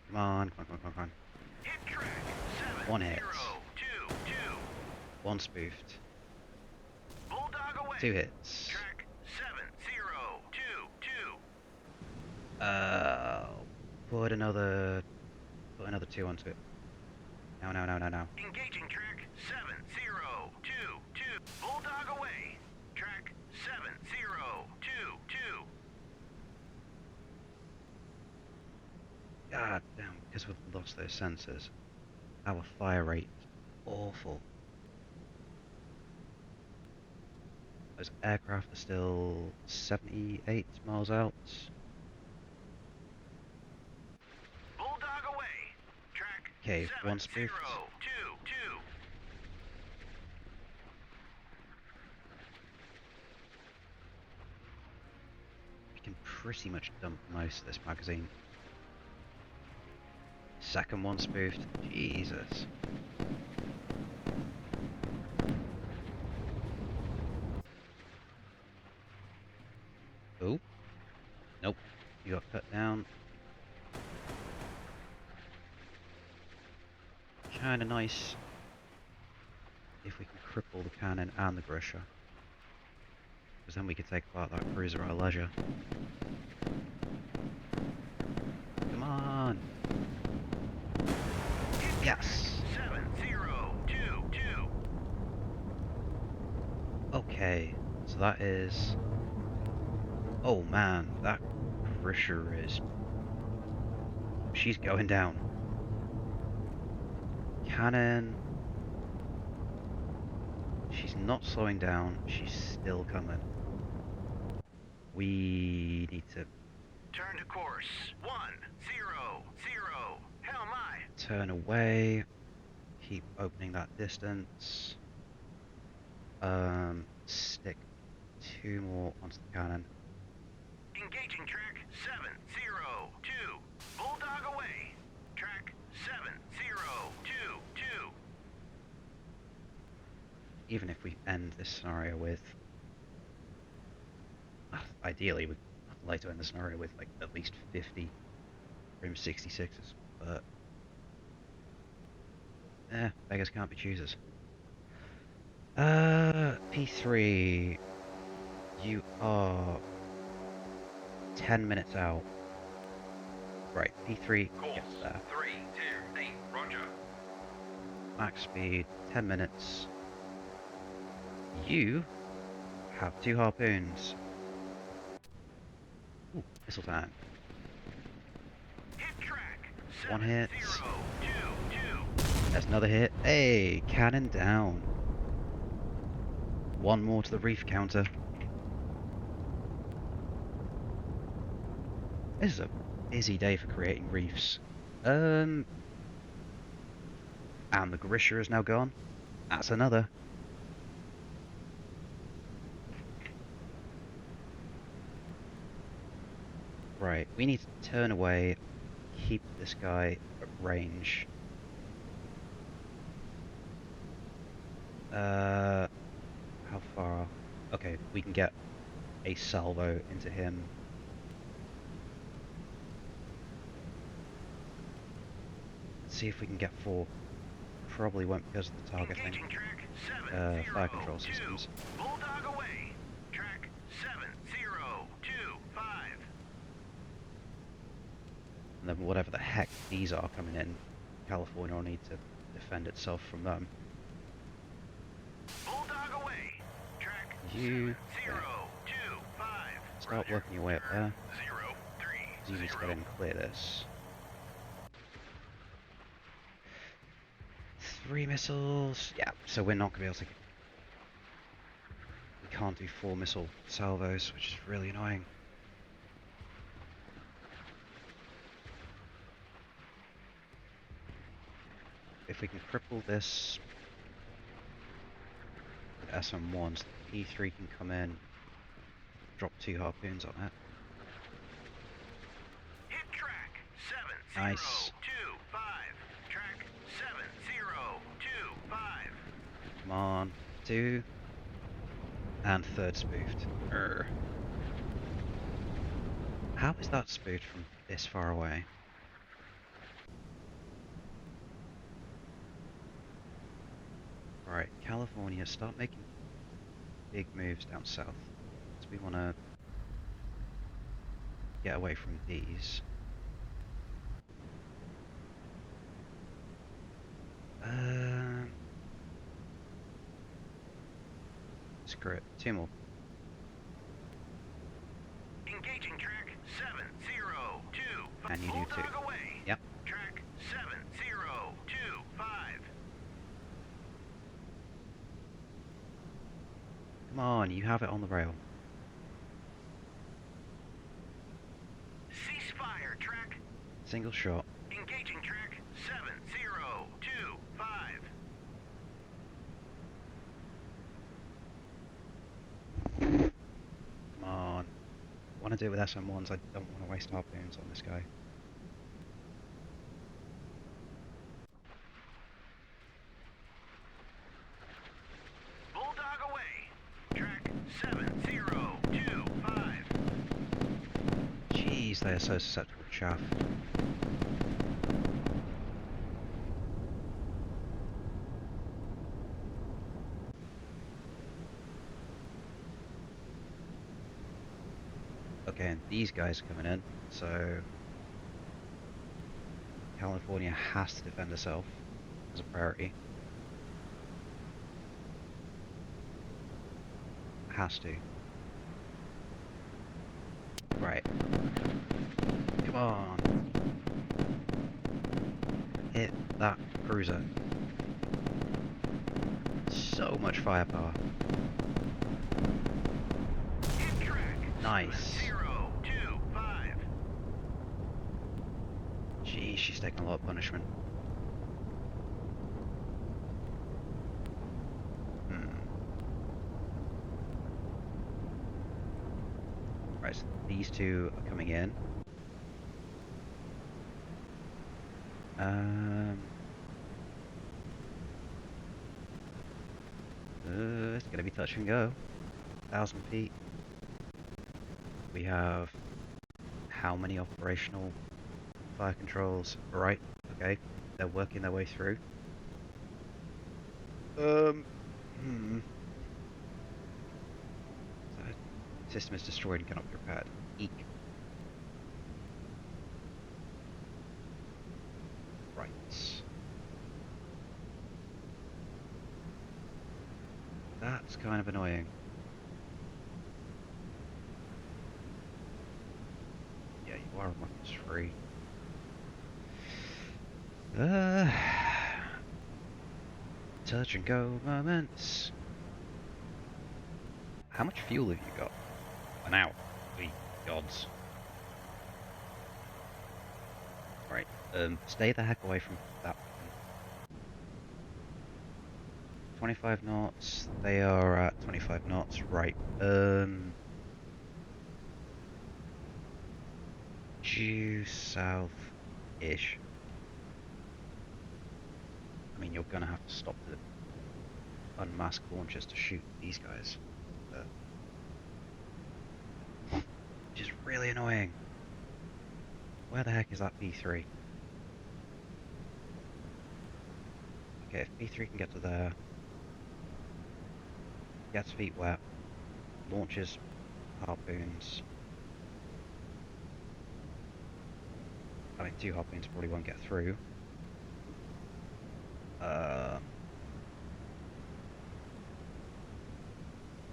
Come on, come on, come on, come on. Hit track 7, 1 hit. 0, 2, 2. 1 spoofed. Bulldog away. 2 hits. Track 7, 0, 2, 2. Put another 2 onto it. Now. Engaging track 7, 0, 2, 2. Bulldog away. Track 7, 0, 2, 2. God damn, because we've lost those sensors. Our fire rate is awful. Those aircraft are still 78 miles out. Bulldog away. Track Okay, 7, 1 spoofed. 0, 2, 2. We can pretty much dump most of this magazine. Second 1 spoofed. Jesus. Oh. Nope. You got cut down. Kinda nice if we can cripple the cannon and the Grisha. Because then we could take apart that cruiser at our leisure. Come on! Yes! 7, 0, 2, 2. Okay, so that is... Oh man, that Grisha is... She's going down. Cannon... She's not slowing down, she's still coming. We need to Turn to course 1, 0, 0. Hell my. turn away, keep opening that distance. Stick 2 more onto the cannon. Engaging track 7, 0, 2. Bulldog away. Track 7, 0, 2, 2. Even if we end this scenario with... Ideally, we'd like to end the scenario with like at least 50 Room 66s, but... beggars can't be choosers. P3... You are... 10 minutes out. Right, P3 gets there. 3, 2, 8. Roger. Max speed, 10 minutes. You have 2 harpoons. Ooh, missile tank. Hit track 1 7, hit. 0, 2, 2. There's another hit. Hey, cannon down. 1 more to the reef counter. This is a busy day for creating reefs. And the Grisha is now gone. That's another. Right, we need to turn away, keep this guy at range. How far? Okay, we can get a salvo into him. Let's see if we can get 4. Probably won't because of the targeting. Engaging track 7, 0, Fire control 2. systems. Bulldog away. Track 7, 0, 2, 5. And then whatever the heck these are coming in, California will need to defend itself from them. Bulldog away. Track You 7, 0, 2, 5. start working your way up there. 0, 3, You need to get in and clear this. 3 missiles. Yeah, so we're not going to be able to... We can't do 4 missile salvos, which is really annoying. if we can cripple this with SM1s, the P3 can come in, drop 2 harpoons on it. Hit track Nice. 7025. Track 7025. Come on. 2. And 3rd spoofed. Urgh. How is that spoofed from this far away? Right, California, start making big moves down south. So we want to get away from these. Screw it. 2 more. Engaging track 702. And you do too. Bulldog away. Yep. Track 7025. Come on, you have it on the rail. Ceasefire track. Single shot. Engaging track 7025. Come on. I want to do it with SM1s, I don't want to waste harpoons on this guy. Bulldog away. Track 7025. Jeez, they are so susceptible to chaff. Okay, and these guys are coming in, so California has to defend herself as a priority. Has to. Right. Come on. Hit that cruiser. So much firepower. Hit track Nice. 7025. Geez, she's taking a lot of punishment. Right, so these 2 are coming in. It's gonna be touch and go. 1,000 feet. We have how many operational fire controls? Right, okay. They're working their way through. System is destroyed and cannot be repaired. Eek. Right. That's kind of annoying. Yeah, you are weapons free. Touch and go moments. How much fuel have you got? An hour. Sweet gods. Right, stay the heck away from that. 25 knots, they are at 25 knots, right, due south-ish. I mean, you're gonna have to stop the unmasked launchers to shoot these guys. Which is really annoying. Where the heck is that P3? Okay, if P3 can get to there, gets feet wet, launches harpoons. I mean, 2 harpoons probably won't get through.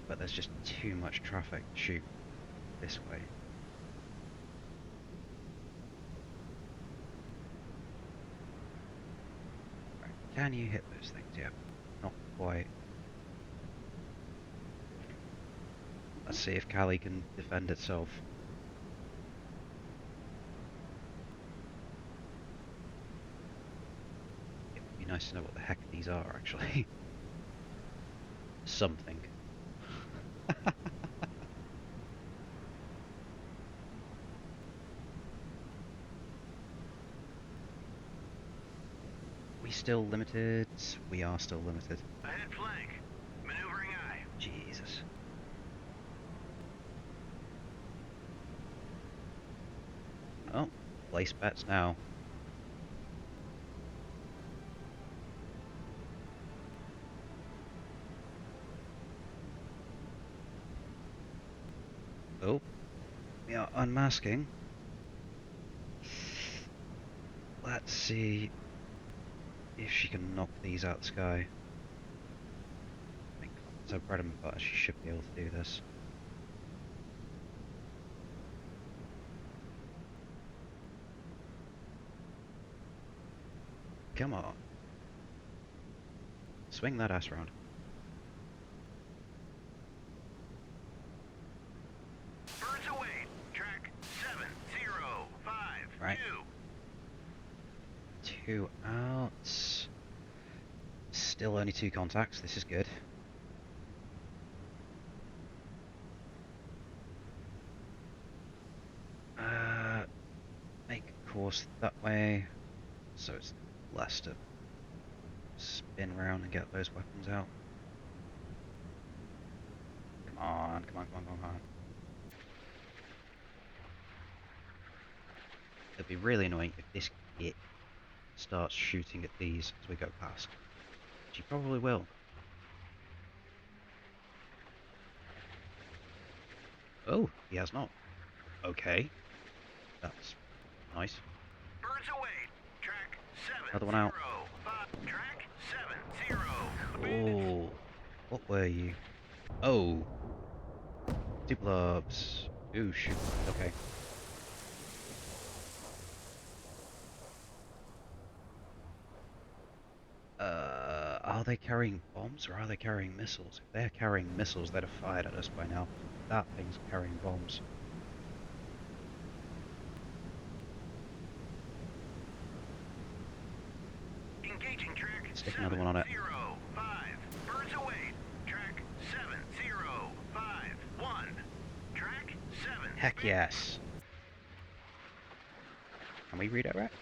But there's just too much traffic to shoot this way. Right, can you hit those things? Yeah, not quite. Let's see if Cali can defend itself. nice to know what the heck these are, actually. Something. We still limited? We are still limited. Ahead flank. Maneuvering eye. Jesus. Oh, place bets now. Oh, we are unmasking. Let's see if she can knock these out of the sky. I think it's her bread and butter. She should be able to do this. Come on. Swing that ass around. Birds away. Track 7052. Right. 2 out. Still only 2 contacts. This is good. Make a course that way, so it's less to spin around and get those weapons out. Come on, come on, come on, come on. It'd be really annoying if this git starts shooting at these as we go past. She probably will. Oh, he has not. Okay. That's nice. Birds away. Track 7. Another one out. Track 70. Oh, what were you? Oh, 2 blobs. Ooh, shoot. Okay. Are they carrying bombs or are they carrying missiles? If they're carrying missiles, they'd have fired at us by now. That thing's carrying bombs. Engaging track. Stick another one on it. 705. Birds away. Track 7051. Track 7. Heck yes. Can we redirect?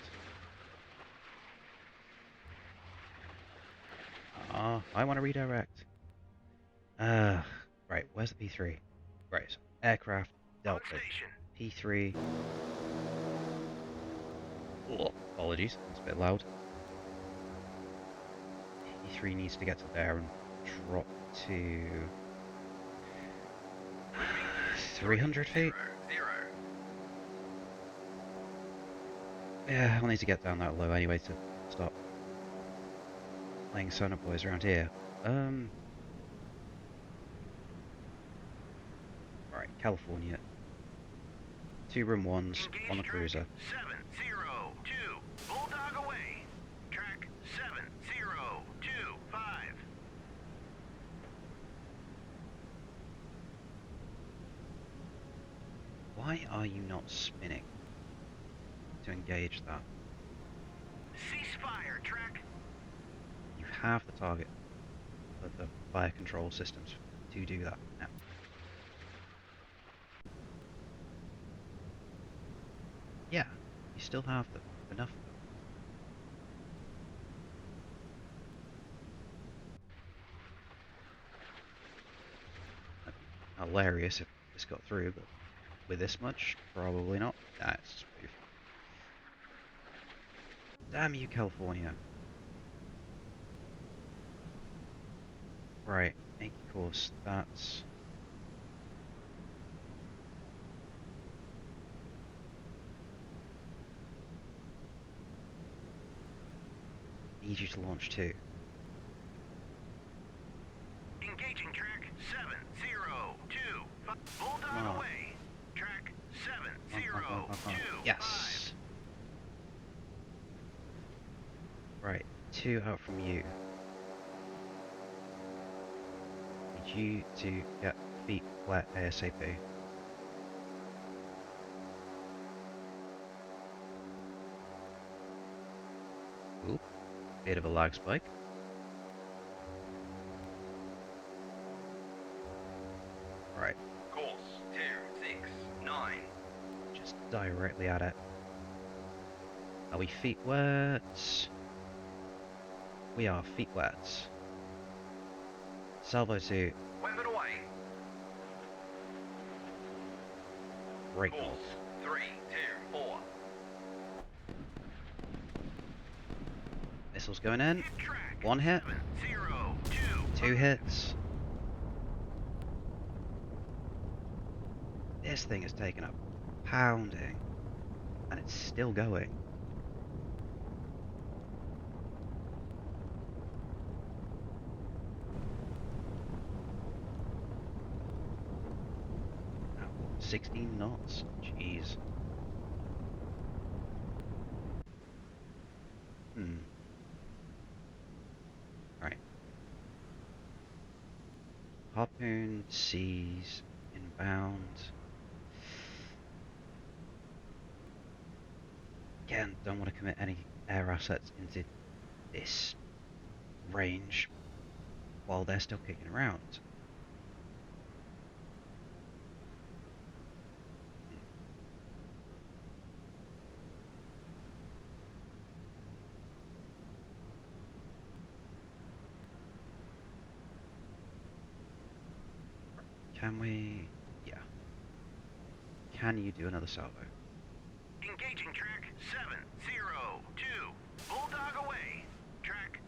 I want to redirect. Right, where's the P3? Right, so aircraft dealt with. P3. Oh, apologies, it's a bit loud. P3 needs to get to there and drop to 300 feet. Yeah, we'll need to get down that low anyway to stop playing sonar boys around here. Right, California. 2 room 1s on the cruiser. 702. Bulldog away. Track 7025. Why are you not spinning to engage that? Ceasefire. Track. You have the target of the fire control systems to do that now. Yeah, you still have enough of them. That'd be hilarious if this got through, but with this much, probably not. Nah, it's just proof. Damn you, California. Right, make course, that's... Need you to launch 2. Engaging track 702. Bulldog away. Track 7025. Yes! Right, 2 out from you. Need you to get feet wet ASAP. Oop. Bit of a lag spike. Right. Course 269. Just directly at it. Are we feet wet? We are feet wet. Salvo to Weapon away. right Course north. 324. Missiles going in. Hit track. One hit. 702. 2 hits. This thing has taken a pounding. And it's still going. Oh, 16 knots. Jeez. Right. Harpoon seas inbound. Again, don't want to commit any air assets into this range while they're still kicking around. Can we? Yeah. Can you do another salvo? Engaging track 702. Bulldog away. Track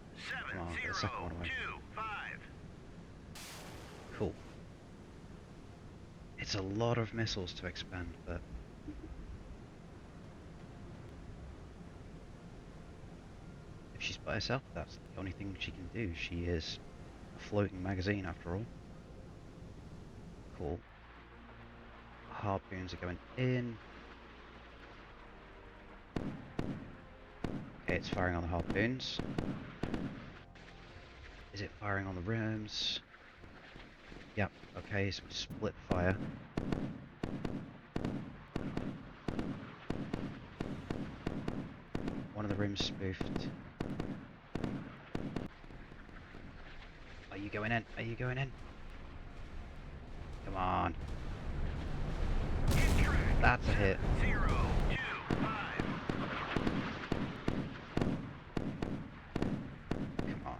Come on, get the second one away. 7025. Cool. It's a lot of missiles to expend, but if she's by herself, that's the only thing she can do. She is a floating magazine after all. Cool. Harpoons are going in. Okay, it's firing on the harpoons. Is it firing on the rims? Yep, okay, so we split fire. One of the rims spoofed. Are you going in? Are you going in? Come on. Hit track That's a hit. 025. Come on.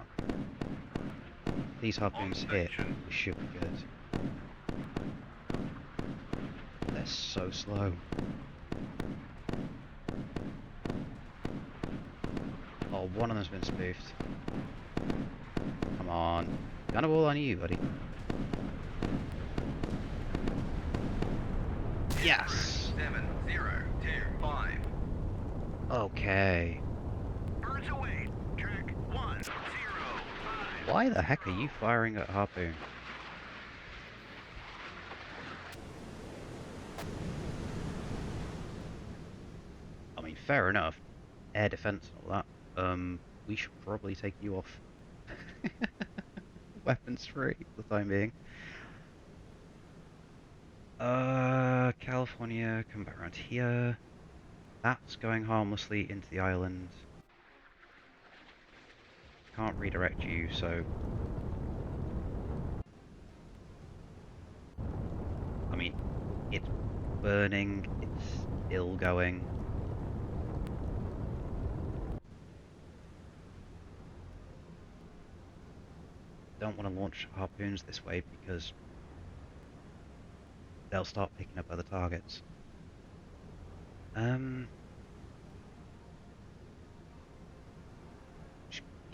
These harpoons hit. We should be good. They're so slow. Oh, one of them's been spoofed. Come on. Gunnable on you, buddy. Yes! 7025. Okay. Birds away. Track 105. Why the heck are you firing at harpoon? I mean, fair enough. Air defense and all that. We should probably take you off. Weapons free for the time being. California, come back around here. That's going harmlessly into the island. Can't redirect you, so... I mean, it's burning, it's still going. Don't want to launch harpoons this way because they'll start picking up other targets. Weapon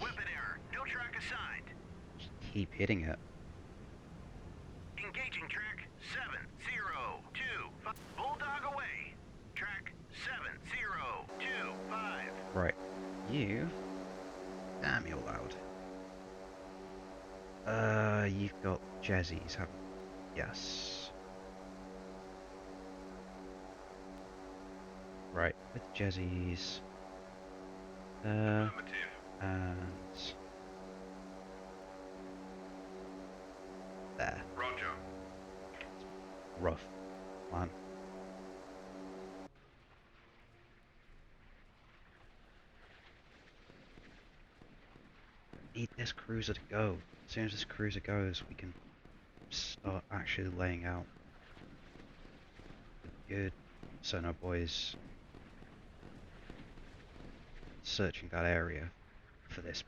error. No track assigned. Just keep hitting it. Engaging track 7025. Bulldog away. Track 7025. Right. You... Damn, you're loud. You've got Jezzies, haven't you? Yes. Right, with Jezzies. And... there. Roger. Rough. Man. need this cruiser to go. As soon as this cruiser goes, we can start actually laying out the good sonar boys searching that area for this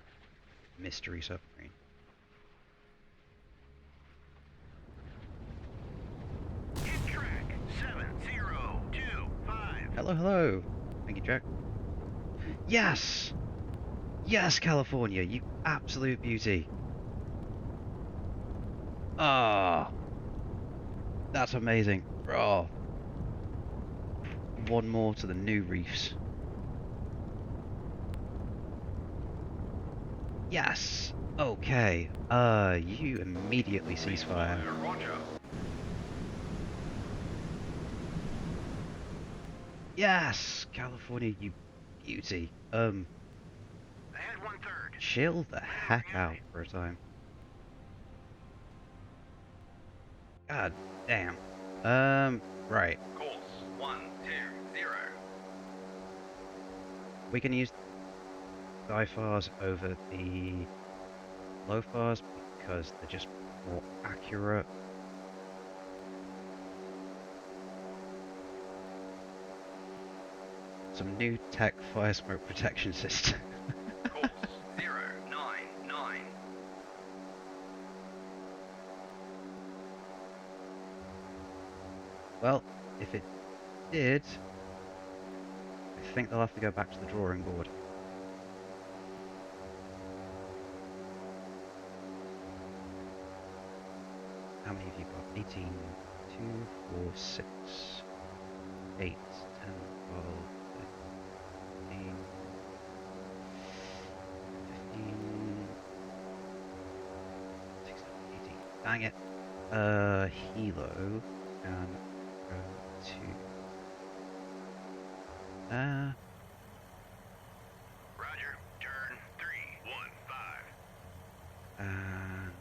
mystery submarine. Hit track 7025. Hello, hello. Thank you, Jack. Yes! Yes, California, you absolute beauty. Ah, that's amazing. Oh, one more to the new reefs. Yes. Okay. You immediately ceasefire. Roger. Yes, California, you beauty. Ahead 1/3. Chill the heck out for a time. God damn. Right. Course 120. We can use Di-Fars over the Low-Fars because they're just more accurate. Some new tech fire smoke protection system. Course 099. Well, if it did, I think they'll have to go back to the drawing board. How many have you got? 18, 2, 4, 6, 8, 10, 12, 13, 15, 16, 18. Dang it. Hilo can go to... Roger. Turn 315. and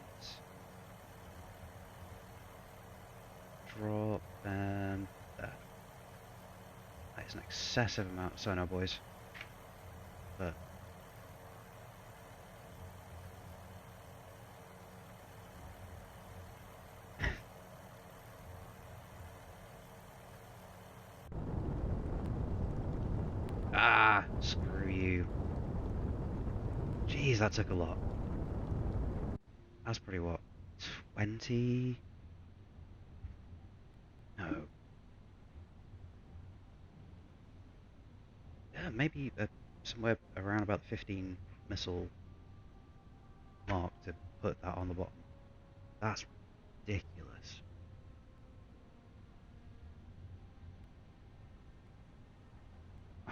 drop them there. That is an excessive amount of sonar, boys. But ah, screw you. Jeez, that took a lot. That's pretty what? 20? No. Yeah, maybe somewhere around about the 15 missile mark to put that on the bottom. That's ridiculous.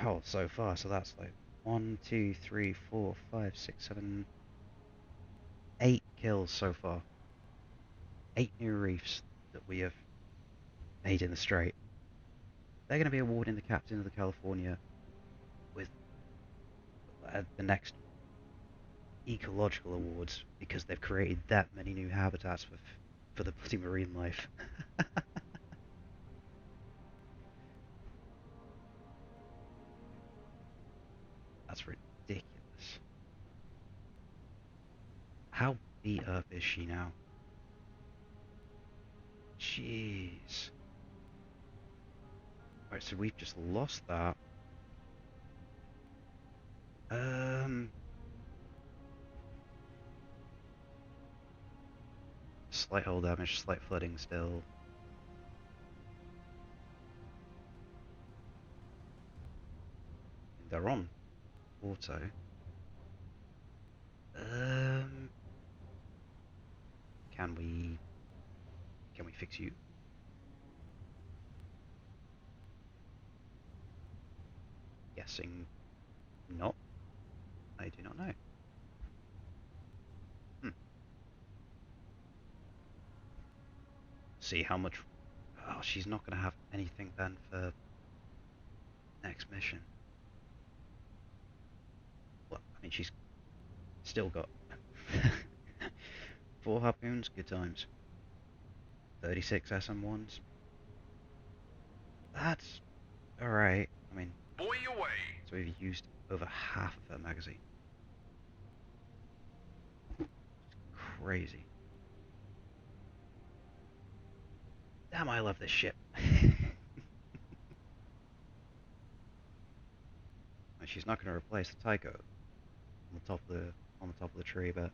Oh, so far, so that's like 1, 2, 3, 4, 5, 6, 7, 8 kills so far. 8 new reefs that we have made in the Strait. They're going to be awarding the captain of the California with the next ecological awards because they've created that many new habitats for the bloody marine life. That's ridiculous. How beat up is she now? Jeez. Right, so we've just lost that. Slight hull damage, slight flooding still. They're on auto. Can we fix you? Guessing not. I do not know. See how much... Oh, she's not going to have anything then for next mission. Well, I mean, she's still got 4 harpoons, good times. 36 SM1s. That's alright. I mean, Buoy away. so we've used over half of her magazine. crazy. Damn, I love this ship. She's not going to replace the Tycho on the top of the tree, but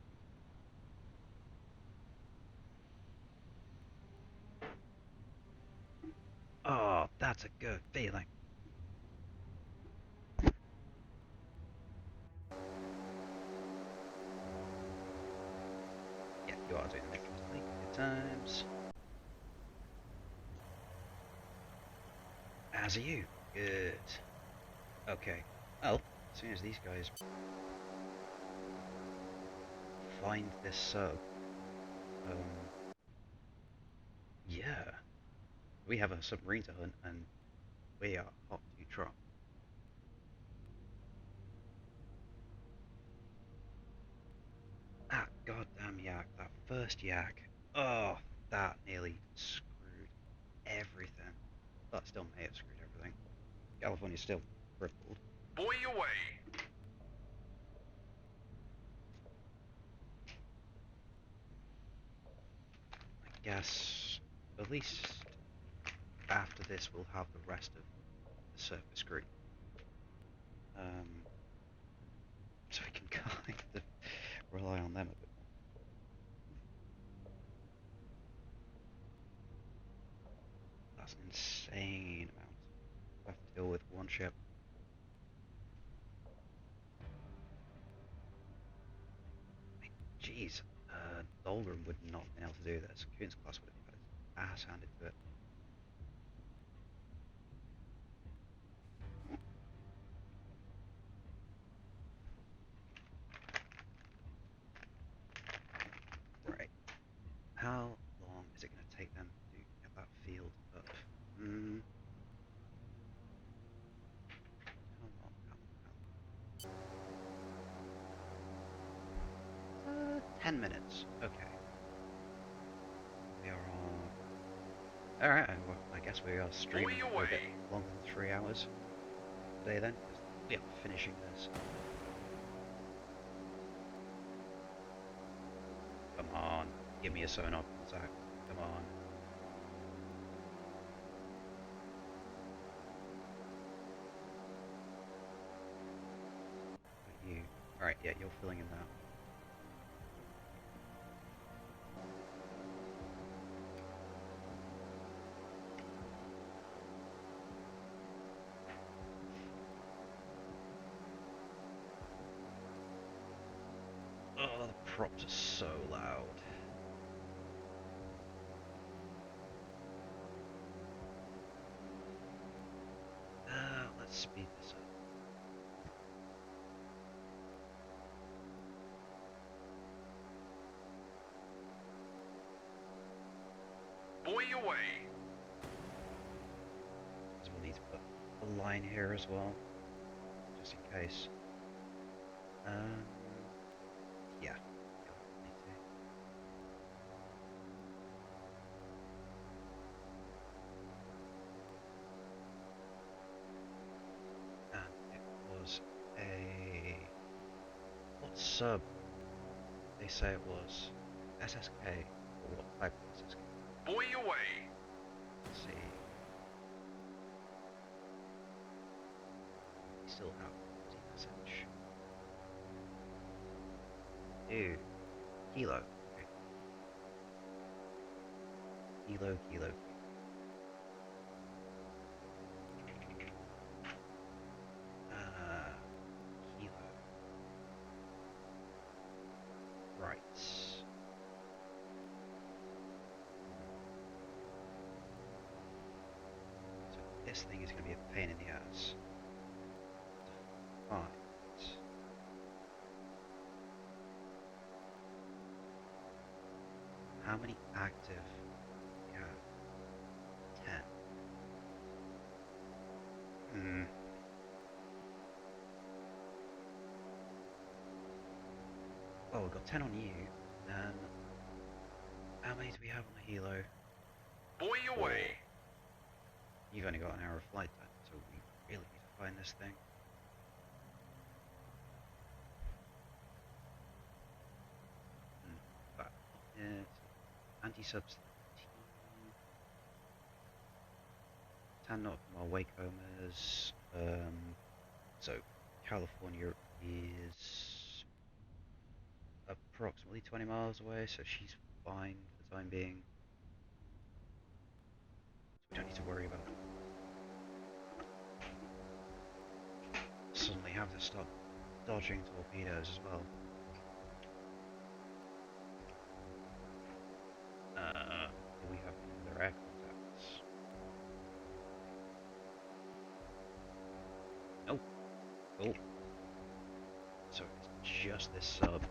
oh, that's a good feeling. Yeah, you are doing the good times. As are you. Good. Okay. Well, as soon as these guys find this sub, yeah, we have a submarine to hunt, and we are hot to trot. That goddamn yak, that first yak, oh, that nearly screwed everything. That still may have screwed everything. California's still crippled. Buoy away. I guess at least after this we'll have the rest of the surface group. So we can kind of rely on them a bit more. That's an insane amount. I have to deal with one ship. Jeez, Doldrum would not have been able to do this. Coon's class would have had his ass handed to it. Right. How long is it going to take them to get that field up? How long? 10 minutes. Okay. We are on. Alright, well, I guess we are streaming for a bit longer than 3 hours today then, because we are finishing this. Come on, give me a sonar contact. Come on. You. Alright, yeah, you're filling in now. Oh, the props are so loud. Let's speed this up. Buoy away. So we'll need to put a line here as well, just in case. Yeah. Need to. And it was a... What sub? They say it was SSK, or what type of SSK? Buoy away. Let's see. We still have the message. Dude. Kilo. Okay. Kilo, kilo, kilo. Kilo. Right. So this thing is going to be a pain in the ass. Find. How many active we have? 10. Well, we've got 10 on you, and how many do we have on the helo? Buoy away. You've only got an hour of flight time, so we really need to find this thing. But subs 10 nautical mile Wakehomeers. So California is approximately 20 miles away, so she's fine for the time being. So we don't need to worry about suddenly having to start dodging torpedoes as well. Do we have any other air contacts? Nope. Cool. So it's just this sub.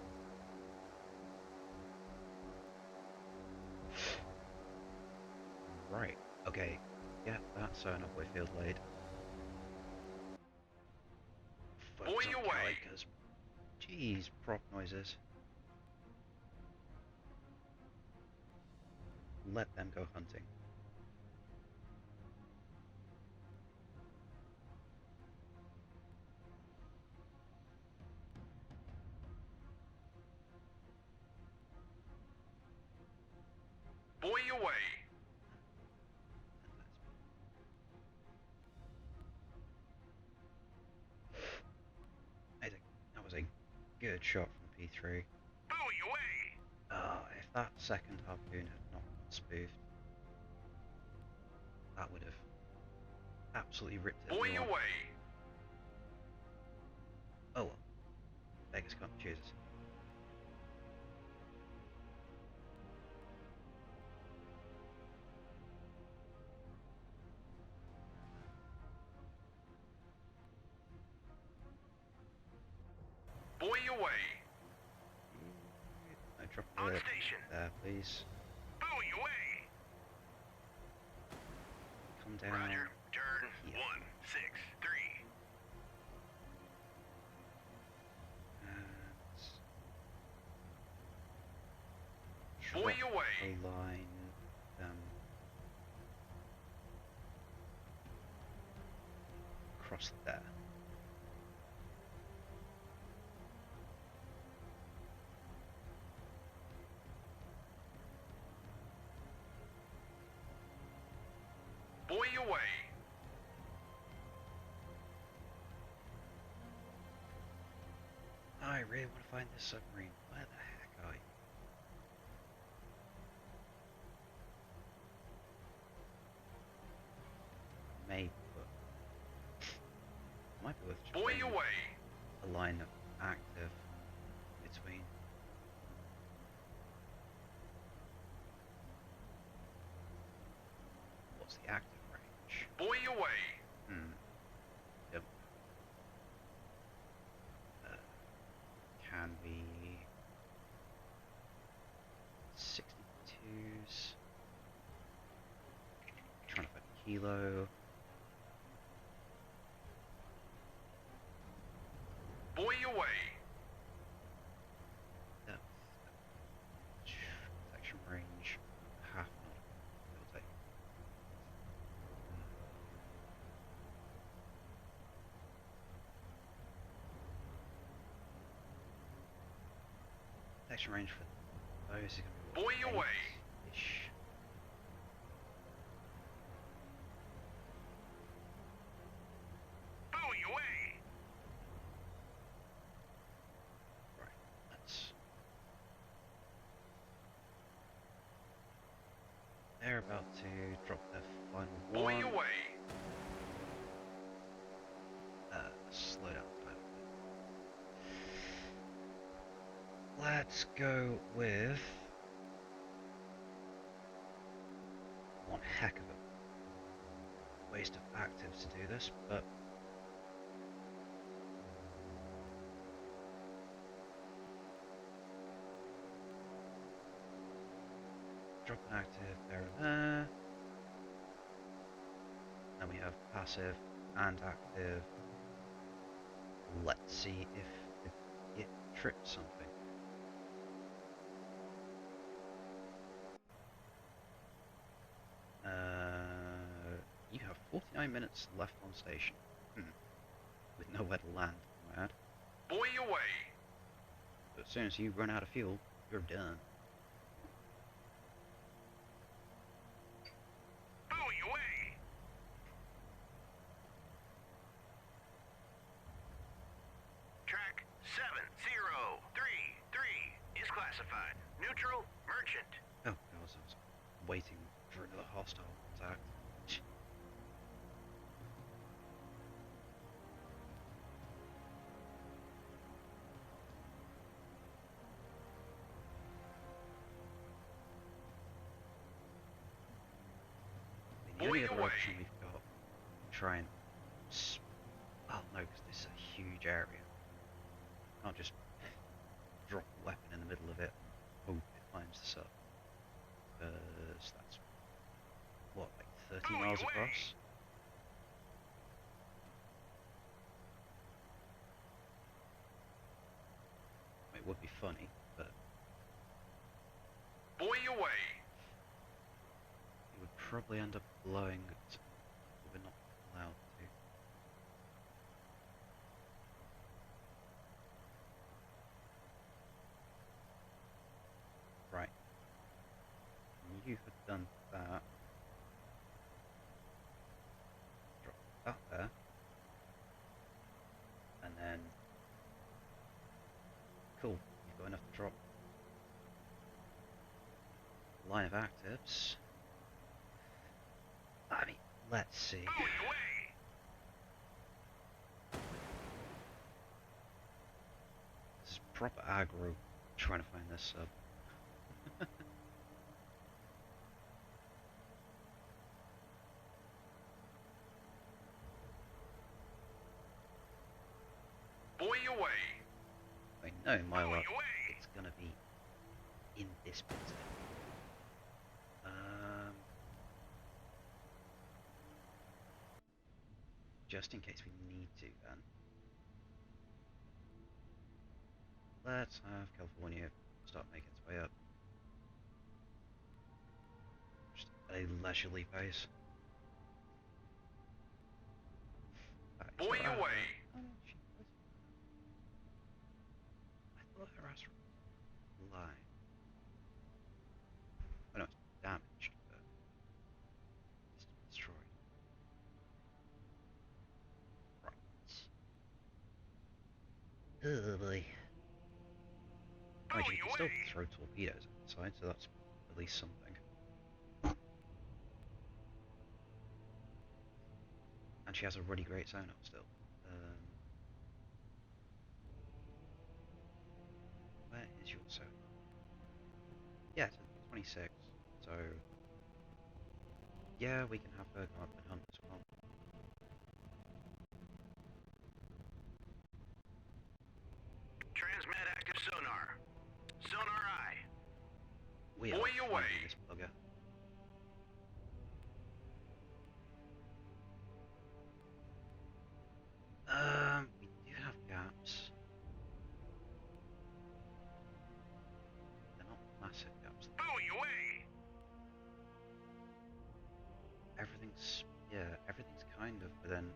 Right. Okay. Yeah, that's an upway field laid. Focus Boy on away. Calicas. Jeez, prop noises. Let them go hunting. Boy away. That was a good shot from P3. Buoy away. If that second harpoon had not been spoofed, that would have absolutely ripped it. Boy a new one. away. Oh well. Beggars can't be choosers. Boy away. No, drop On the station. there, please. Buoy away. Come down. Roger. Turn here. 163. And Boy drop away. a line across there. Boy away. I really want to find this submarine. Where the heck are you? Maybe, but might be worth just Boy putting away. a line of active between. What's the active range? Boy away. Yep. Can be 62s. Trying to find a kilo. Boy away. Depth. Protection range. Half knot. It'll take. Protection range for those is going to be Boy away. 8-ish. Buoy away. Right, let's. They're about to drop their final Boy one. away. Slow down a little bit. Let's go with one heck of a waste of actives to do this, but drop an active there and there. Then we have passive and active. Let's see if it trips something. You have 49 minutes left on station. With nowhere to land, I might add. Boy away. But as soon as you run out of fuel, you're done. waiting for another hostile contact. The only other option we've got, try and oh no, because this is a huge area. Can't just drop a weapon in the middle of it, hope it finds the sub. Because that's, what, like 30 miles across? It would be funny, but Boy away. it would probably end up blowing it, but we're not allowed to. Right. You have done that. Drop that there. And then... Cool, you've got enough to drop. Line of actives. I mean, let's see. Boy away. This is proper aggro, trying to find this sub. Boy away. I know my Boy luck, away. it's gonna be in this bit. Just in case we need to, then. Let's have California start making its way up. Just at a leisurely pace. Boy away. Oh, no, she was. I thought her ass was alive. Oh no, it's damaged, but it's destroyed. Right. Oh boy. Right, you can still throw torpedoes inside, so that's at least something. And she has a really great sonar still. Where is your sonar? Yeah, it's a 26, so... Yeah, we can have her go up and hunt as well. Transmat active sonar. Sonar eye. We are Boy finding away. this bugger. We do have gaps. They're not massive gaps. Boy away. Everything's, yeah, everything's kind of within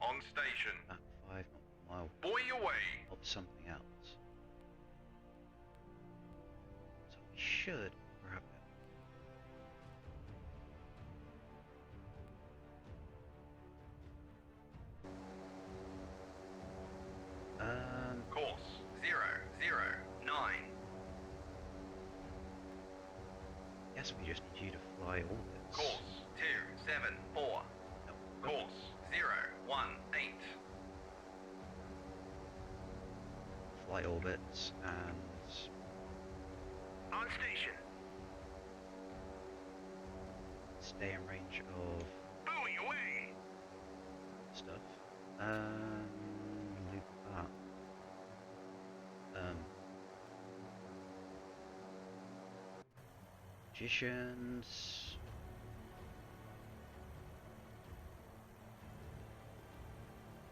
On station. that 5 mile Boy away. of something else. So we should grab it. Course 009. Guess we just need you to fly orbits. Course 274. No, Course 018. fly orbits and On station. stay in range of Boy away. stuff. Loop that. Magicians.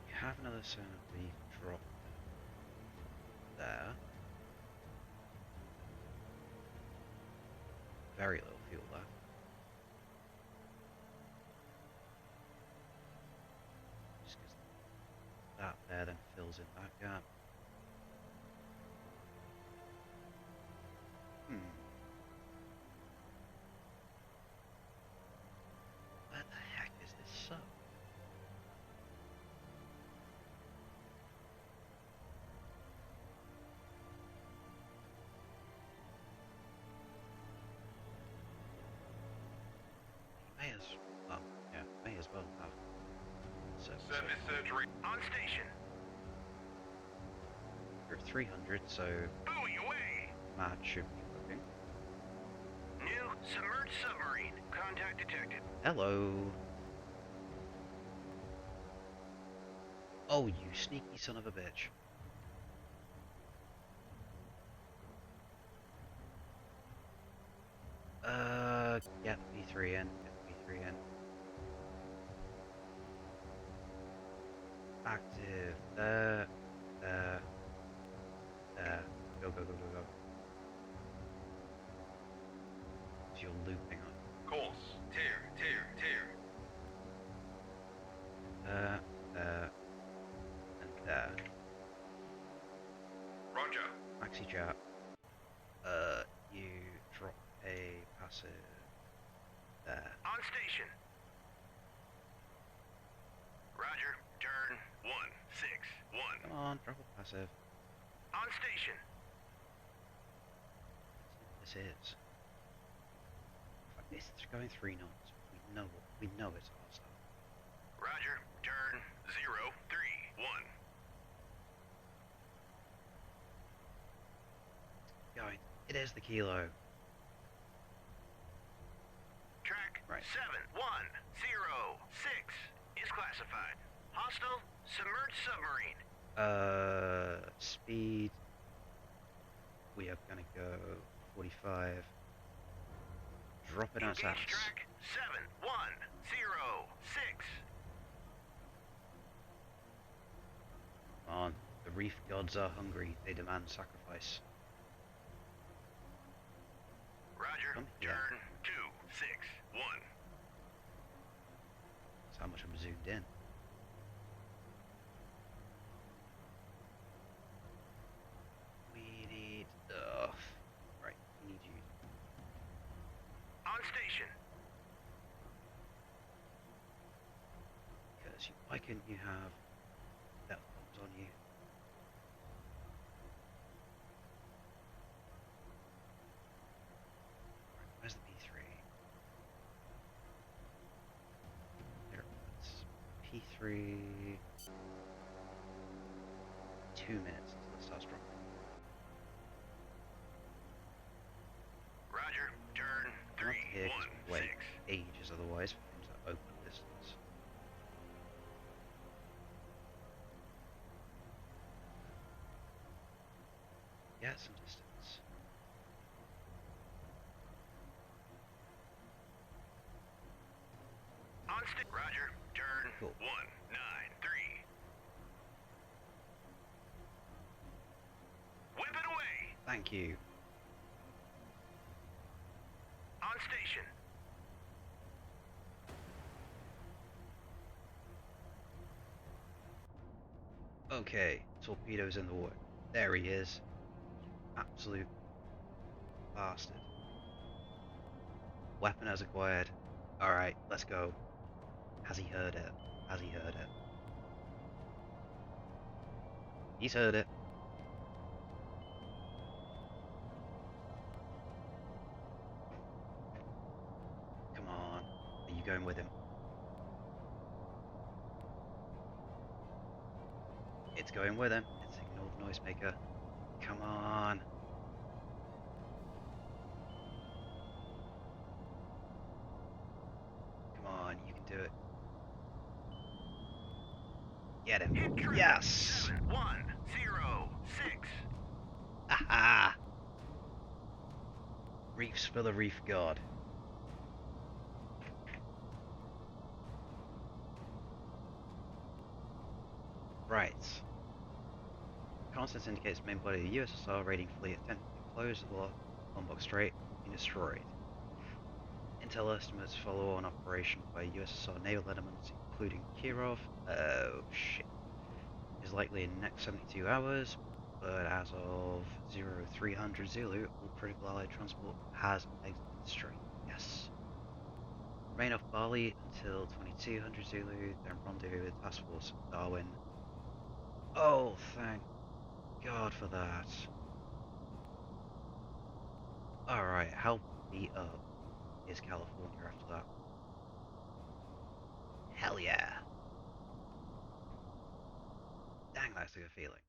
You have another sonar we drop there. Very little fuel left. Just 'cause that there then fills in that gap. Where the heck is this sub? as well, yeah, may as well have service. Service surgery. On station. We're at 300, so Buoy away. Matt should be working. New submerged submarine. Contact detected. Hello. Oh, you sneaky son of a bitch. Get V3 in, get V3 in. Active, there. Go, go, go, go, go. So you're looping on. Course. Tear. There, and there. Roger. Maxi jet. You drop a passive there. On station. Roger. Turn 161. Come on, drop a passive. On station. This is. It's going 3 knots. We know it's hostile. Roger. Turn 031. Going. It is the kilo. Track Right. 7106 is classified. Hostile submerged submarine. Speed. We are gonna go 45. Drop it on its ass. Engage track 7106. Come on. The reef gods are hungry. They demand sacrifice. Roger. Come here. Turn 261. That's how much I'm zoomed in. We need. Right. We need you. On station. Because why couldn't you have that bombs on you? Right, where's the P3? Here, it's P3. 2 minutes until it starts dropping. Roger. Turn Not here, 'cause we'll wait 316. ages otherwise for him to open distance. Yeah, some distance. On stick. Roger. Turn Cool. 193. Whip it away. Thank you. On station. Okay, torpedoes in the water. There he is. Absolute bastard. Weapon as acquired. Alright, let's go. Has he heard it? Has he heard it? He's heard it. Come on. Are you going with him? It's going with him. It's ignored the noisemaker. Come on. Come on, you can do it. Get him. Hit track Yes! 7106. Aha! Reefs for the reef god. Right. Constance indicates the main body of the USSR raiding fleet attempted to close the Lombok Strait and destroyed. Intel estimates follow on operation by USSR naval elements, including Kirov. Oh shit. Is likely in the next 72 hours, but as of 0300 Zulu, all critical allied transport has exited the strait. Yes. Remain off Bali until 2200 Zulu, then rendezvous with Task Force Darwin. Oh, thank God for that. Alright, how beat up is California after that? Hell yeah! Dang, that's a good feeling.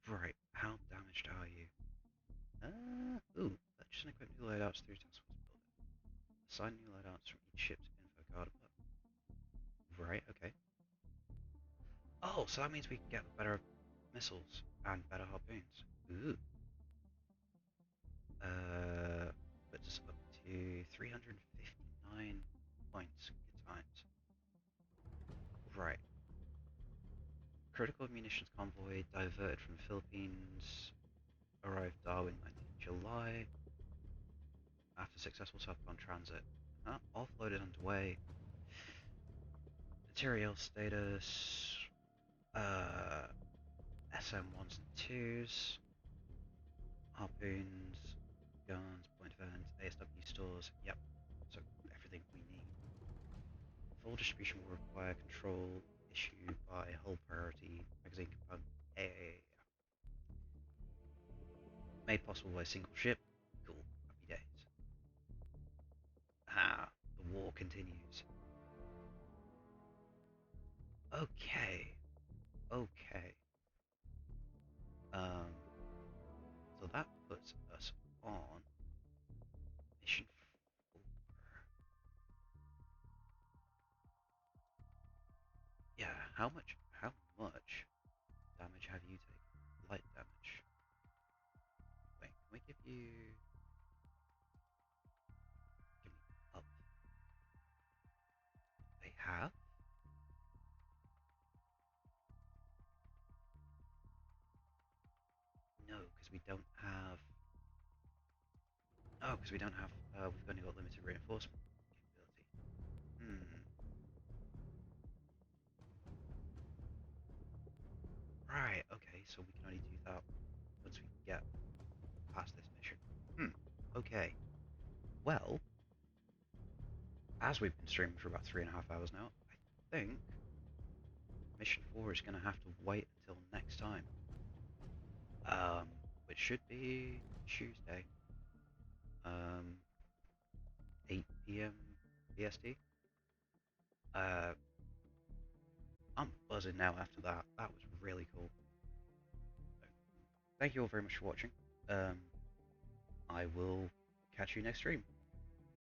Right, how damaged are you? Purchase and equip new loadouts through task force building. Assign new loadouts from each ship's info card above. Right, okay. Oh, so that means we can get better missiles and better harpoons. Ooh. Puts us up to 359 points. Good times. Right. Critical munitions convoy diverted from the Philippines. Arrived Darwin 19th July. After successful southbound transit. Offloaded underway. Material status. SM1s and 2s. Harpoons. Guns. Point events. ASW stores. Yep. So everything we need. Full distribution will require control issued by hull priority magazine component A. Made possible by a single ship. Cool. Happy days. The war continues. Okay. Okay. So that puts us on mission 4. Yeah, how much damage have you taken? Light damage. Wait, can we give you... Give me up. They have? No, because we don't have... Oh, because we don't have... we've only got limited reinforcement capability. Right, okay, so we can only do that once we get past this mission. Okay. Well, as we've been streaming for about 3.5 hours now, I think mission 4 is going to have to wait until next time. Which should be Tuesday. 8 p.m. BST. I'm buzzing now after that. That was really cool. So, thank you all very much for watching. I will catch you next stream.